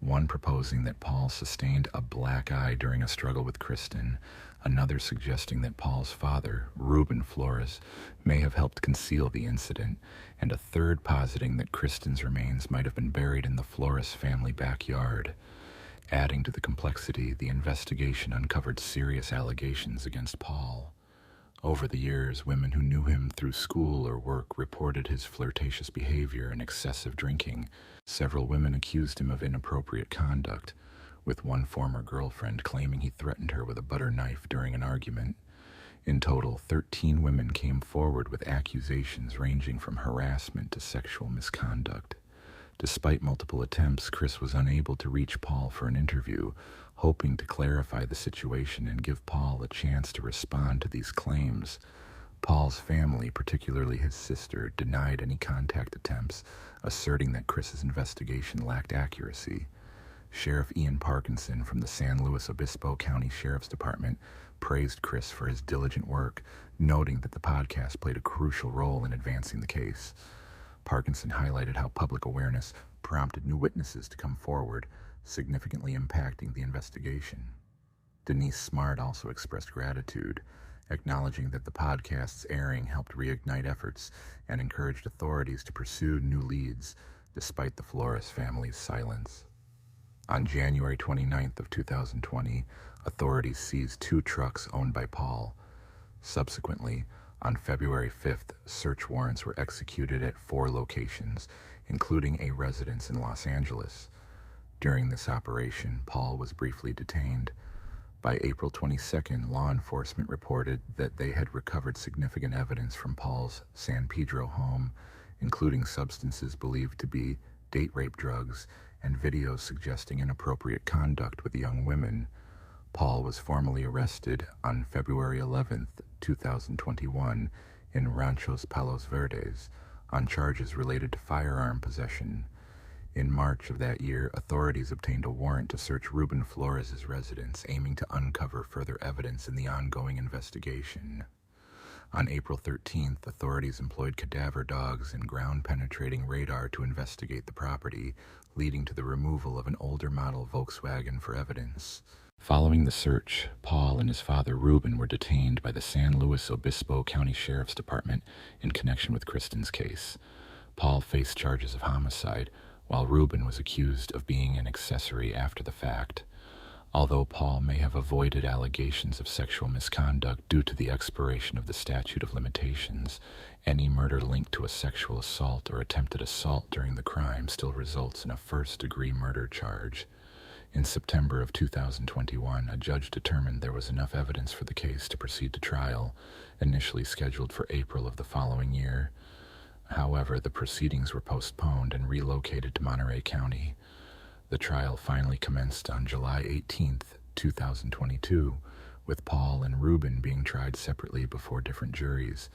One proposing that Paul sustained a black eye during a struggle with Kristen, another suggesting that Paul's father, Ruben Flores, may have helped conceal the incident, and a third positing that Kristen's remains might have been buried in the Flores family backyard. Adding to the complexity, the investigation uncovered serious allegations against Paul. Over the years, women who knew him through school or work reported his flirtatious behavior and excessive drinking. Several women accused him of inappropriate conduct, with one former girlfriend claiming he threatened her with a butter knife during an argument. In total, 13 women came forward with accusations ranging from harassment to sexual misconduct. Despite multiple attempts, Chris was unable to reach Paul for an interview, hoping to clarify the situation and give Paul a chance to respond to these claims. Paul's family, particularly his sister, denied any contact attempts, asserting that Chris's investigation lacked accuracy. Sheriff Ian Parkinson from the San Luis Obispo County Sheriff's Department praised Chris for his diligent work, noting that the podcast played a crucial role in advancing the case. Parkinson highlighted how public awareness prompted new witnesses to come forward, significantly impacting the investigation. Denise Smart also expressed gratitude, acknowledging that the podcast's airing helped reignite efforts and encouraged authorities to pursue new leads, despite the Flores family's silence. On January 29th of 2020, authorities seized 2 trucks owned by Paul. Subsequently, on February 5th, search warrants were executed at 4 locations, including a residence in Los Angeles. During this operation, Paul was briefly detained. By April 22nd, law enforcement reported that they had recovered significant evidence from Paul's San Pedro home, including substances believed to be date rape drugs and videos suggesting inappropriate conduct with young women. Paul was formally arrested on February 11th, 2021, in Ranchos Palos Verdes on charges related to firearm possession. In March of that year, authorities obtained a warrant to search Ruben Flores' residence, aiming to uncover further evidence in the ongoing investigation. On April 13th, authorities employed cadaver dogs and ground-penetrating radar to investigate the property, leading to the removal of an older model Volkswagen for evidence. Following the search, Paul and his father Ruben were detained by the San Luis Obispo County Sheriff's Department in connection with Kristen's case. Paul faced charges of homicide, while Ruben was accused of being an accessory after the fact. Although Paul may have avoided allegations of sexual misconduct due to the expiration of the statute of limitations, any murder linked to a sexual assault or attempted assault during the crime still results in a first-degree murder charge. In September of 2021, a judge determined there was enough evidence for the case to proceed to trial, initially scheduled for April of the following year. However, the proceedings were postponed and relocated to Monterey County. The trial finally commenced on July 18, 2022, with Paul and Ruben being tried separately before different juries.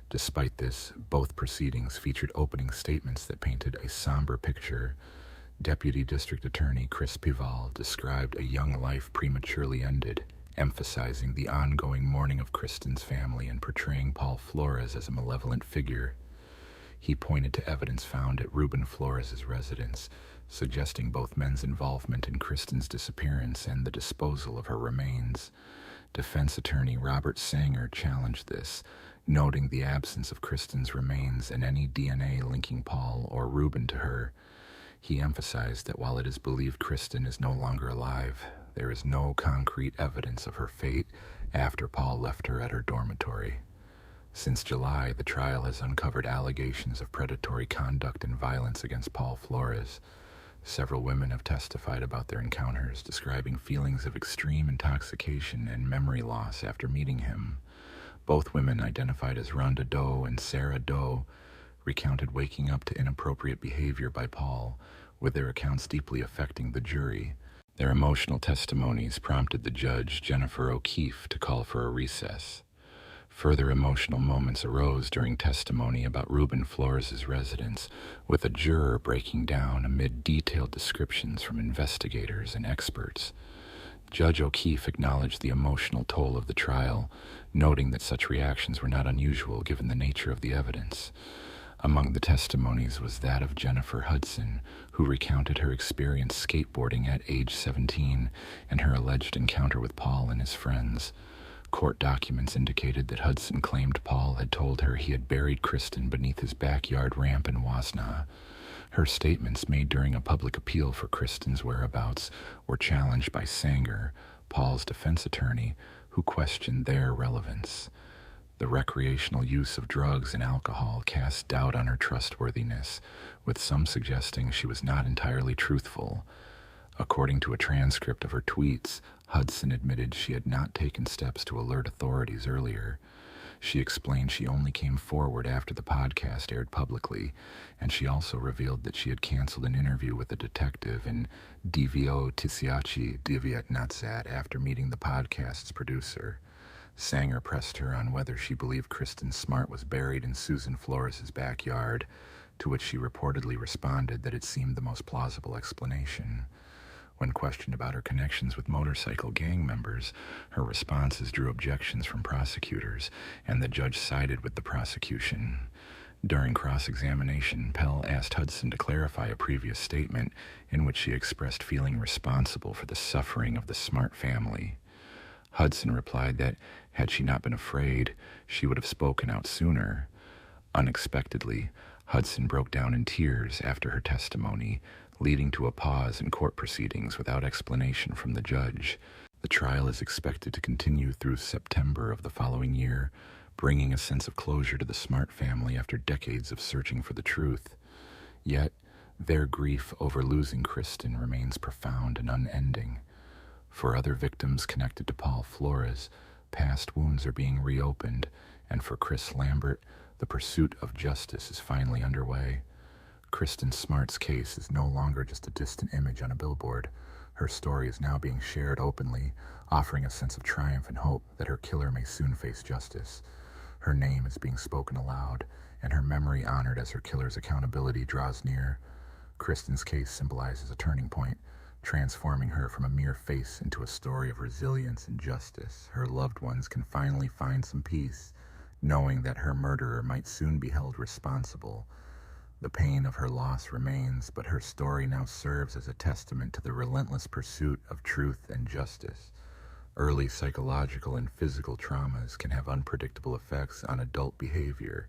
Despite this, both proceedings featured opening statements that painted a somber picture. Deputy District Attorney Chris Pival described a young life prematurely ended, emphasizing the ongoing mourning of Kristen's family and portraying Paul Flores as a malevolent figure. He pointed to evidence found at Ruben Flores' residence, suggesting both men's involvement in Kristen's disappearance and the disposal of her remains. Defense attorney Robert Sanger challenged this, noting the absence of Kristen's remains and any DNA linking Paul or Ruben to her. He emphasized that while it is believed Kristen is no longer alive, there is no concrete evidence of her fate after Paul left her at her dormitory. Since July, the trial has uncovered allegations of predatory conduct and violence against Paul Flores. Several women have testified about their encounters, describing feelings of extreme intoxication and memory loss after meeting him. Both women, identified as Rhonda Doe and Sarah Doe, recounted waking up to inappropriate behavior by Paul, with their accounts deeply affecting the jury. Their emotional testimonies prompted the judge, Jennifer O'Keefe, to call for a recess. Further emotional moments arose during testimony about Ruben Flores' residence, with a juror breaking down amid detailed descriptions from investigators and experts. Judge O'Keefe acknowledged the emotional toll of the trial, noting that such reactions were not unusual given the nature of the evidence. Among the testimonies was that of Jennifer Hudson, who recounted her experience skateboarding at age 17 and her alleged encounter with Paul and his friends. Court documents indicated that Hudson claimed Paul had told her he had buried Kristen beneath his backyard ramp in Wasna. Her statements made during a public appeal for Kristen's whereabouts were challenged by Sanger, Paul's defense attorney, who questioned their relevance. The recreational use of drugs and alcohol cast doubt on her trustworthiness, with some suggesting she was not entirely truthful. According to a transcript of her tweets, Hudson admitted she had not taken steps to alert authorities earlier. She explained she only came forward after the podcast aired publicly, and she also revealed that she had canceled an interview with a detective in DVO Tisiachi Diviat Natsat after meeting the podcast's producer. Sanger pressed her on whether she believed Kristen Smart was buried in Susan Flores' backyard, to which she reportedly responded that it seemed the most plausible explanation. When questioned about her connections with motorcycle gang members, her responses drew objections from prosecutors, and the judge sided with the prosecution. During cross-examination, Pell asked Hudson to clarify a previous statement in which she expressed feeling responsible for the suffering of the Smart family. Hudson replied that had she not been afraid, she would have spoken out sooner. Unexpectedly, Hudson broke down in tears after her testimony, leading to a pause in court proceedings without explanation from the judge. The trial is expected to continue through September of the following year, bringing a sense of closure to the Smart family after decades of searching for the truth. Yet, their grief over losing Kristen remains profound and unending. For other victims connected to Paul Flores, past wounds are being reopened, and for Chris Lambert, the pursuit of justice is finally underway. Kristen Smart's case is no longer just a distant image on a billboard. Her story is now being shared openly, offering a sense of triumph and hope that her killer may soon face justice. Her name is being spoken aloud, and her memory honored as her killer's accountability draws near. Kristen's case symbolizes a turning point, transforming her from a mere face into a story of resilience and justice. Her loved ones can finally find some peace, knowing that her murderer might soon be held responsible. The pain of her loss remains, but her story now serves as a testament to the relentless pursuit of truth and justice. Early psychological and physical traumas can have unpredictable effects on adult behavior.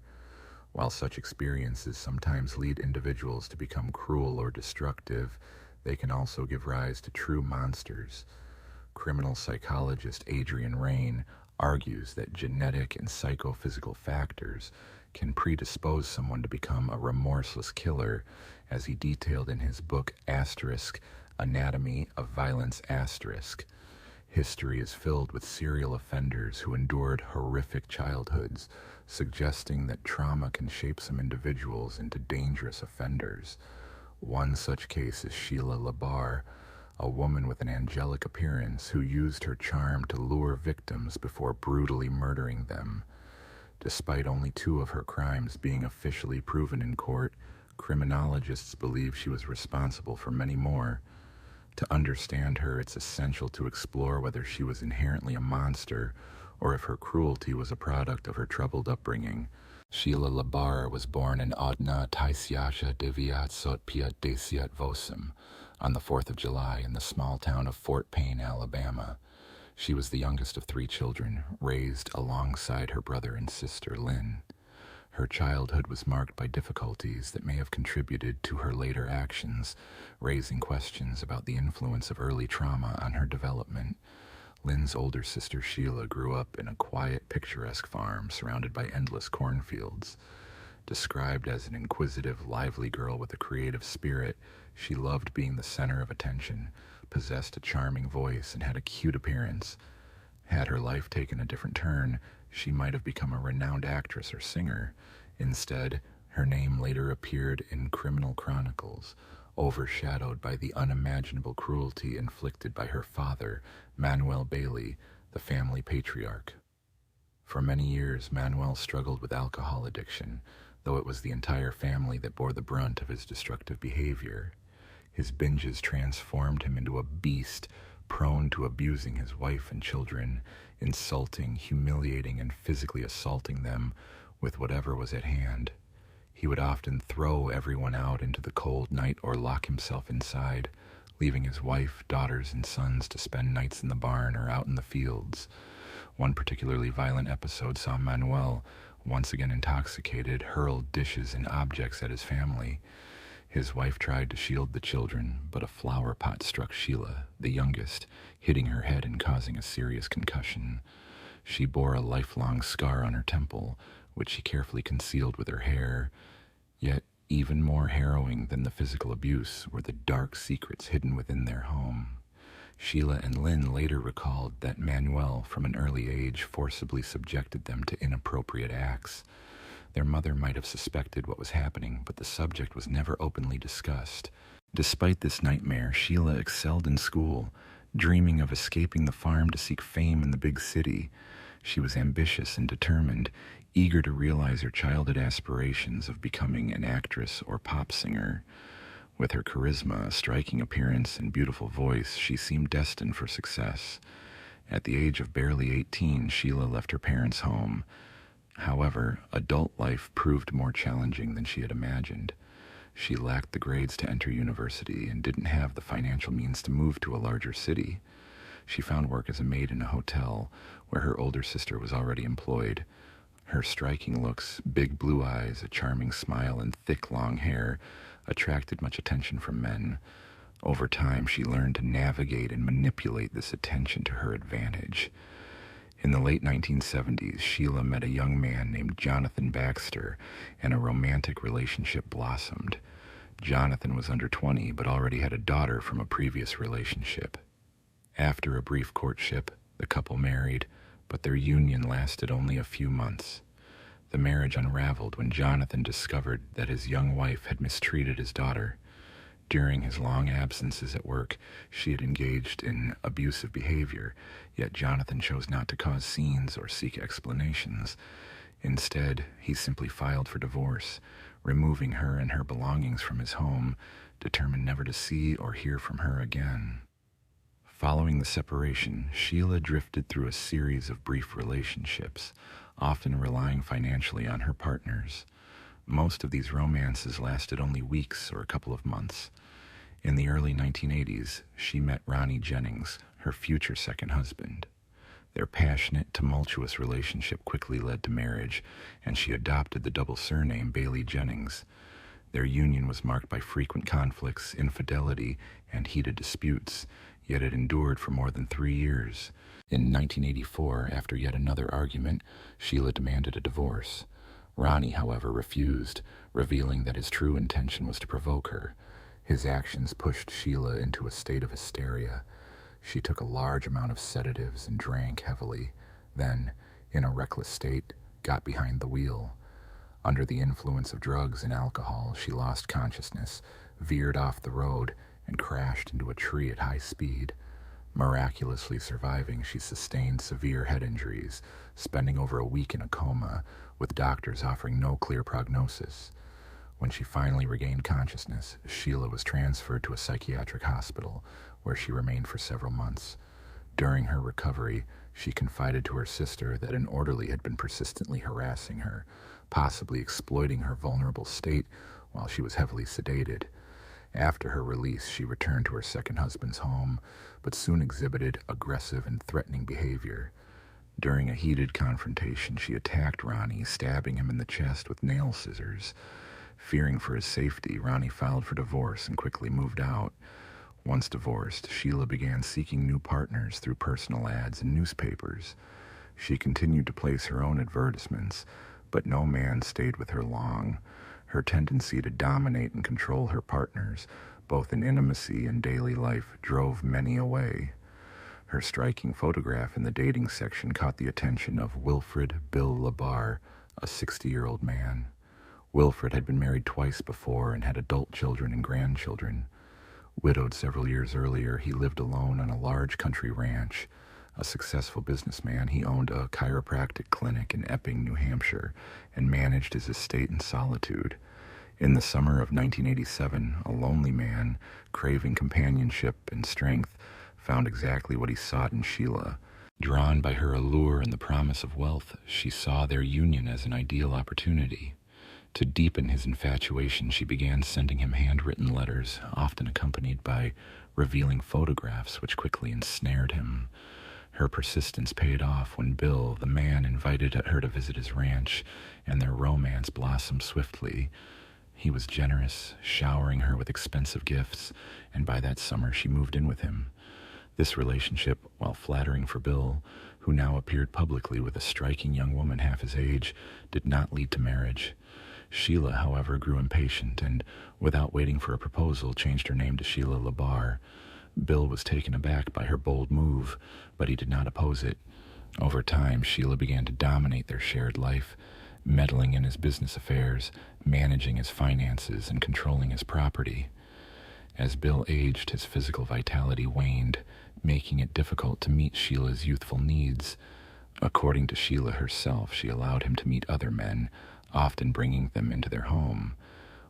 While such experiences sometimes lead individuals to become cruel or destructive, they can also give rise to true monsters. Criminal psychologist Adrian Rain argues that genetic and psychophysical factors can predispose someone to become a remorseless killer, as he detailed in his book Anatomy of Violence. History is filled with serial offenders who endured horrific childhoods, suggesting that trauma can shape some individuals into dangerous offenders. One such case is Sheila Labar, a woman with an angelic appearance who used her charm to lure victims before brutally murdering them. Despite only 2 of her crimes being officially proven in court, criminologists believe she was responsible for many more. To understand her, it's essential to explore whether she was inherently a monster or if her cruelty was a product of her troubled upbringing. Sheila Labar was born in Odna Taisiasha Deviat Sot Piat Desiat Vosum on the 4th of July in the small town of Fort Payne, Alabama. She was the youngest of 3 children, raised alongside her brother and sister, Lynn. Her childhood was marked by difficulties that may have contributed to her later actions, raising questions about the influence of early trauma on her development. Lynn's older sister Sheila grew up in a quiet, picturesque farm surrounded by endless cornfields. Described as an inquisitive, lively girl with a creative spirit, she loved being the center of attention, possessed a charming voice, and had a cute appearance. Had her life taken a different turn, she might have become a renowned actress or singer. Instead, her name later appeared in criminal chronicles, overshadowed by the unimaginable cruelty inflicted by her father, Manuel Bailey, the family patriarch. For many years, Manuel struggled with alcohol addiction, though it was the entire family that bore the brunt of his destructive behavior. His binges transformed him into a beast, prone to abusing his wife and children, insulting, humiliating, and physically assaulting them with whatever was at hand. He would often throw everyone out into the cold night or lock himself inside, leaving his wife, daughters, and sons to spend nights in the barn or out in the fields. One particularly violent episode saw Manuel, once again intoxicated, hurl dishes and objects at his family. His wife tried to shield the children, but a flower pot struck Sheila, the youngest, hitting her head and causing a serious concussion. She bore a lifelong scar on her temple, which she carefully concealed with her hair. Yet, even more harrowing than the physical abuse were the dark secrets hidden within their home. Sheila and Lynn later recalled that Manuel, from an early age, forcibly subjected them to inappropriate acts. Their mother might have suspected what was happening, but the subject was never openly discussed. Despite this nightmare, Sheila excelled in school, dreaming of escaping the farm to seek fame in the big city. She was ambitious and determined, eager to realize her childhood aspirations of becoming an actress or pop singer. With her charisma, a striking appearance, and beautiful voice, she seemed destined for success. At the age of barely 18, Sheila left her parents' home. However, adult life proved more challenging than she had imagined. She lacked the grades to enter university and didn't have the financial means to move to a larger city. She found work as a maid in a hotel where her older sister was already employed. Her striking looks, big blue eyes, a charming smile, and thick long hair attracted much attention from men. Over time, she learned to navigate and manipulate this attention to her advantage. In the late 1970s, Sheila met a young man named Jonathan Baxter, and a romantic relationship blossomed. Jonathan was under 20, but already had a daughter from a previous relationship. After a brief courtship, the couple married, but their union lasted only a few months. The marriage unraveled when Jonathan discovered that his young wife had mistreated his daughter. During his long absences at work, she had engaged in abusive behavior, yet Jonathan chose not to cause scenes or seek explanations. Instead, he simply filed for divorce, removing her and her belongings from his home, determined never to see or hear from her again. Following the separation, Sheila drifted through a series of brief relationships, often relying financially on her partners. Most of these romances lasted only weeks or a couple of months. In the early 1980s, she met Ronnie Jennings, her future second husband. Their passionate, tumultuous relationship quickly led to marriage, and she adopted the double surname Bailey Jennings. Their union was marked by frequent conflicts, infidelity, and heated disputes, yet it endured for more than 3 years. In 1984, after yet another argument, Sheila demanded a divorce. Ronnie, however, refused, revealing that his true intention was to provoke her. His actions pushed Sheila into a state of hysteria. She took a large amount of sedatives and drank heavily, then, in a reckless state, got behind the wheel. Under the influence of drugs and alcohol, she lost consciousness, veered off the road, and crashed into a tree at high speed. Miraculously surviving, she sustained severe head injuries, spending over a week in a coma, with doctors offering no clear prognosis. When she finally regained consciousness, Sheila was transferred to a psychiatric hospital, where she remained for several months. During her recovery, she confided to her sister that an orderly had been persistently harassing her, possibly exploiting her vulnerable state while she was heavily sedated. After her release, she returned to her second husband's home, but soon exhibited aggressive and threatening behavior. During a heated confrontation, she attacked Ronnie, stabbing him in the chest with nail scissors. Fearing for his safety, Ronnie filed for divorce and quickly moved out. Once divorced, Sheila began seeking new partners through personal ads in newspapers. She continued to place her own advertisements, but no man stayed with her long. Her tendency to dominate and control her partners, both in intimacy and daily life, drove many away. Her striking photograph in the dating section caught the attention of Wilfred Bill LaBar, a 60-year-old man. Wilfred had been married twice before and had adult children and grandchildren. Widowed several years earlier, he lived alone on a large country ranch. A successful businessman, he owned a chiropractic clinic in Epping, New Hampshire, and managed his estate in solitude. In the summer of 1987, a lonely man, craving companionship and strength, found exactly what he sought in Sheila. Drawn by her allure and the promise of wealth, she saw their union as an ideal opportunity. To deepen his infatuation, she began sending him handwritten letters, often accompanied by revealing photographs which quickly ensnared him. Her persistence paid off when Bill, the man, invited her to visit his ranch, and their romance blossomed swiftly. He was generous, showering her with expensive gifts, and by that summer she moved in with him. This relationship, while flattering for Bill, who now appeared publicly with a striking young woman half his age, did not lead to marriage. Sheila, however, grew impatient and, without waiting for a proposal, changed her name to Sheila LaBar. Bill was taken aback by her bold move, but he did not oppose it. Over time, Sheila began to dominate their shared life, meddling in his business affairs, managing his finances, and controlling his property. As Bill aged, his physical vitality waned, making it difficult to meet Sheila's youthful needs. According to Sheila herself, she allowed him to meet other men, often bringing them into their home.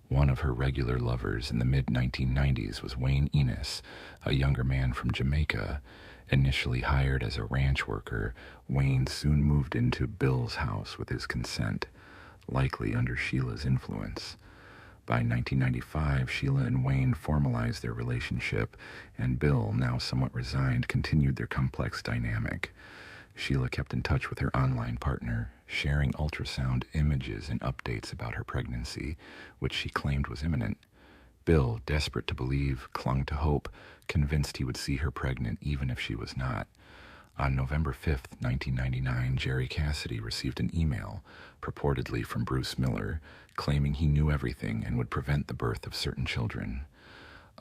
One of her regular lovers in the mid-1990s was Wayne Enos, a younger man from Jamaica. Initially hired as a ranch worker, Wayne soon moved into Bill's house with his consent, likely under Sheila's influence. By 1995, Sheila and Wayne formalized their relationship, and Bill, now somewhat resigned, continued their complex dynamic. Sheila kept in touch with her online partner, sharing ultrasound images and updates about her pregnancy, which she claimed was imminent. Bill, desperate to believe, clung to hope, convinced he would see her pregnant even if she was not. On November 5th, 1999, Jerry Cassidy received an email, purportedly from Bruce Miller, claiming he knew everything and would prevent the birth of certain children.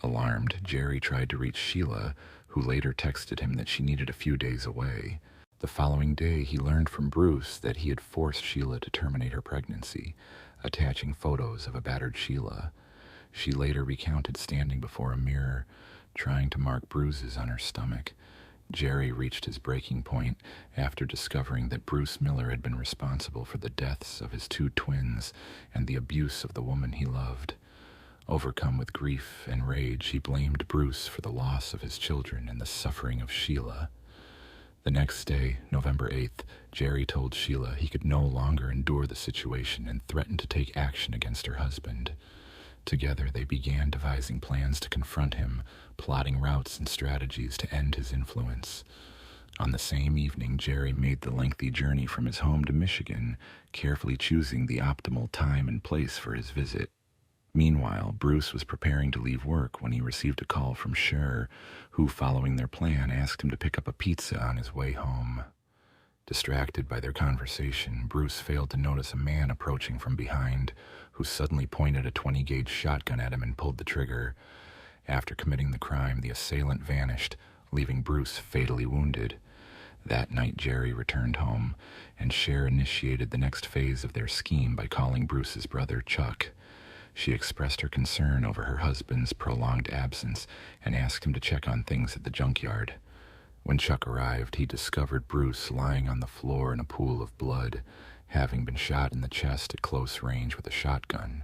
Alarmed, Jerry tried to reach Sheila, who later texted him that she needed a few days away. The following day, he learned from Bruce that he had forced Sheila to terminate her pregnancy, attaching photos of a battered Sheila. She later recounted standing before a mirror, trying to mark bruises on her stomach. Jerry reached his breaking point after discovering that Bruce Miller had been responsible for the deaths of his 2 twins and the abuse of the woman he loved. Overcome with grief and rage, he blamed Bruce for the loss of his children and the suffering of Sheila. The next day, November 8th, Jerry told Sheila he could no longer endure the situation and threatened to take action against her husband. Together, they began devising plans to confront him, plotting routes and strategies to end his influence. On the same evening, Jerry made the lengthy journey from his home to Michigan, carefully choosing the optimal time and place for his visit. Meanwhile, Bruce was preparing to leave work when he received a call from Cher, who, following their plan, asked him to pick up a pizza on his way home. Distracted by their conversation, Bruce failed to notice a man approaching from behind, who suddenly pointed a 20-gauge shotgun at him and pulled the trigger. After committing the crime, the assailant vanished, leaving Bruce fatally wounded. That night, Jerry returned home, and Cher initiated the next phase of their scheme by calling Bruce's brother, Chuck. She expressed her concern over her husband's prolonged absence and asked him to check on things at the junkyard. When Chuck arrived, he discovered Bruce lying on the floor in a pool of blood, having been shot in the chest at close range with a shotgun.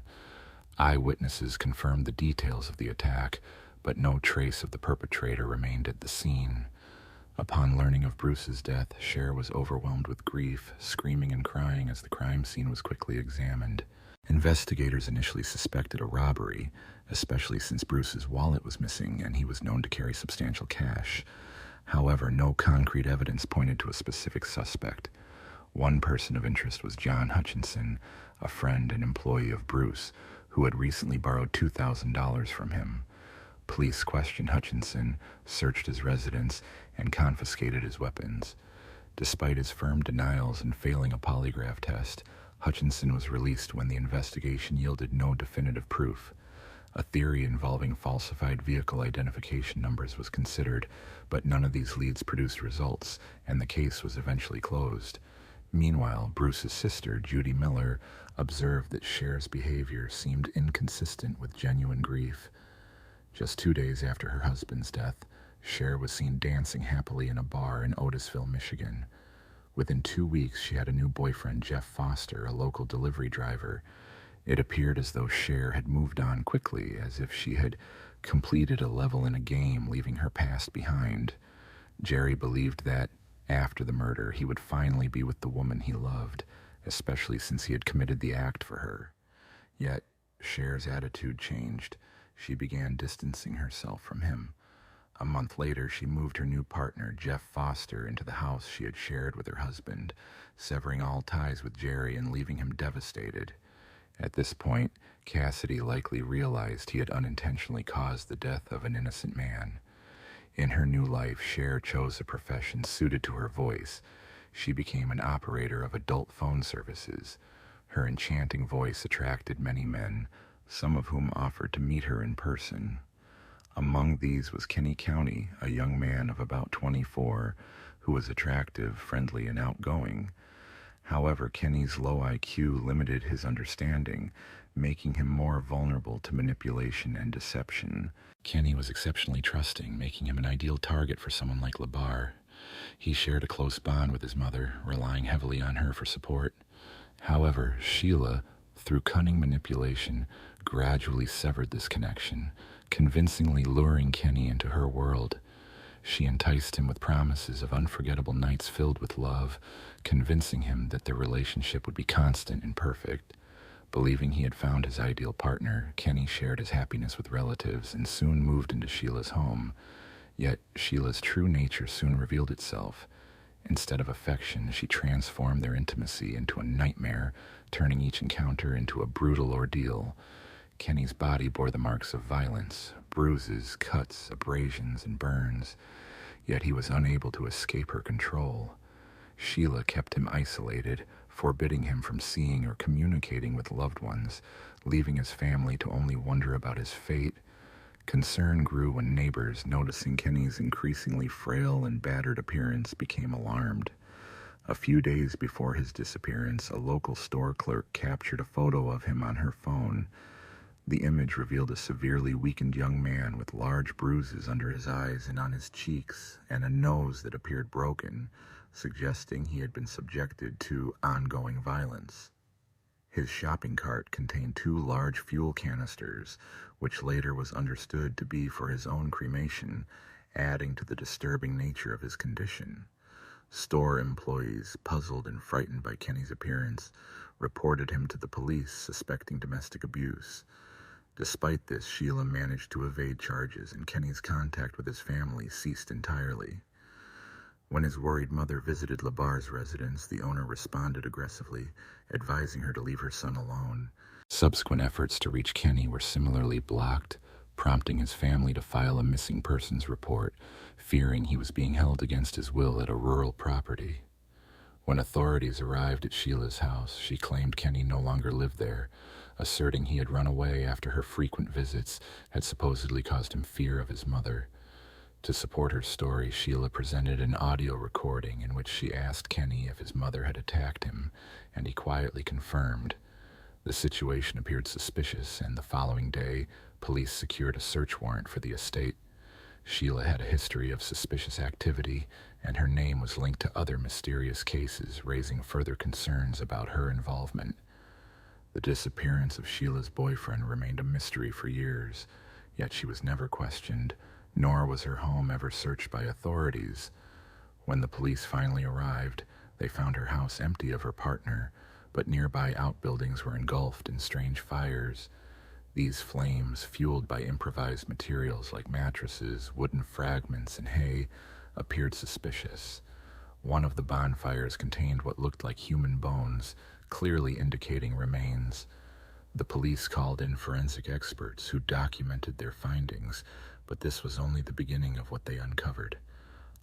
Eyewitnesses confirmed the details of the attack, but no trace of the perpetrator remained at the scene. Upon learning of Bruce's death, Cher was overwhelmed with grief, screaming and crying as the crime scene was quickly examined. Investigators initially suspected a robbery, especially since Bruce's wallet was missing and he was known to carry substantial cash. However, no concrete evidence pointed to a specific suspect. One person of interest was John Hutchinson, a friend and employee of Bruce, who had recently borrowed $2,000 from him. Police questioned Hutchinson, searched his residence, and confiscated his weapons. Despite his firm denials and failing a polygraph test, Hutchinson was released when the investigation yielded no definitive proof. A theory involving falsified vehicle identification numbers was considered, but none of these leads produced results, and the case was eventually closed. Meanwhile, Bruce's sister, Judy Miller, observed that Cher's behavior seemed inconsistent with genuine grief. Just 2 days after her husband's death, Cher was seen dancing happily in a bar in Otisville, Michigan. Within 2 weeks, she had a new boyfriend, Jeff Foster, a local delivery driver. It appeared as though Cher had moved on quickly, as if she had completed a level in a game, leaving her past behind. Jerry believed that, after the murder, he would finally be with the woman he loved, especially since he had committed the act for her. Yet, Cher's attitude changed. She began distancing herself from him. A month later, she moved her new partner, Jeff Foster, into the house she had shared with her husband, severing all ties with Jerry and leaving him devastated. At this point, Cassidy likely realized he had unintentionally caused the death of an innocent man. In her new life, Cher chose a profession suited to her voice. She became an operator of adult phone services. Her enchanting voice attracted many men, some of whom offered to meet her in person. Among these was Kenny County, a young man of about 24, who was attractive, friendly, and outgoing. However, Kenny's low IQ limited his understanding, making him more vulnerable to manipulation and deception. Kenny was exceptionally trusting, making him an ideal target for someone like LeBar. He shared a close bond with his mother, relying heavily on her for support. However, Sheila, through cunning manipulation, gradually severed this connection, convincingly luring Kenny into her world. She enticed him with promises of unforgettable nights filled with love, convincing him that their relationship would be constant and perfect. Believing he had found his ideal partner, Kenny shared his happiness with relatives and soon moved into Sheila's home. Yet Sheila's true nature soon revealed itself. Instead of affection, she transformed their intimacy into a nightmare, turning each encounter into a brutal ordeal. Kenny's body bore the marks of violence, bruises, cuts, abrasions, and burns, yet he was unable to escape her control. Sheila kept him isolated, forbidding him from seeing or communicating with loved ones, leaving his family to only wonder about his fate. Concern grew when neighbors, noticing Kenny's increasingly frail and battered appearance, became alarmed. A few days before his disappearance, a local store clerk captured a photo of him on her phone. The image revealed a severely weakened young man with large bruises under his eyes and on his cheeks, and a nose that appeared broken, suggesting he had been subjected to ongoing violence. His shopping cart contained 2 large fuel canisters, which later was understood to be for his own cremation, adding to the disturbing nature of his condition. Store employees, puzzled and frightened by Kenny's appearance, reported him to the police, suspecting domestic abuse. Despite this, Sheila managed to evade charges, and Kenny's contact with his family ceased entirely. When his worried mother visited Labar's residence, the owner responded aggressively, advising her to leave her son alone. Subsequent efforts to reach Kenny were similarly blocked, prompting his family to file a missing persons report, fearing he was being held against his will at a rural property. When authorities arrived at Sheila's house, she claimed Kenny no longer lived there, asserting he had run away after her frequent visits had supposedly caused him fear of his mother. To support her story, Sheila presented an audio recording in which she asked Kenny if his mother had attacked him, and he quietly confirmed. The situation appeared suspicious, and the following day, police secured a search warrant for the estate. Sheila had a history of suspicious activity, and her name was linked to other mysterious cases, raising further concerns about her involvement. The disappearance of Sheila's boyfriend remained a mystery for years, yet she was never questioned, nor was her home ever searched by authorities. When the police finally arrived, they found her house empty of her partner, but nearby outbuildings were engulfed in strange fires. These flames, fueled by improvised materials like mattresses, wooden fragments, and hay, appeared suspicious. One of the bonfires contained what looked like human bones, clearly indicating remains. The police called in forensic experts who documented their findings, but this was only the beginning of what they uncovered.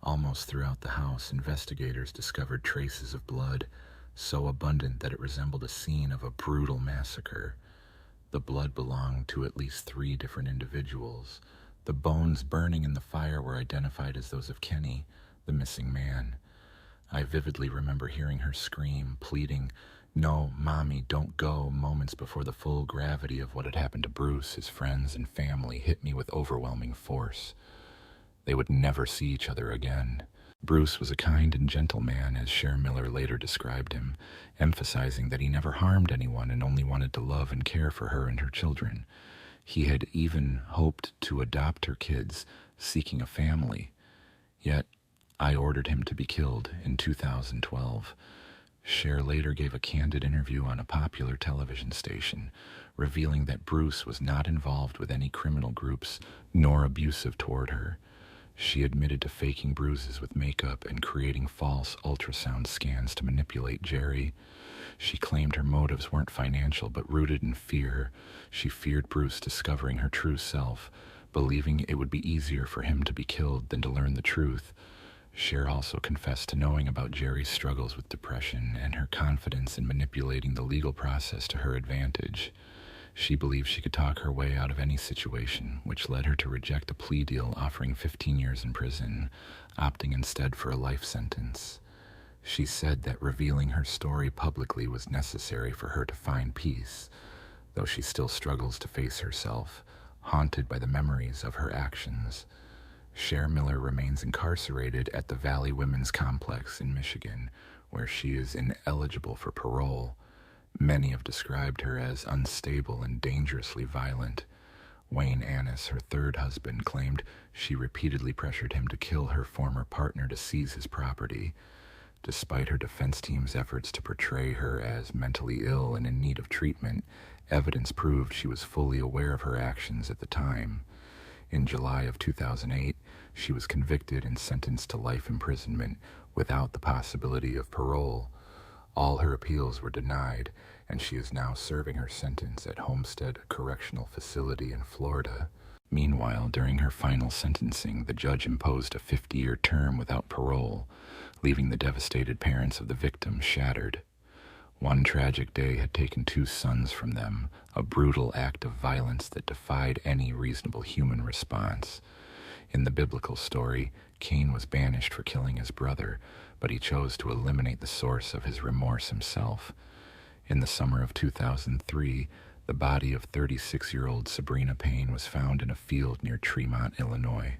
Almost throughout the house, investigators discovered traces of blood, so abundant that it resembled a scene of a brutal massacre. The blood belonged to at least 3 different individuals. The bones burning in the fire were identified as those of Kenny, the missing man. I vividly remember hearing her scream, pleading, "No, Mommy, don't go," moments before the full gravity of what had happened to Bruce, his friends, and family hit me with overwhelming force. They would never see each other again. Bruce was a kind and gentle man, as Cher Miller later described him, emphasizing that he never harmed anyone and only wanted to love and care for her and her children. He had even hoped to adopt her kids, seeking a family. Yet, I ordered him to be killed in 2012. Cher later gave a candid interview on a popular television station, revealing that Bruce was not involved with any criminal groups, nor abusive toward her. She admitted to faking bruises with makeup and creating false ultrasound scans to manipulate Jerry. She claimed her motives weren't financial, but rooted in fear. She feared Bruce discovering her true self, believing it would be easier for him to be killed than to learn the truth. Cher also confessed to knowing about Jerry's struggles with depression and her confidence in manipulating the legal process to her advantage. She believed she could talk her way out of any situation, which led her to reject a plea deal offering 15 years in prison, opting instead for a life sentence. She said that revealing her story publicly was necessary for her to find peace, though she still struggles to face herself, haunted by the memories of her actions. Cher Miller remains incarcerated at the Valley Women's Complex in Michigan, where she is ineligible for parole. Many have described her as unstable and dangerously violent. Wayne Annis, her 3rd husband, claimed she repeatedly pressured him to kill her former partner to seize his property. Despite her defense team's efforts to portray her as mentally ill and in need of treatment, evidence proved she was fully aware of her actions at the time. In July of 2008, she was convicted and sentenced to life imprisonment without the possibility of parole. All her appeals were denied, and she is now serving her sentence at Homestead Correctional Facility in Florida. Meanwhile, during her final sentencing, the judge imposed a 50-year term without parole, leaving the devastated parents of the victim shattered. One tragic day had taken 2 sons from them, a brutal act of violence that defied any reasonable human response. In the biblical story, Cain was banished for killing his brother, but he chose to eliminate the source of his remorse himself. In the summer of 2003, the body of 36-year-old Sabrina Payne was found in a field near Tremont, Illinois.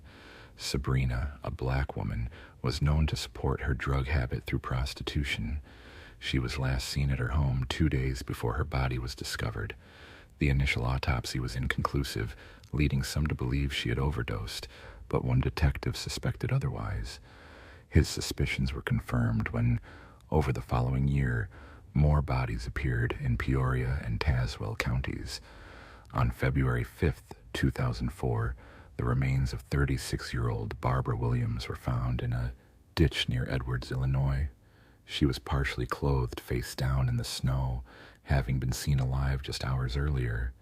Sabrina, a black woman, was known to support her drug habit through prostitution. She was last seen at her home 2 days before her body was discovered. The initial autopsy was inconclusive, leading some to believe she had overdosed, but one detective suspected otherwise. His suspicions were confirmed when, over the following year, more bodies appeared in Peoria and Tazewell counties. On February 5, 2004, the remains of 36-year-old Barbara Williams were found in a ditch near Edwards, Illinois. She was partially clothed face down in the snow, having been seen alive just hours earlier.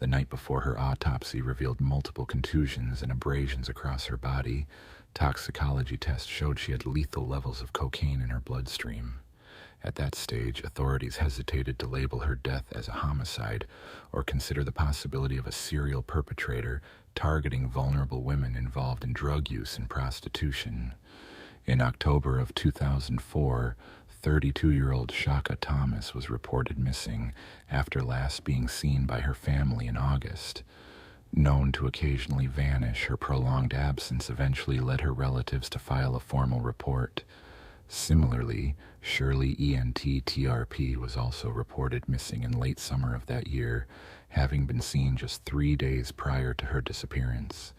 The night before her autopsy revealed multiple contusions and abrasions across her body. Toxicology tests showed she had lethal levels of cocaine in her bloodstream. At that stage, authorities hesitated to label her death as a homicide or consider the possibility of a serial perpetrator targeting vulnerable women involved in drug use and prostitution. In October of 2004, 32-year-old Shaka Thomas was reported missing after last being seen by her family in August. Known to occasionally vanish, her prolonged absence eventually led her relatives to file a formal report. Similarly, Shirley ENT-TRP was also reported missing in late summer of that year, having been seen just 3 days prior to her disappearance.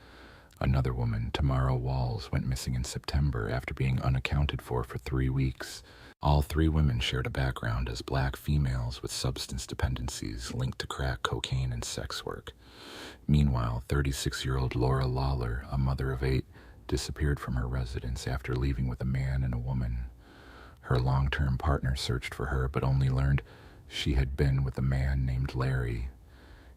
Another woman, Tamara Walls, went missing in September after being unaccounted for 3 weeks. All 3 women shared a background as black females with substance dependencies linked to crack, cocaine, and sex work. Meanwhile, 36-year-old Laura Lawler, a mother of 8, disappeared from her residence after leaving with a man and a woman. Her long-term partner searched for her but only learned she had been with a man named Larry.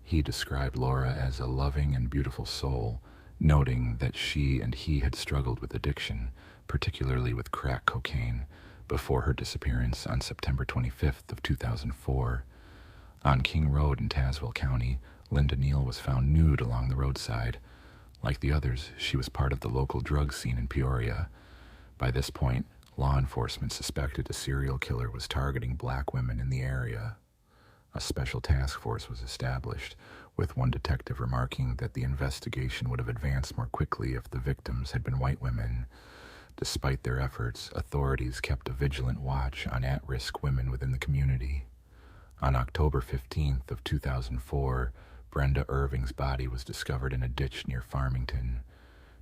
He described Laura as a loving and beautiful soul, noting that she and he had struggled with addiction, particularly with crack cocaine, before her disappearance on September 25th of 2004. On King Road in Tazewell County, Linda Neal was found nude along the roadside. Like the others, she was part of the local drug scene in Peoria. By this point, law enforcement suspected a serial killer was targeting black women in the area. A special task force was established, with one detective remarking that the investigation would have advanced more quickly if the victims had been white women. Despite their efforts, authorities kept a vigilant watch on at-risk women within the community. On October 15th of 2004, Brenda Irving's body was discovered in a ditch near Farmington.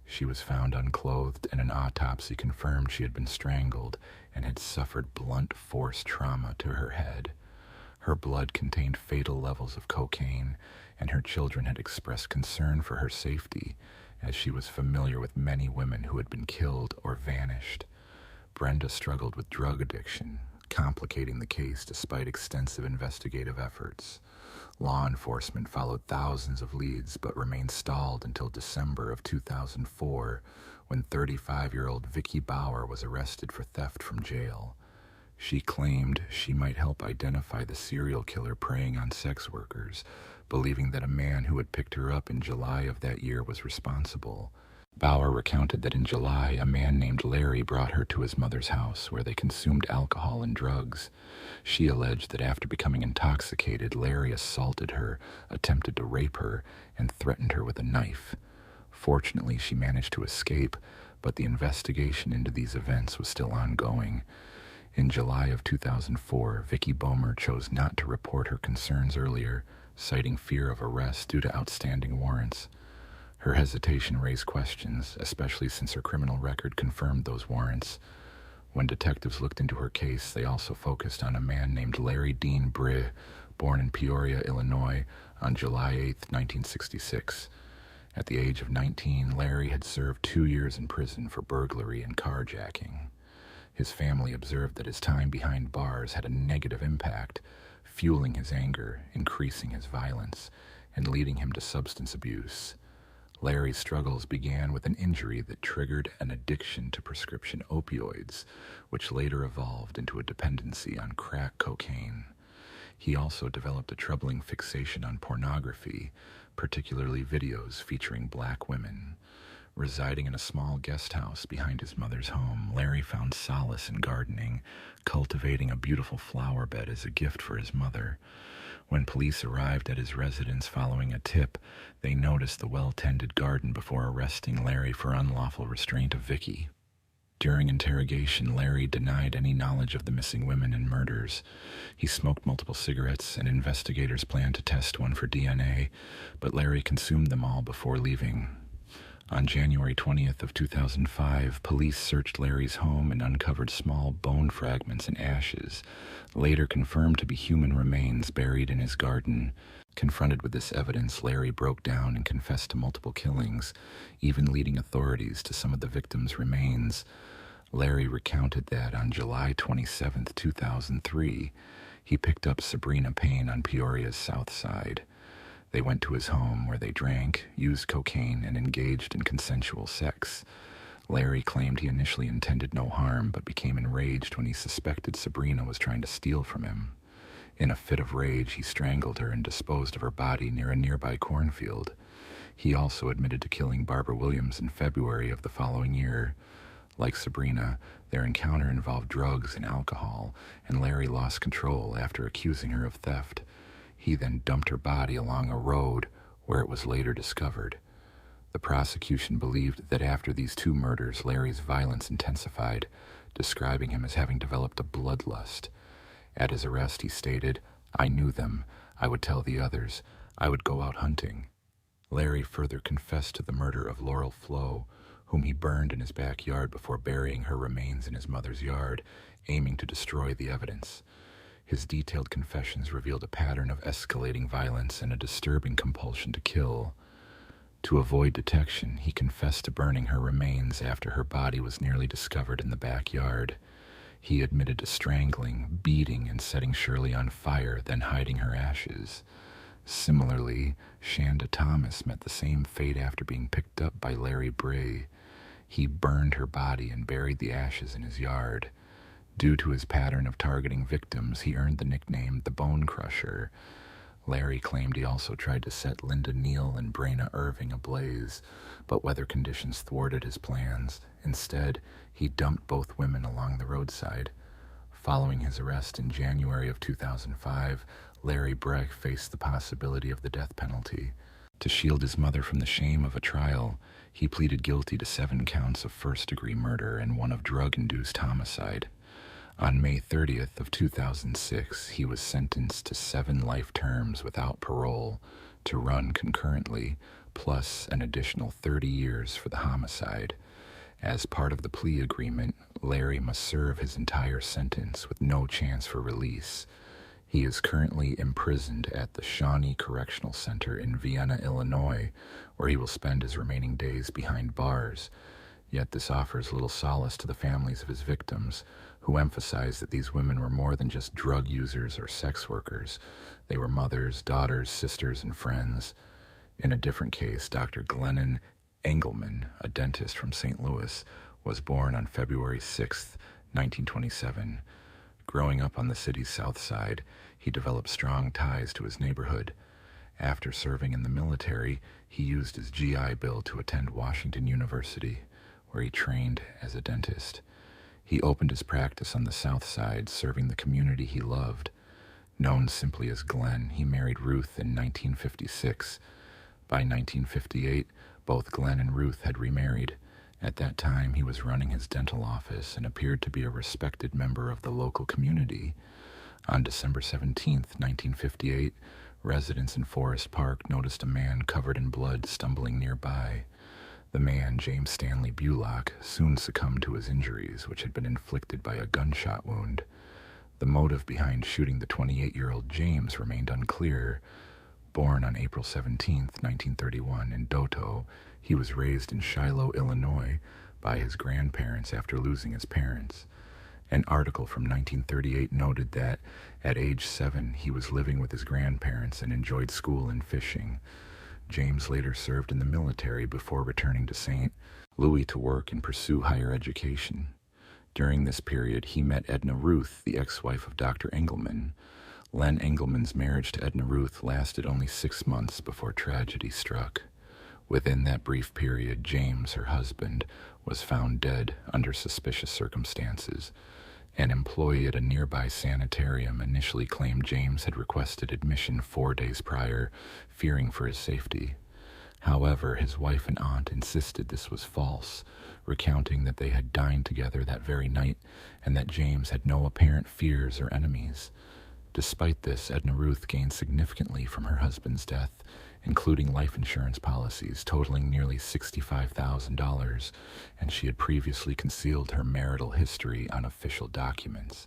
She was found unclothed, and an autopsy confirmed she had been strangled and had suffered blunt force trauma to her head. Her blood contained fatal levels of cocaine, and her children had expressed concern for her safety, as she was familiar with many women who had been killed or vanished. Brenda struggled with drug addiction, complicating the case despite extensive investigative efforts. Law enforcement followed thousands of leads but remained stalled until December of 2004, when 35-year-old Vicky Bauer was arrested for theft from jail. She claimed she might help identify the serial killer preying on sex workers, believing that a man who had picked her up in July of that year was responsible. Bauer recounted that in July, a man named Larry brought her to his mother's house, where they consumed alcohol and drugs. She alleged that after becoming intoxicated, Larry assaulted her, attempted to rape her, and threatened her with a knife. Fortunately, she managed to escape, but the investigation into these events was still ongoing. In July of 2004, Vicky Bomer chose not to report her concerns earlier, citing fear of arrest due to outstanding warrants. Her hesitation raised questions, especially since her criminal record confirmed those warrants. When detectives looked into her case, they also focused on a man named Larry Dean Brie, born in Peoria, Illinois, on July 8, 1966. At the age of 19, Larry had served 2 years in prison for burglary and carjacking. His family observed that his time behind bars had a negative impact, fueling his anger, increasing his violence, and leading him to substance abuse. Larry's struggles began with an injury that triggered an addiction to prescription opioids, which later evolved into a dependency on crack cocaine. He also developed a troubling fixation on pornography, particularly videos featuring black women. Residing in a small guest house behind his mother's home, Larry found solace in gardening, cultivating a beautiful flower bed as a gift for his mother. When police arrived at his residence following a tip, they noticed the well-tended garden before arresting Larry for unlawful restraint of Vicky. During interrogation, Larry denied any knowledge of the missing women and murders. He smoked multiple cigarettes, and investigators planned to test one for DNA, but Larry consumed them all before leaving. On January 20th of 2005, police searched Larry's home and uncovered small bone fragments and ashes, later confirmed to be human remains buried in his garden. Confronted with this evidence, Larry broke down and confessed to multiple killings, even leading authorities to some of the victims' remains. Larry recounted that on July 27, 2003, he picked up Sabrina Payne on Peoria's south side. They went to his home where they drank, used cocaine, and engaged in consensual sex. Larry claimed he initially intended no harm, but became enraged when he suspected Sabrina was trying to steal from him. In a fit of rage, he strangled her and disposed of her body near a nearby cornfield. He also admitted to killing Barbara Williams in February of the following year. Like Sabrina, their encounter involved drugs and alcohol, and Larry lost control after accusing her of theft. He then dumped her body along a road where it was later discovered. The prosecution believed that after these two murders, Larry's violence intensified, describing him as having developed a bloodlust. At his arrest, he stated, "I knew them. I would tell the others. I would go out hunting." Larry further confessed to the murder of Laurel Flo, whom he burned in his backyard before burying her remains in his mother's yard, aiming to destroy the evidence. His detailed confessions revealed a pattern of escalating violence and a disturbing compulsion to kill. To avoid detection, he confessed to burning her remains after her body was nearly discovered in the backyard. He admitted to strangling, beating, and setting Shirley on fire, then hiding her ashes. Similarly, Shanda Thomas met the same fate after being picked up by Larry Bray. He burned her body and buried the ashes in his yard. Due to his pattern of targeting victims, he earned the nickname the Bone Crusher. Larry claimed he also tried to set Linda Neal and Brayna Irving ablaze, but weather conditions thwarted his plans. Instead, he dumped both women along the roadside. Following his arrest in January of 2005, Larry Breck faced the possibility of the death penalty. To shield his mother from the shame of a trial, he pleaded guilty to 7 counts of first-degree murder and 1 of drug-induced homicide. On May 30th of 2006, he was sentenced to 7 life terms without parole to run concurrently, plus an additional 30 years for the homicide. As part of the plea agreement, Larry must serve his entire sentence with no chance for release. He is currently imprisoned at the Shawnee Correctional Center in Vienna, Illinois, where he will spend his remaining days behind bars. Yet this offers little solace to the families of his victims, who emphasize that these women were more than just drug users or sex workers. They were mothers, daughters, sisters, and friends. In a different case, Dr. Glennon Engelman, a dentist from St. Louis, was born on February 6, 1927. Growing up on the city's south side, he developed strong ties to his neighborhood. After serving in the military, he used his GI Bill to attend Washington University, where he trained as a dentist. He opened his practice on the south side, serving the community he loved. Known simply as Glenn, he married Ruth in 1956. By 1958, both Glenn and Ruth had remarried. At that time, he was running his dental office and appeared to be a respected member of the local community. On December 17, 1958, residents in Forest Park noticed a man covered in blood stumbling nearby. The man, James Stanley Bullock, soon succumbed to his injuries, which had been inflicted by a gunshot wound. The motive behind shooting the 28-year-old James remained unclear. Born on April 17, 1931, in Doto, he was raised in Shiloh, Illinois, by his grandparents after losing his parents. An article from 1938 noted that, at age 7, he was living with his grandparents and enjoyed school and fishing. James later served in the military before returning to St. Louis to work and pursue higher education. During this period, he met Edna Ruth, the ex-wife of Dr. Engelman. Len Engelman's marriage to Edna Ruth lasted only 6 months before tragedy struck. Within that brief period, James, her husband, was found dead under suspicious circumstances. An employee at a nearby sanitarium initially claimed James had requested admission 4 days prior, fearing for his safety. However, his wife and aunt insisted this was false, recounting that they had dined together that very night and that James had no apparent fears or enemies. Despite this, Edna Ruth gained significantly from her husband's death, including life insurance policies totaling nearly $65,000, and she had previously concealed her marital history on official documents.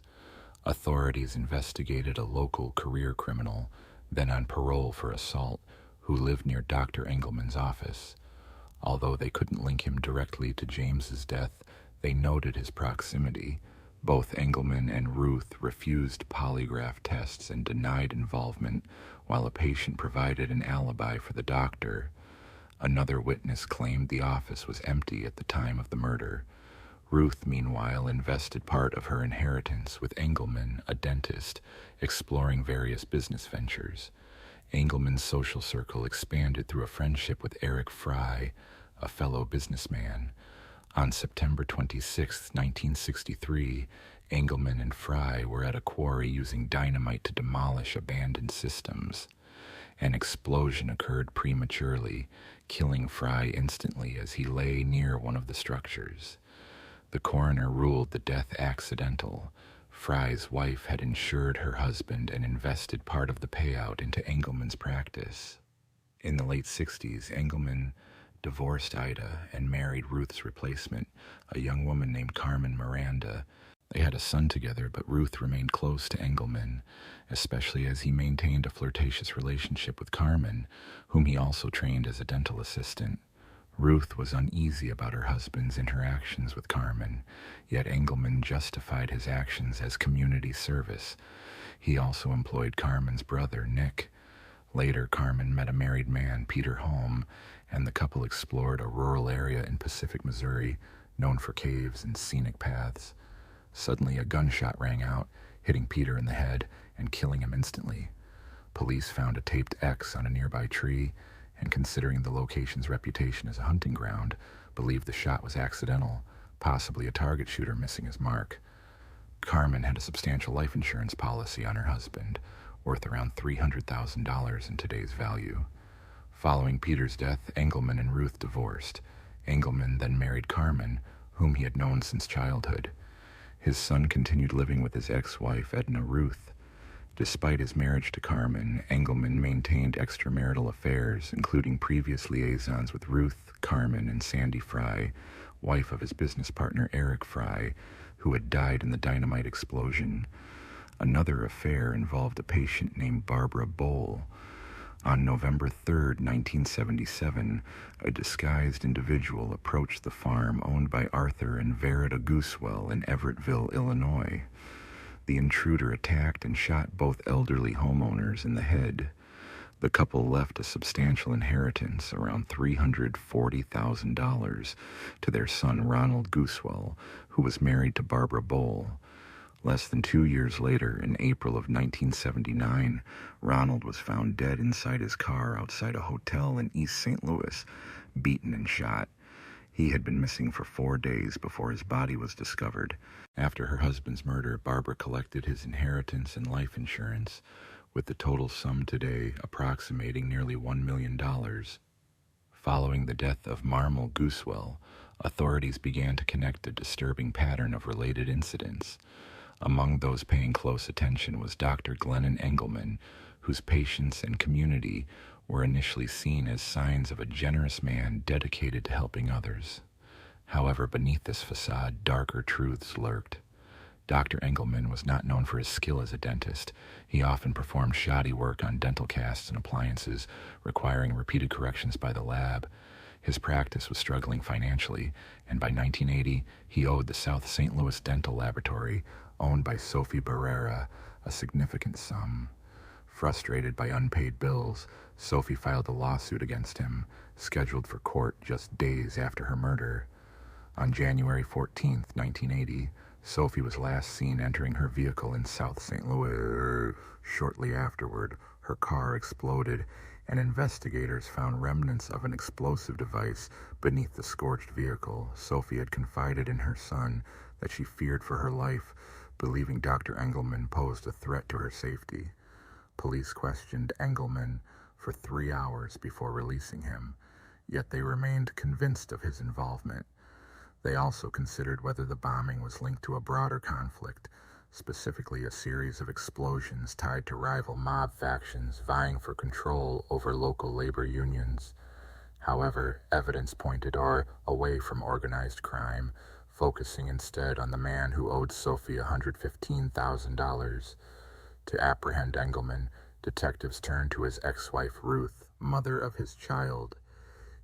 Authorities investigated a local career criminal, then on parole for assault, who lived near Dr. Engelman's office. Although they couldn't link him directly to James's death, they noted his proximity. Both Engelman and Ruth refused polygraph tests and denied involvement, while a patient provided an alibi for the doctor. Another witness claimed the office was empty at the time of the murder. Ruth, meanwhile, invested part of her inheritance with Engelman, a dentist, exploring various business ventures. Engelman's social circle expanded through a friendship with Eric Fry, a fellow businessman. On September 26, 1963, Engelman and Fry were at a quarry using dynamite to demolish abandoned systems. An explosion occurred prematurely, killing Fry instantly as he lay near one of the structures. The coroner ruled the death accidental. Fry's wife had insured her husband and invested part of the payout into Engelman's practice. In the late 60s, Engelman divorced Ida and married Ruth's replacement, a young woman named Carmen Miranda. They had a son together, but Ruth remained close to Engelman, especially as he maintained a flirtatious relationship with Carmen, whom he also trained as a dental assistant. Ruth was uneasy about her husband's interactions with Carmen, yet Engelman justified his actions as community service. He also employed Carmen's brother, Nick. Later, Carmen met a married man, Peter Holm, and the couple explored a rural area in Pacific Missouri, known for caves and scenic paths. Suddenly, a gunshot rang out, hitting Peter in the head and killing him instantly. Police found a taped X on a nearby tree, and considering the location's reputation as a hunting ground, believed the shot was accidental, possibly a target shooter missing his mark. Carmen had a substantial life insurance policy on her husband, worth around $300,000 in today's value. Following Peter's death, Engelman and Ruth divorced. Engelman then married Carmen, whom he had known since childhood. His son continued living with his ex-wife, Edna Ruth. Despite his marriage to Carmen, Engelman maintained extramarital affairs, including previous liaisons with Ruth, Carmen, and Sandy Fry, wife of his business partner Eric Fry, who had died in the dynamite explosion. Another affair involved a patient named Barbara Bowl. On November 3, 1977, a disguised individual approached the farm owned by Arthur and Verita Goosewell in Everettville, Illinois. The intruder attacked and shot both elderly homeowners in the head. The couple left a substantial inheritance, around $340,000, to their son Ronald Goosewell, who was married to Barbara Bowl. Less than 2 years later, in April of 1979, Ronald was found dead inside his car outside a hotel in East St. Louis, beaten and shot. He had been missing for 4 days before his body was discovered. After her husband's murder, Barbara collected his inheritance and life insurance, with the total sum today approximating nearly $1 million. Following the death of Marmal Goosewell, authorities began to connect a disturbing pattern of related incidents. Among those paying close attention was Dr. Glennon Engelman, whose patients and community were initially seen as signs of a generous man dedicated to helping others. However, beneath this facade, darker truths lurked. Dr. Engelman was not known for his skill as a dentist. He often performed shoddy work on dental casts and appliances, requiring repeated corrections by the lab. His practice was struggling financially, and by 1980, he owed the South St. Louis Dental Laboratory, owned by Sophie Barrera, a significant sum. Frustrated by unpaid bills, Sophie filed a lawsuit against him, scheduled for court just days after her murder. On January 14, 1980, Sophie was last seen entering her vehicle in South St. Louis. Shortly afterward, her car exploded, and investigators found remnants of an explosive device beneath the scorched vehicle. Sophie had confided in her son that she feared for her life, believing Dr. Engelman posed a threat to her safety. Police questioned Engelman for 3 hours before releasing him, yet they remained convinced of his involvement. They also considered whether the bombing was linked to a broader conflict, specifically a series of explosions tied to rival mob factions vying for control over local labor unions. However, evidence pointed away from organized crime, focusing instead on the man who owed Sophie $115,000. To apprehend Engelman, detectives turned to his ex-wife Ruth, mother of his child.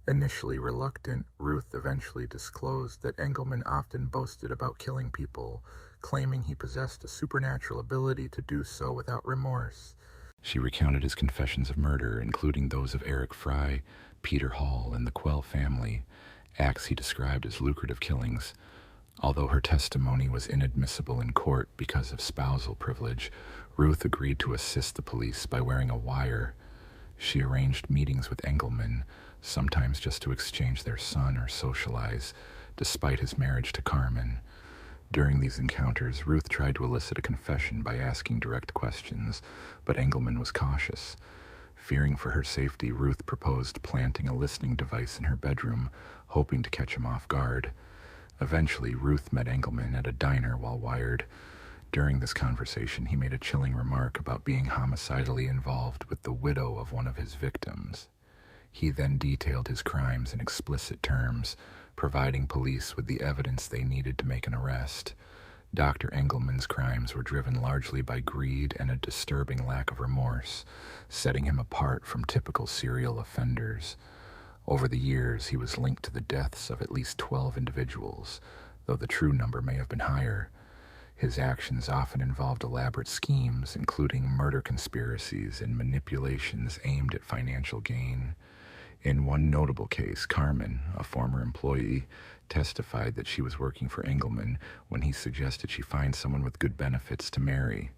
Initially reluctant, Ruth eventually disclosed that Engelman often boasted about killing people, claiming he possessed a supernatural ability to do so without remorse. She recounted his confessions of murder, including those of Eric Fry, Peter Hall, and the Quell family, acts he described as lucrative killings. Although her testimony was inadmissible in court because of spousal privilege, Ruth agreed to assist the police by wearing a wire. She arranged meetings with Engelman, sometimes just to exchange their son or socialize, despite his marriage to Carmen. During these encounters, Ruth tried to elicit a confession by asking direct questions, but Engelman was cautious. Fearing for her safety, Ruth proposed planting a listening device in her bedroom, hoping to catch him off guard. Eventually, Ruth met Engelman at a diner while wired. During this conversation, he made a chilling remark about being homicidally involved with the widow of one of his victims. He then detailed his crimes in explicit terms, providing police with the evidence they needed to make an arrest. Dr. Engelman's crimes were driven largely by greed and a disturbing lack of remorse, setting him apart from typical serial offenders. Over the years, he was linked to the deaths of at least 12 individuals, though the true number may have been higher. His actions often involved elaborate schemes, including murder conspiracies and manipulations aimed at financial gain. In one notable case, Carmen, a former employee, testified that she was working for Engelman when he suggested she find someone with good benefits to marry.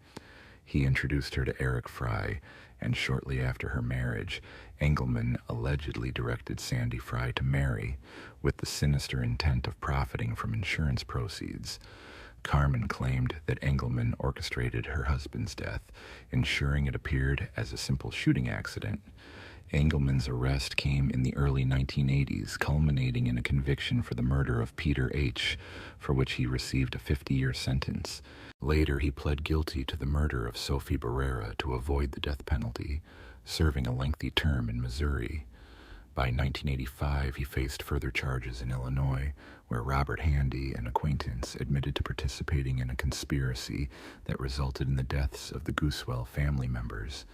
He introduced her to Eric Fry, and shortly after her marriage, Engelman allegedly directed Sandy Fry to marry, with the sinister intent of profiting from insurance proceeds. Carmen claimed that Engelman orchestrated her husband's death, ensuring it appeared as a simple shooting accident. Engelman's arrest came in the early 1980s, culminating in a conviction for the murder of Peter H., for which he received a 50-year sentence. Later, he pled guilty to the murder of Sophie Barrera to avoid the death penalty, serving a lengthy term in Missouri. By 1985, he faced further charges in Illinois, where Robert Handy, an acquaintance, admitted to participating in a conspiracy that resulted in the deaths of the Guswell family members.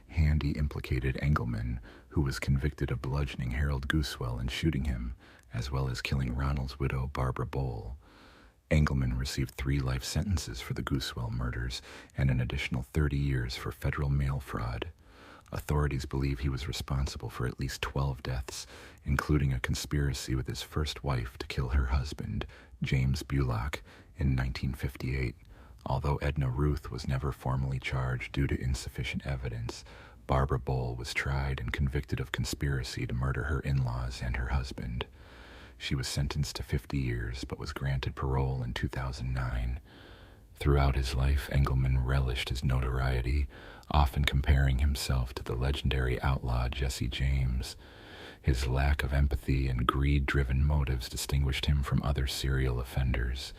Handy implicated Engelman, who was convicted of bludgeoning Harold Guswell and shooting him, as well as killing Ronald's widow, Barbara Bowl. Engelman received 3 life sentences for the Guswell murders and an additional 30 years for federal mail fraud. Authorities believe he was responsible for at least 12 deaths, including a conspiracy with his first wife to kill her husband, James Bullock, in 1958. Although Edna Ruth was never formally charged due to insufficient evidence, Barbara Bowl was tried and convicted of conspiracy to murder her in-laws and her husband. She was sentenced to 50 years, but was granted parole in 2009. Throughout his life, Engelman relished his notoriety, often comparing himself to the legendary outlaw Jesse James. His lack of empathy and greed-driven motives distinguished him from other serial offenders.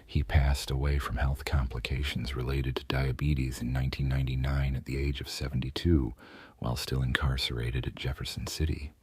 He passed away from health complications related to diabetes in 1999 at the age of 72, while still incarcerated at Jefferson City.